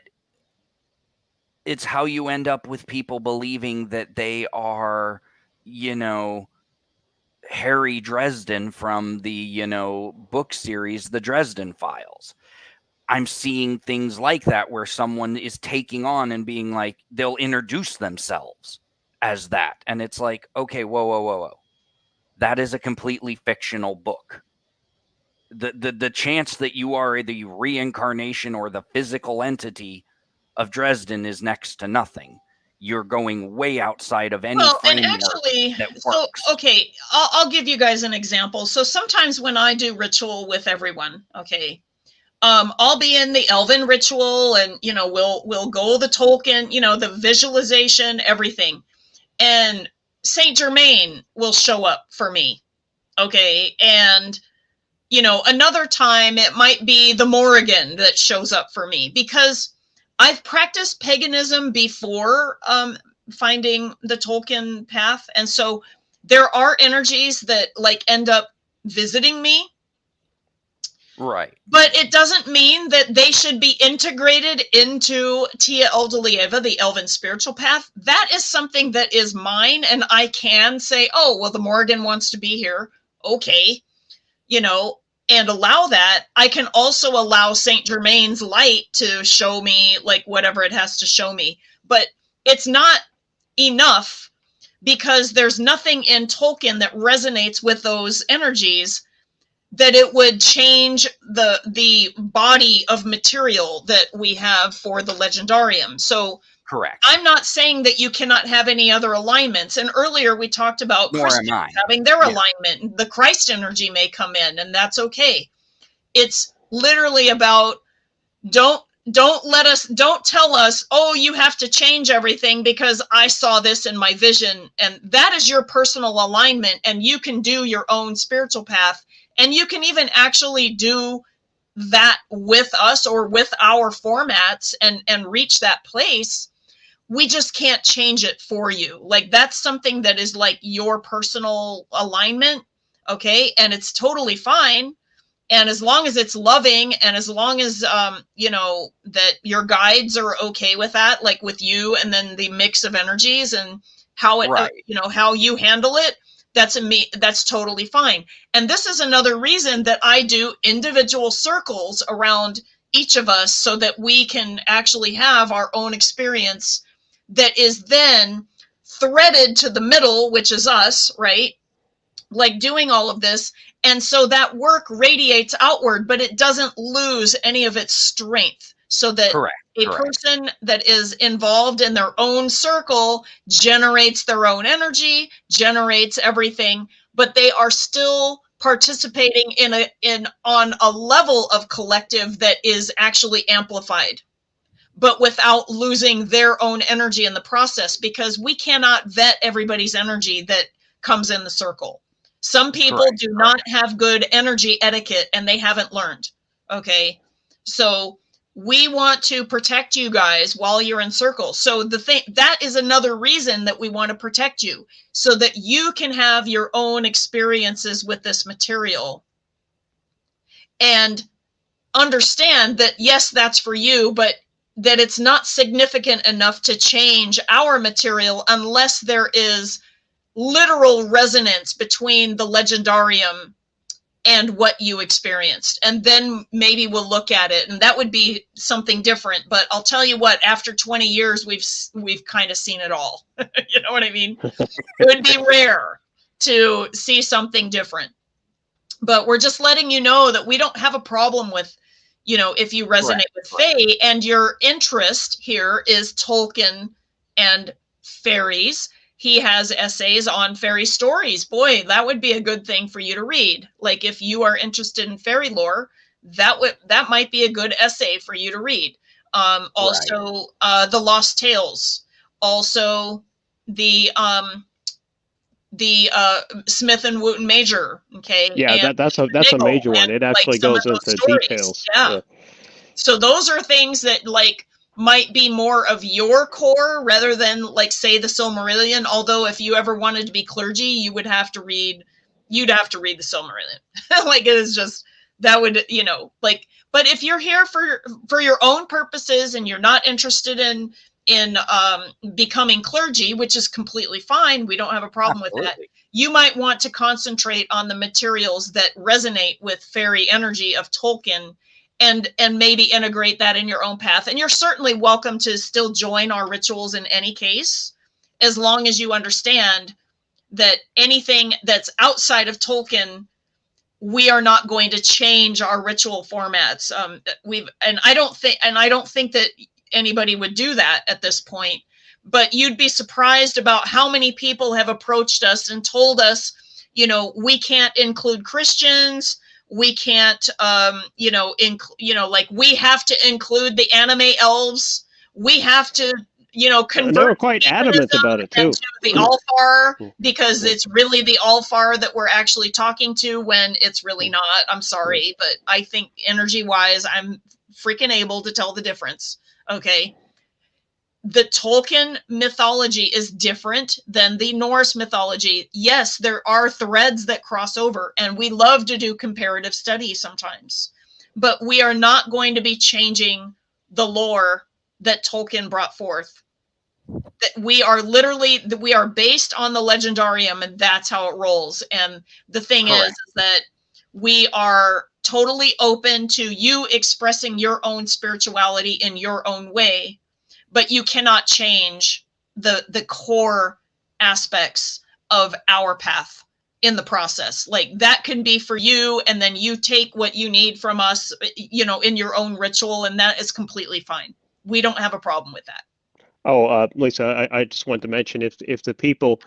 it's how you end up with people believing that they are, you know, Harry Dresden from the, you know, book series, The Dresden Files. I'm seeing things like that where someone is taking on and being like, they'll introduce themselves as that. And it's like, okay, whoa. That is a completely fictional book. The chance that you are the reincarnation or the physical entity of Dresden is next to nothing. You're going way outside of any framework that works. So, okay, I'll give you guys an example. So sometimes when I do ritual with everyone, okay, I'll be in the Elven ritual, and you know we'll go the Tolkien, you know, the visualization, everything, and Saint Germain will show up for me, okay, and you know another time it might be the Morrigan that shows up for me because I've practiced paganism before finding the Tolkien path, and so there are energies that like end up visiting me. Right. But it doesn't mean that they should be integrated into Tia Eldaliéva, the Elven Spiritual Path. That is something that is mine, and I can say, oh, well, the Morrigan wants to be here. Okay. You know, and allow that. I can also allow Saint Germain's light to show me, like, whatever it has to show me. But it's not enough because there's nothing in Tolkien that resonates with those energies that it would change the body of material that we have for the Legendarium. So correct. I'm not saying that you cannot have any other alignments. And earlier we talked about Christians having their alignment. The Christ energy may come in, and that's okay. It's literally about don't tell us, oh, you have to change everything because I saw this in my vision. And that is your personal alignment, and you can do your own spiritual path. And you can even actually do that with us or with our formats and reach that place. We just can't change it for you. Like, that's something that is like your personal alignment. Okay. And it's totally fine. And as long as it's loving, and as long as, you know, that your guides are okay with that, like with you, and then the mix of energies and how it, you know, how you handle it, that's totally fine. And this is another reason that I do individual circles around each of us so that we can actually have our own experience that is then threaded to the middle, which is us, right? Like doing all of this. And so that work radiates outward, but it doesn't lose any of its strength, so that a person that is involved in their own circle generates their own energy, generates everything, but they are still participating on a level of collective that is actually amplified, but without losing their own energy in the process, because we cannot vet everybody's energy that comes in the circle. Some people do not have good energy etiquette, and they haven't learned. Okay. So we want to protect you guys while you're in circle. So that is another reason that we want to protect you, so that you can have your own experiences with this material and understand that, yes, that's for you, but that it's not significant enough to change our material unless there is literal resonance between the Legendarium and what you experienced. And then maybe we'll look at it, and that would be something different. But I'll tell you what, after 20 years, we've kind of seen it all. You know what I mean? It would be rare to see something different. But we're just letting you know that we don't have a problem with, you know, if you resonate with Fae, and your interest here is Tolkien and fairies. He has essays on fairy stories. Boy, that would be a good thing for you to read. Like, if you are interested in fairy lore, that might be a good essay for you to read. Also, the Lost Tales. Also, the Smith and Wooten Major. Okay. Yeah, that's a major one. It actually goes into details. Yeah. So those are things that like might be more of your core rather than, like, say, the Silmarillion. Although if you ever wanted to be clergy, you'd have to read the Silmarillion. Like, it is just, that would, you know, like, but if you're here for your own purposes and you're not interested in becoming clergy, which is completely fine. We don't have a problem with that. You might want to concentrate on the materials that resonate with fairy energy of Tolkien and maybe integrate that in your own path. And you're certainly welcome to still join our rituals in any case, as long as you understand that anything that's outside of Tolkien, we are not going to change our ritual formats. I don't think that anybody would do that at this point, but you'd be surprised about how many people have approached us and told us, we can't include Christians. We can't, like we have to include the anime elves. We have to, convert. They were quite adamant about it too. The Alfar, because it's really the Alfar that we're actually talking to when it's really not. I'm sorry, but I think energy-wise, I'm freaking able to tell the difference. Okay. The Tolkien mythology is different than the Norse mythology. Yes, there are threads that cross over, and we love to do comparative studies sometimes, but we are not going to be changing the lore that Tolkien brought forth. We are based on the legendarium, and that's how it rolls. And the thing is that we are totally open to you expressing your own spirituality in your own way, but you cannot change the core aspects of our path in the process. Like that can be for you, and then you take what you need from us, in your own ritual, and that is completely fine. We don't have a problem with that. Oh, Lisa, I just want to mention if the people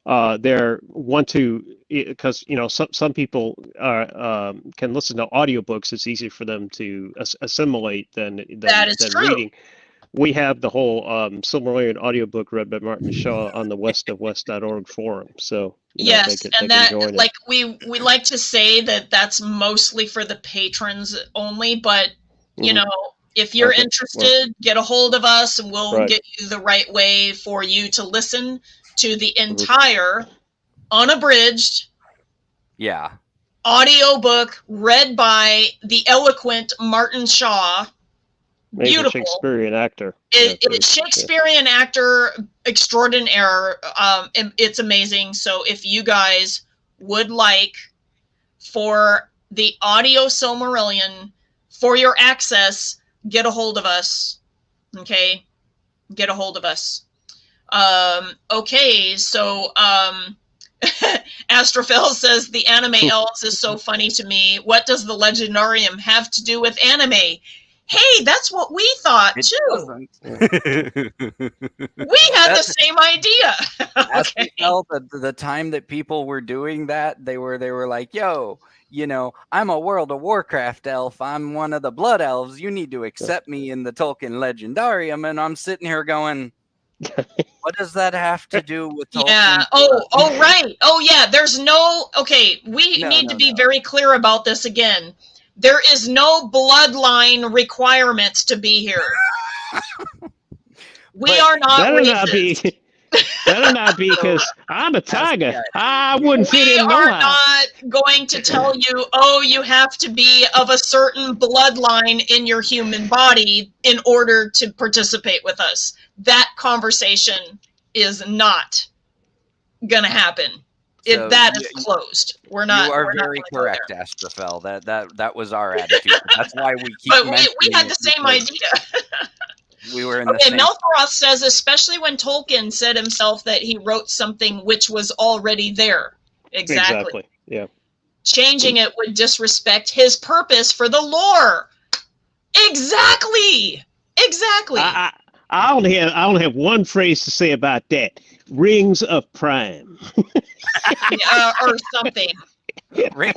there want to, because some people can listen to audiobooks. It's easier for them to assimilate than true. reading. We have the whole Silmarillion audiobook read by Martin Shaw on the westofwest.org forum. So yes, and that, like we like to say that that's mostly for the patrons only, but if you're interested, get a hold of us and we'll get you the right way for you to listen to the entire unabridged audiobook read by the eloquent Martin Shaw. Beautiful Shakespearean actor. It's Shakespearean actor extraordinaire. It's amazing. So if you guys would like for the audio Silmarillion for your access, get a hold of us. Okay, get a hold of us. Okay, so Astrophil says the anime elves is so funny to me. What does the legendarium have to do with anime? Hey, that's what we thought too. We had the same idea. Okay. The time that people were doing that, they were like, "Yo, I'm a World of Warcraft elf. I'm one of the Blood Elves. You need to accept me in the Tolkien Legendarium." And I'm sitting here going, "What does that have to do with Tolkien?" Yeah. Oh, right. Oh, yeah. There's no. Okay, we need to be very clear about this again. There is no bloodline requirements to be here. We are not racist. Better not be, because I'm a tiger. I wouldn't fit in. We are not going to tell you, you have to be of a certain bloodline in your human body in order to participate with us. That conversation is not going to happen. That is closed. We're not. You are very correct, Astrophel. That was our attitude. That's why we keep. But we had the same idea. We were in the same. Melfroth says, especially when Tolkien said himself that he wrote something which was already there. Exactly. Yeah. Changing it would disrespect his purpose for the lore. Exactly. I only have one phrase to say about that. Rings of Prime. Or something. Yeah. We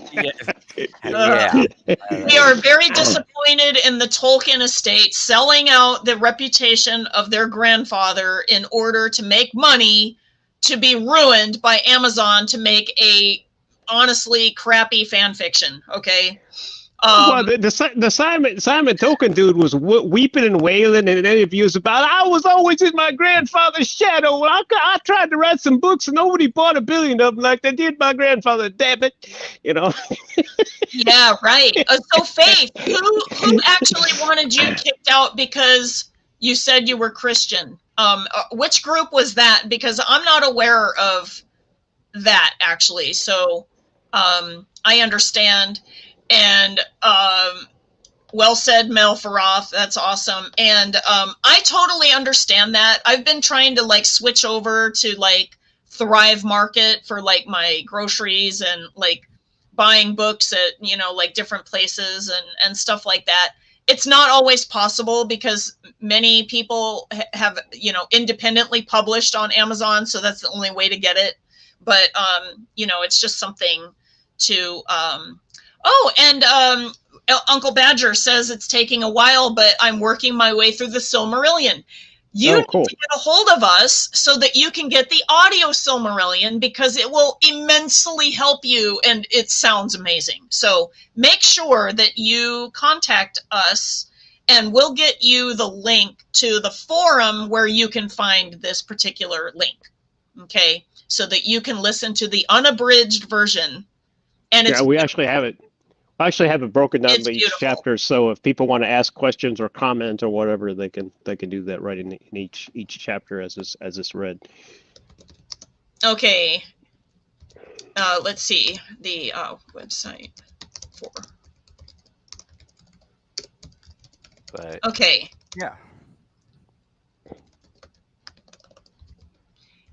are very disappointed in the Tolkien estate selling out the reputation of their grandfather in order to make money, to be ruined by Amazon to make a honestly crappy fan fiction. Okay. Well, the Simon Tolkien dude was weeping and wailing in interviews about, I was always in my grandfather's shadow. I tried to write some books and nobody bought 1 billion of them like they did my grandfather. Damn it, Yeah, right. So Faith, who actually wanted you kicked out because you said you were Christian? Which group was that? Because I'm not aware of that actually. So I understand. And well said, Mel Faroth. That's awesome. And I totally understand that. I've been trying to like switch over to like Thrive Market for like my groceries and like buying books at, you know, like different places and stuff like that. It's not always possible because many people have, you know, independently published on Amazon. So that's the only way to get it. But, you know, it's just something to, Uncle Badger says it's taking a while, but I'm working my way through the Silmarillion. You need to get a hold of us so that you can get the audio Silmarillion because it will immensely help you and it sounds amazing. So make sure that you contact us and we'll get you the link to the forum where you can find this particular link. Okay, so that you can listen to the unabridged version. And it's we actually have it. I actually have it broken down by each chapter, so if people want to ask questions or comment or whatever, they can do that right in each chapter as it's read. Okay. Let's see the website for. But okay. Yeah.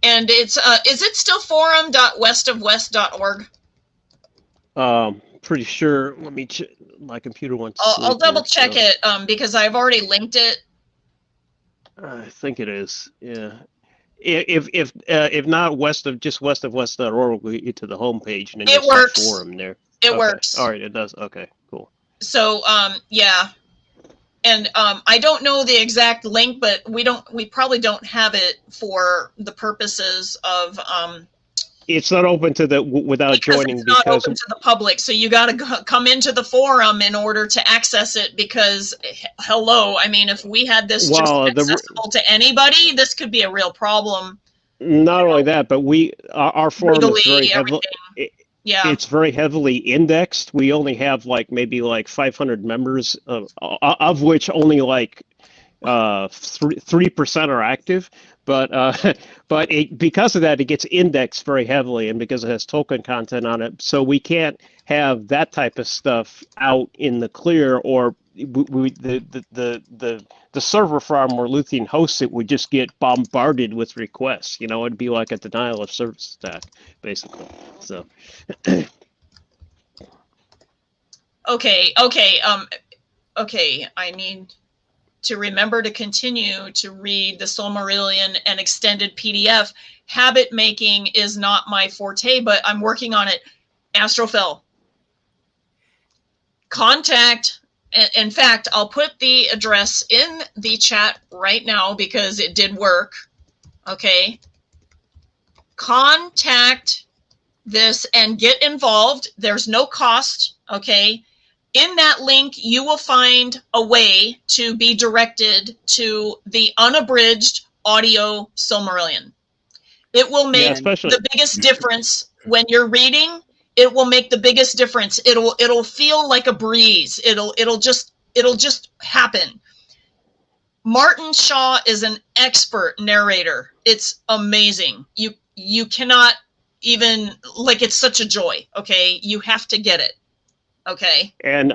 And it's is it still forum.westofwest.org? Pretty sure. Let me check. My computer wants. I'll double check it because I've already linked it. I think it is. Yeah. If not westofwest.org, we get to the homepage and then it works. Forum there. It works. All right, it does. Okay, cool. So yeah, and I don't know the exact link, but we probably don't have it for the purposes of It's not open to the without joining it's not open to the public. So you got to come into the forum in order to access it because, hello, I mean, if we had this just accessible to anybody, this could be a real problem. Not only that, but our forum is very heavily. It's very heavily indexed. We only have maybe 500 members, of which only 3% are active. But because of that, it gets indexed very heavily, and because it has Tolkien content on it, so we can't have that type of stuff out in the clear, or the server farm where Luthien hosts it would just get bombarded with requests. You know, it'd be like a denial of service attack, basically. So. Okay. I need to remember to continue to read the Silmarillion and extended PDF. Habit making is not my forte, but I'm working on it. Astrophil. Contact. In fact, I'll put the address in the chat right now because it did work. Okay. Contact this and get involved. There's no cost. Okay. In that link, you will find a way to be directed to the unabridged audio Silmarillion. It will make the biggest difference when you're reading. It will make the biggest difference. It'll feel like a breeze. It'll just happen. Martin Shaw is an expert narrator. It's amazing. You cannot even it's such a joy. Okay, you have to get it. Okay. And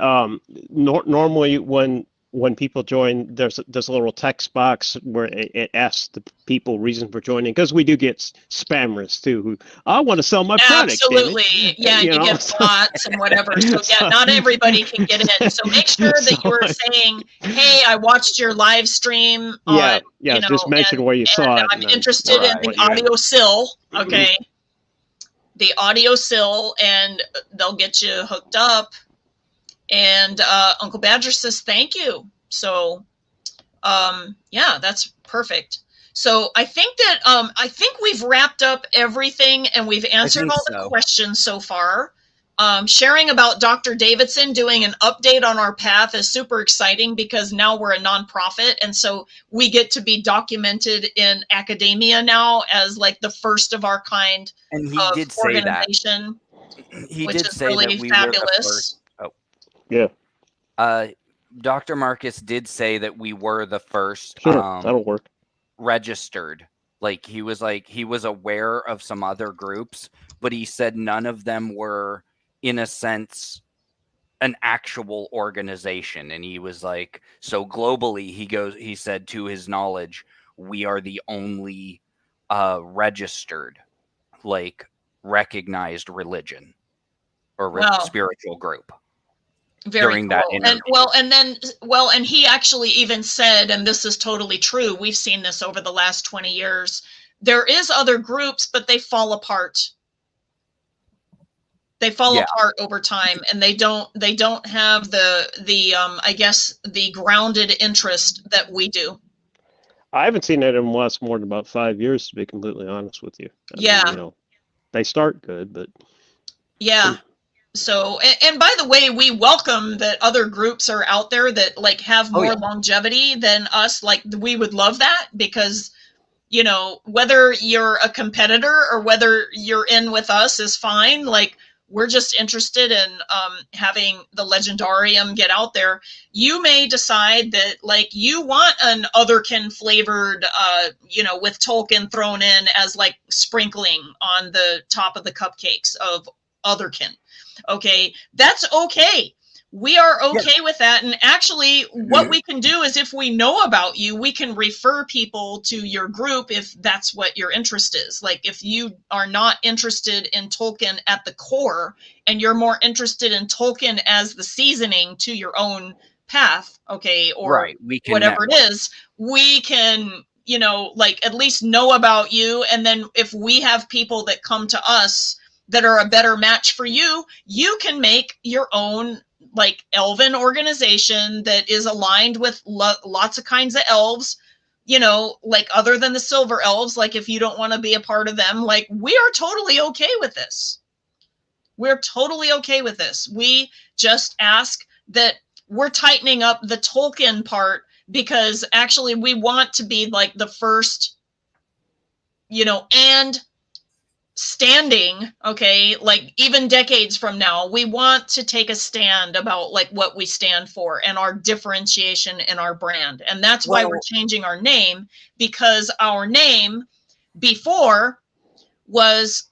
normally when people join, there's a little text box where it asks the people reason for joining, because we do get spammers too who I want to sell my product. Absolutely. Yeah, you get bots and whatever. So yeah, not everybody can get in. So make sure that you are saying, hey, I watched your live stream on, just mention where you saw it. I'm interested in the audio sill. Okay. The audio sill, and they'll get you hooked up. And Uncle Badger says thank you. So yeah, that's perfect. So I think that I think we've wrapped up everything and we've answered all the questions so far. Sharing about Dr. Davidson doing an update on our path is super exciting because now we're a nonprofit, and so we get to be documented in academia now as the first of our kind organization. He did say really that we fabulous. Were the first. Yeah. Dr. Marcus did say that we were the first. Sure, that'll work. registered. Like he was aware of some other groups, but he said none of them were, in a sense, an actual organization. And he was like, so globally, he said, to his knowledge, we are the only registered, like, recognized religion or spiritual group. Very during cool. that interview. And he actually even said, and this is totally true, we've seen this over the last 20 years, there is other groups, but they fall apart. They fall apart over time, and they don't have the I guess the grounded interest that we do. I haven't seen that in the last more than about 5 years, to be completely honest with you. I mean, you know, they start good, but So, and by the way, we welcome that other groups are out there that like have more longevity than us. Like, we would love that, because, you know, whether you're a competitor or whether you're in with us is fine. Like, we're just interested in having the Legendarium get out there. You may decide that, like, you want an otherkin flavored, you know, with Tolkien thrown in as like sprinkling on the top of the cupcakes of otherkin. Okay, that's okay. We are okay with that. And actually, what we can do is, if we know about you, we can refer people to your group if that's what your interest is. Like, if you are not interested in Tolkien at the core, and you're more interested in Tolkien as the seasoning to your own path, okay, or whatever it is, we can, you know, like, at least know about you. And then if we have people that come to us that are a better match for you, you can make your own, like, elven organization that is aligned with lots of kinds of elves, you know, like, other than the silver elves. Like, if you don't want to be a part of them, like, we are totally okay with this. We're totally okay with this. We just ask that we're tightening up the Tolkien part, because actually we want to be like the first, you know, and standing, okay, like, even decades from now, we want to take a stand about, like, what we stand for and our differentiation in our brand. And that's why we're changing our name, because our name before was,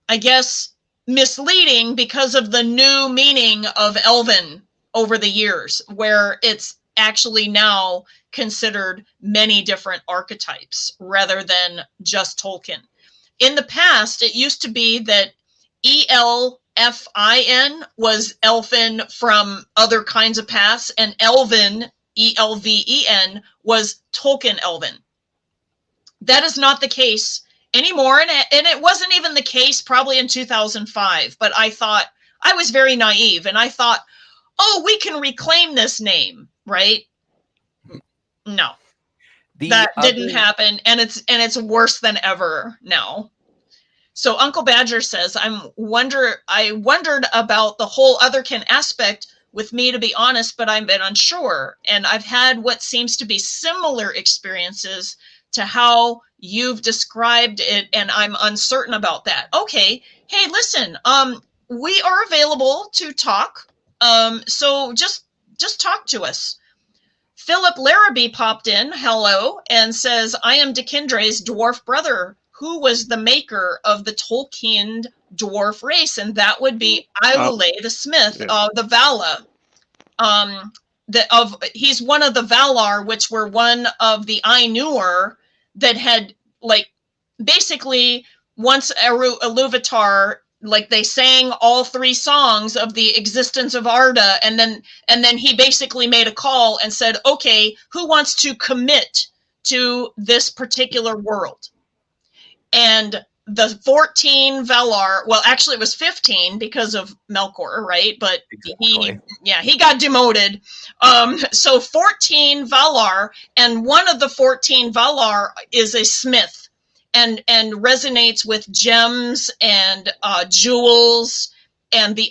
I guess, misleading because of the new meaning of Elven over the years, where it's actually now considered many different archetypes rather than just Tolkien. In the past, it used to be that ELFIN was elfin from other kinds of paths, and Elven, ELVEN, was Tolkien Elven. That is not the case anymore, and it wasn't even the case probably in 2005, but I thought, I was very naive, and I thought, oh, we can reclaim this name, right? No, that didn't happen, and it's worse than ever now. So Uncle Badger says, I wondered about the whole otherkin aspect with me, to be honest, but I've been unsure, and I've had what seems to be similar experiences to how you've described it, and I'm uncertain about that. Okay, hey, listen, we are available to talk, so just talk to us. Philip Larrabee popped in, hello, and says, I am Dekindre's dwarf brother, who was the maker of the Tolkien dwarf race, and that would be Iole the Smith of the Vala. He's one of the Valar, which were one of the Ainur that had, like, basically, once Eru Iluvatar, like, they sang all three songs of the existence of Arda, and then he basically made a call and said, okay, who wants to commit to this particular world? And the 14 Valar, well, actually it was 15 because of Melkor, right? But he got demoted. So 14 Valar, and one of the 14 Valar is a smith, and resonates with gems and jewels and the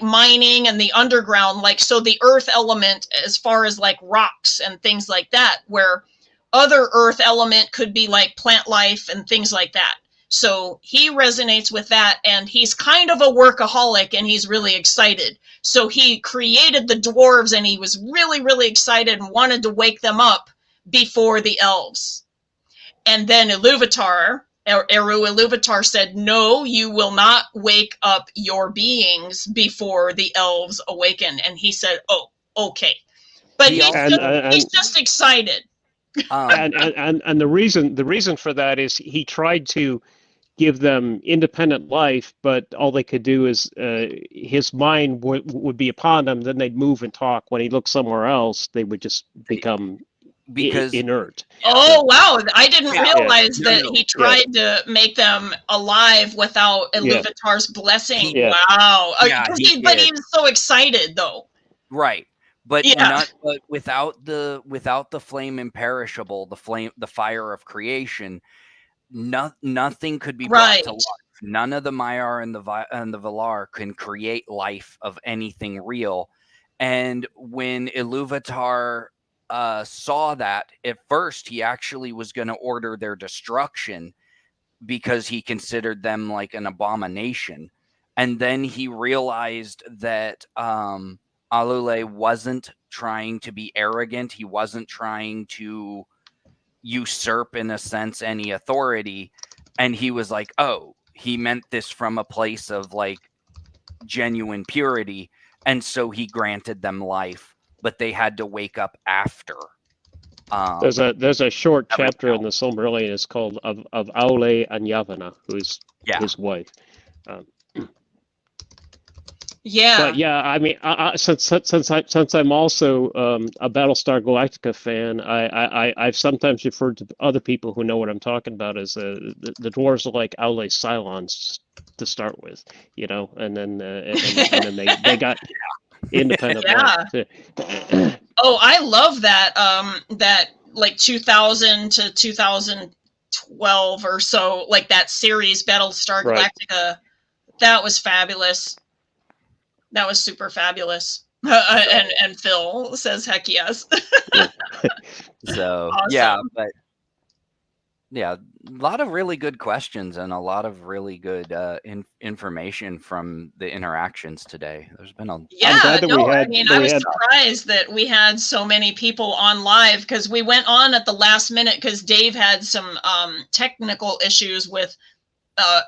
mining and the underground, like, so the earth element as far as like rocks and things like that, where other earth element could be like plant life and things like that. So he resonates with that, and he's kind of a workaholic, and he's really excited. So he created the dwarves, and he was really, really excited and wanted to wake them up before the elves. And then Iluvatar, Eru Iluvatar said, no, you will not wake up your beings before the elves awaken. And he said, oh, okay. But he's just excited. And the reason for that is he tried to give them independent life, but all they could do is his mind would be upon them. Then they'd move and talk. When he looked somewhere else, they would just become inert. Oh, wow. I didn't realize that he tried to make them alive without Iluvatar's blessing. Wow. But he was so excited, though. Right. But but without the flame imperishable, the fire of creation, nothing could be brought to life. None of the Maiar and the Valar can create life of anything real. And when Iluvatar saw that, at first he actually was going to order their destruction because he considered them like an abomination. And then he realized that Alule wasn't trying to be arrogant. He wasn't trying to usurp, in a sense, any authority. And he was like, oh, he meant this from a place of like genuine purity. And so he granted them life, but they had to wake up after. There's a short chapter in the Silmarillion. It's called of Aule and Yavanna, who's his wife. But I mean, since I'm also a Battlestar Galactica fan, I've sometimes referred to other people who know what I'm talking about as the dwarves are like Aule Cylons to start with, you know, and then they got independent life. Oh, I love that. That like 2000 to 2012 or so, like that series Battlestar Galactica. That was fabulous. That was super fabulous. And Phil says, heck yes. So, awesome. a lot of really good questions and a lot of really good information from the interactions today. There's been a I was surprised that we had so many people on live because we went on at the last minute because Dave had some technical issues with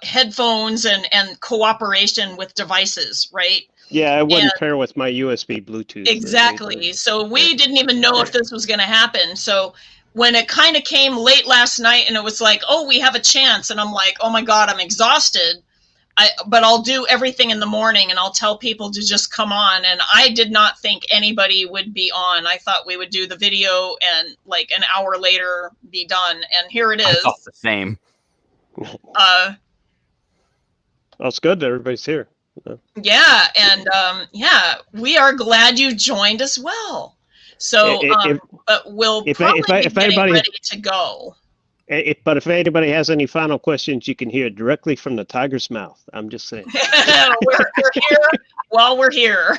headphones and cooperation with devices, right? Yeah, it wouldn't pair with my USB Bluetooth. Exactly. So we didn't even know if this was going to happen. So when it kind of came late last night and it was like, oh, we have a chance. And I'm like, oh my God, I'm exhausted. But I'll do everything in the morning and I'll tell people to just come on. And I did not think anybody would be on. I thought we would do the video and like an hour later be done. And here it is. I thought the same. Well, it's good that everybody's here. Yeah, and we are glad you joined as well. So, but we'll probably be getting ready to go. But if anybody has any final questions, you can hear it directly from the tiger's mouth. I'm just saying. we're here while we're here.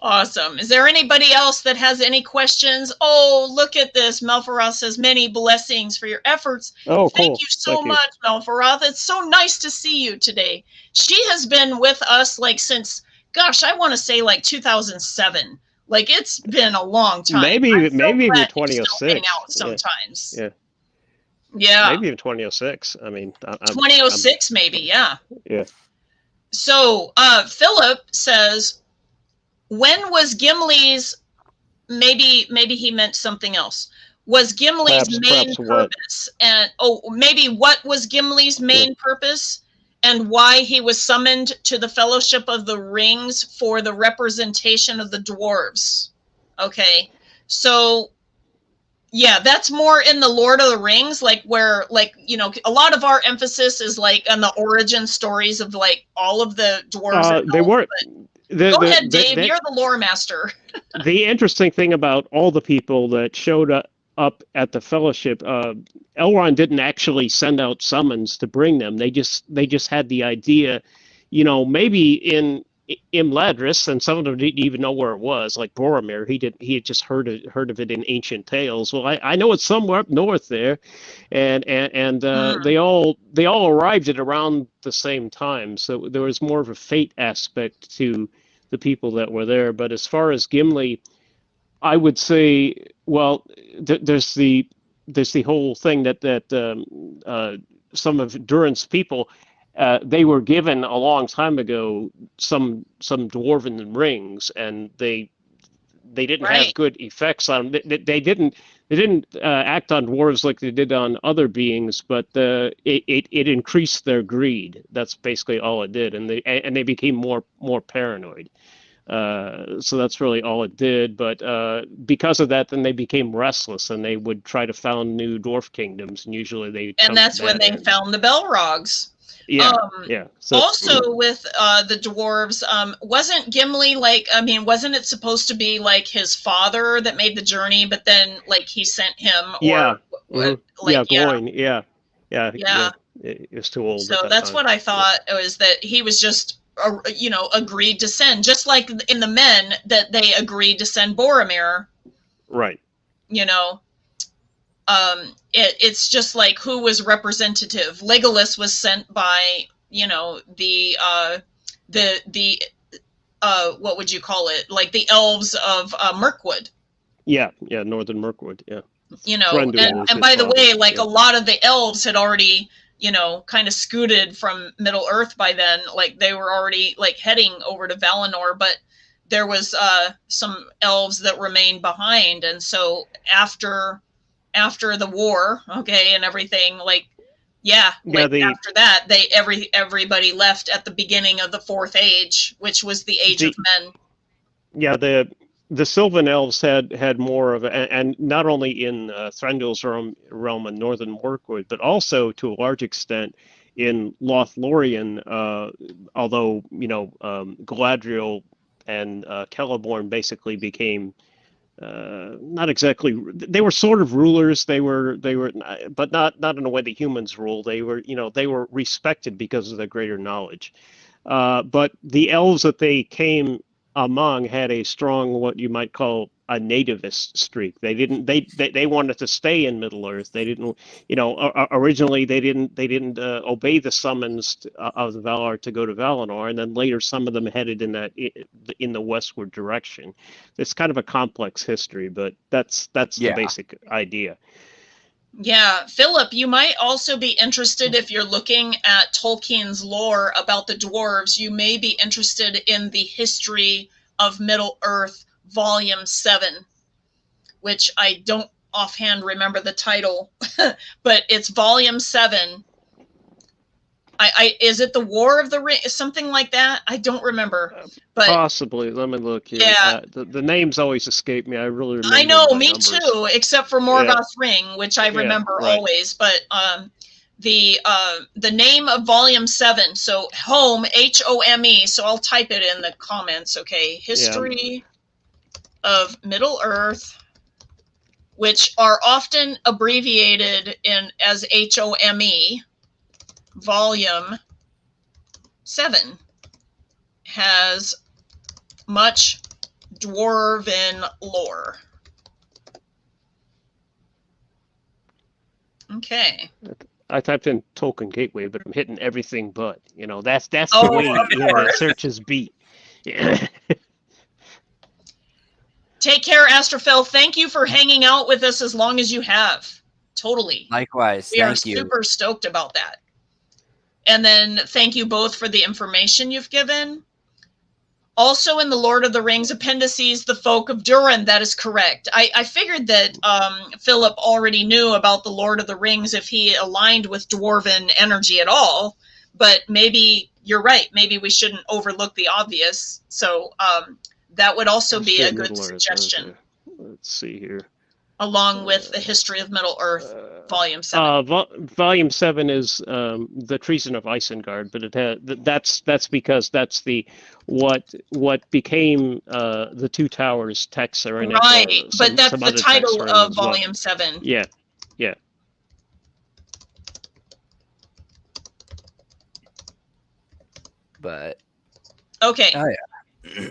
Awesome. Is there anybody else that has any questions? Oh, look at this. Melfaroth says, many blessings for your efforts. Oh, Thank you so much, Melfaroth. It's so nice to see you today. She has been with us like since, gosh, I want to say like 2007. Like it's been a long time. Maybe even 2006. Out sometimes. Yeah. Maybe even 2006. I mean, 2006 maybe. Yeah. Yeah. So Philip says, when was Gimli's, maybe he meant something else, was Gimli's main purpose? And maybe what was Gimli's main purpose and why he was summoned to the Fellowship of the Rings for the representation of the dwarves. Okay, so yeah, that's more in the Lord of the Rings, like where, like, you know, a lot of our emphasis is like on the origin stories of like all of the dwarves. They weren't. Go ahead, Dave. You're the Loremaster. The interesting thing about all the people that showed up at the fellowship, Elrond didn't actually send out summons to bring them. They just had the idea, you know, maybe in Imladris, and some of them didn't even know where it was. Like Boromir, he had just heard of it in ancient tales. Well, I know it's somewhere up north there, and they all arrived at around the same time. So there was more of a fate aspect to the people that were there. But as far as Gimli, I would say, well, there's the whole thing that some of Durin's people, they were given a long time ago some dwarven rings, and they didn't have Right. good effects on them. They didn't act on dwarves like they did on other beings, but it increased their greed. That's basically all it did, and they became more paranoid. So that's really all it did. But because of that, then they became restless, and they would try to found new dwarf kingdoms, and usually they And come to that's when bad they ends. found the Belrogs. Yeah, yeah. So Also with the dwarves, wasn't Gimli wasn't it supposed to be like his father that made the journey, but then like he sent him, yeah, or yeah, Gloin, yeah. yeah. It was too old So at that that's time. what I Yeah, thought, was that he was just, agreed to send, just like in the men that they agreed to send Boromir. right. It's just like who was representative. Legolas was sent by, the what would you call it? Like the elves of Mirkwood. Yeah, Northern Mirkwood. Yeah, And was his by the father. way, like Yeah. a lot of the elves had already, kind of scooted from Middle Earth by then. Like they were already like heading over to Valinor, but there was some elves that remained behind. And so after the war, okay, and everything, like, after that, everybody left at the beginning of the Fourth Age, which was the Age of Men. Yeah, the Sylvan Elves had more of and not only in Thranduil's realm in Northern Mirkwood, but also to a large extent in Lothlorien. Although Galadriel and Celeborn basically became not exactly, they were sort of rulers. They were but not in a way that humans rule. They were respected because of their greater knowledge. But the elves that they came among had a strong, what you might call a nativist streak. They wanted to stay in Middle Earth. They didn't, originally they didn't obey the summons of the Valar to go to Valinor, and then later some of them headed in the westward direction. It's kind of a complex history, but that's the basic idea. Yeah, Philip, you might also be interested, if you're looking at Tolkien's lore about the dwarves, you may be interested in the History of Middle Earth, Volume 7, which I don't offhand remember the title, but it's Volume 7. Is it the War of the Ring? Something like that? I don't remember. But possibly. Let me look here. Yeah. The names always escape me. I really remember. I know, me numbers. too, except for Morgoth's Ring, which I remember always. But the name of Volume 7, so home, Home, so I'll type it in the comments, okay? History of Middle Earth, which are often abbreviated as Home, Volume 7 has much dwarven lore. Okay. I typed in Tolkien Gateway, but I'm hitting everything but. That's the way the searches beat. Yeah. Take care, Astrophil. Thank you for hanging out with us as long as you have. Totally. Likewise. We are super stoked about that. And then thank you both for the information you've given. Also in the Lord of the Rings appendices, the folk of Durin, that is correct. I figured that Philip already knew about the Lord of the Rings if he aligned with dwarven energy at all, but maybe you're right. Maybe we shouldn't overlook the obvious. So that would also be a good suggestion. Let's see here. Along with the History of Middle Earth, Volume 7. Volume 7 is the Treason of Isengard, but that's because that's what became the Two Towers texts are in it. Right, but that's the title of Volume 7. Yeah. But okay. Oh yeah.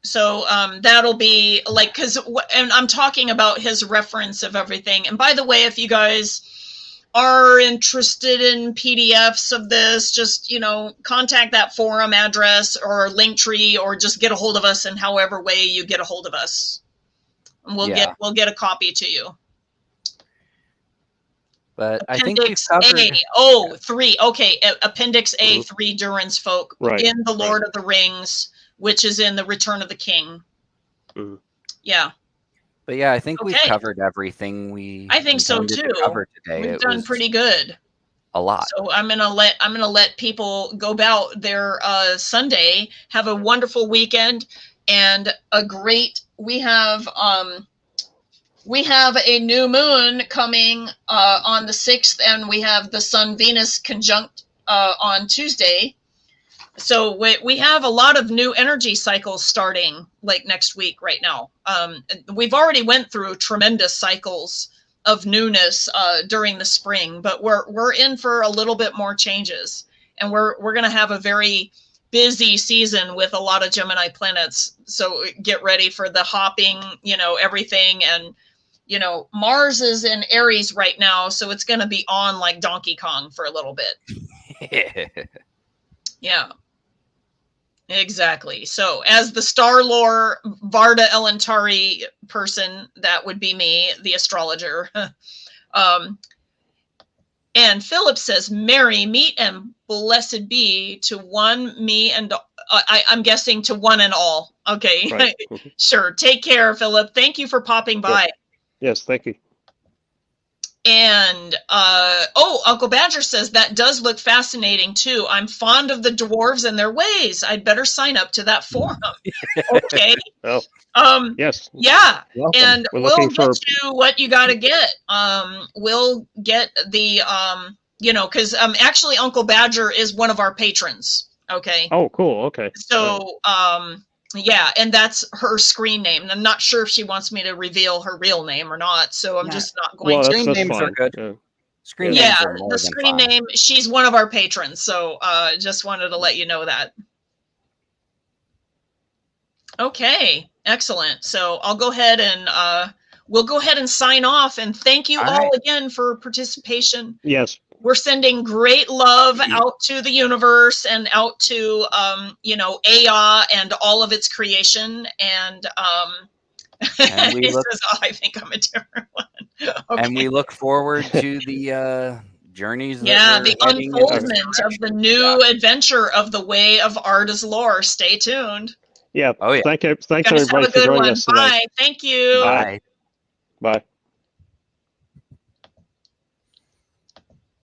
So that'll be like, and I'm talking about his reference of everything. And by the way, if you guys are interested in PDFs of this, just, you know, contact that forum address or link tree, or just get a hold of us in however way you get a hold of us. And we'll get a copy to you. But Appendix I think we've covered A, 3. Okay, Appendix A, 3 Durin's folk in the Lord of the Rings, which is in the Return of the King. Yeah. But yeah, I think we've covered everything I think so too. To cover today. We've done pretty good. A lot. So I'm gonna let people go about their Sunday. Have a wonderful weekend and a great. We have a new moon coming on the 6th, and we have the Sun Venus conjunct on Tuesday. So we have a lot of new energy cycles starting like next week right now. We've already went through tremendous cycles of newness during the spring, but we're in for a little bit more changes, and we're going to have a very busy season with a lot of Gemini planets. So get ready for the hopping, you know, everything. And, you know, Mars is in Aries right now, so it's going to be on like Donkey Kong for a little bit. Yeah. Exactly. So as the Star Lore Varda Elantari person, that would be me, the astrologer. And Philip says, Mary, meet and blessed be to one, me, and I'm guessing to one and all. Okay. Right. Sure. Take care, Philip. Thank you for popping by. Yes, thank you. And, Uncle Badger says, that does look fascinating too. I'm fond of the dwarves and their ways. I'd better sign up to that forum. Okay. Yes. Yeah. Welcome. And we'll get you what you got to get. We'll get the, you know, because actually Uncle Badger is one of our patrons. Okay. Oh, cool. Okay. So, yeah, and that's her screen name. And I'm not sure if she wants me to reveal her real name or not, so I'm just not going to. Screen names are good. Screen names are more the than screen fine. name, she's one of our patrons, so just wanted to let you know that. Okay, excellent. So I'll go ahead and we'll go ahead and sign off, and thank you all again for participation. Yes. We're sending great love out to the universe and out to, you know, Aya and all of its creation. And, he says, I think I'm a different one. Okay. And we look forward to the journeys. Yeah, the unfoldment of the new adventure of the Way of Arda's Lore. Stay tuned. Yeah. Oh, yeah. Thanks everybody for joining us today. Bye. Thank you. Bye. Bye.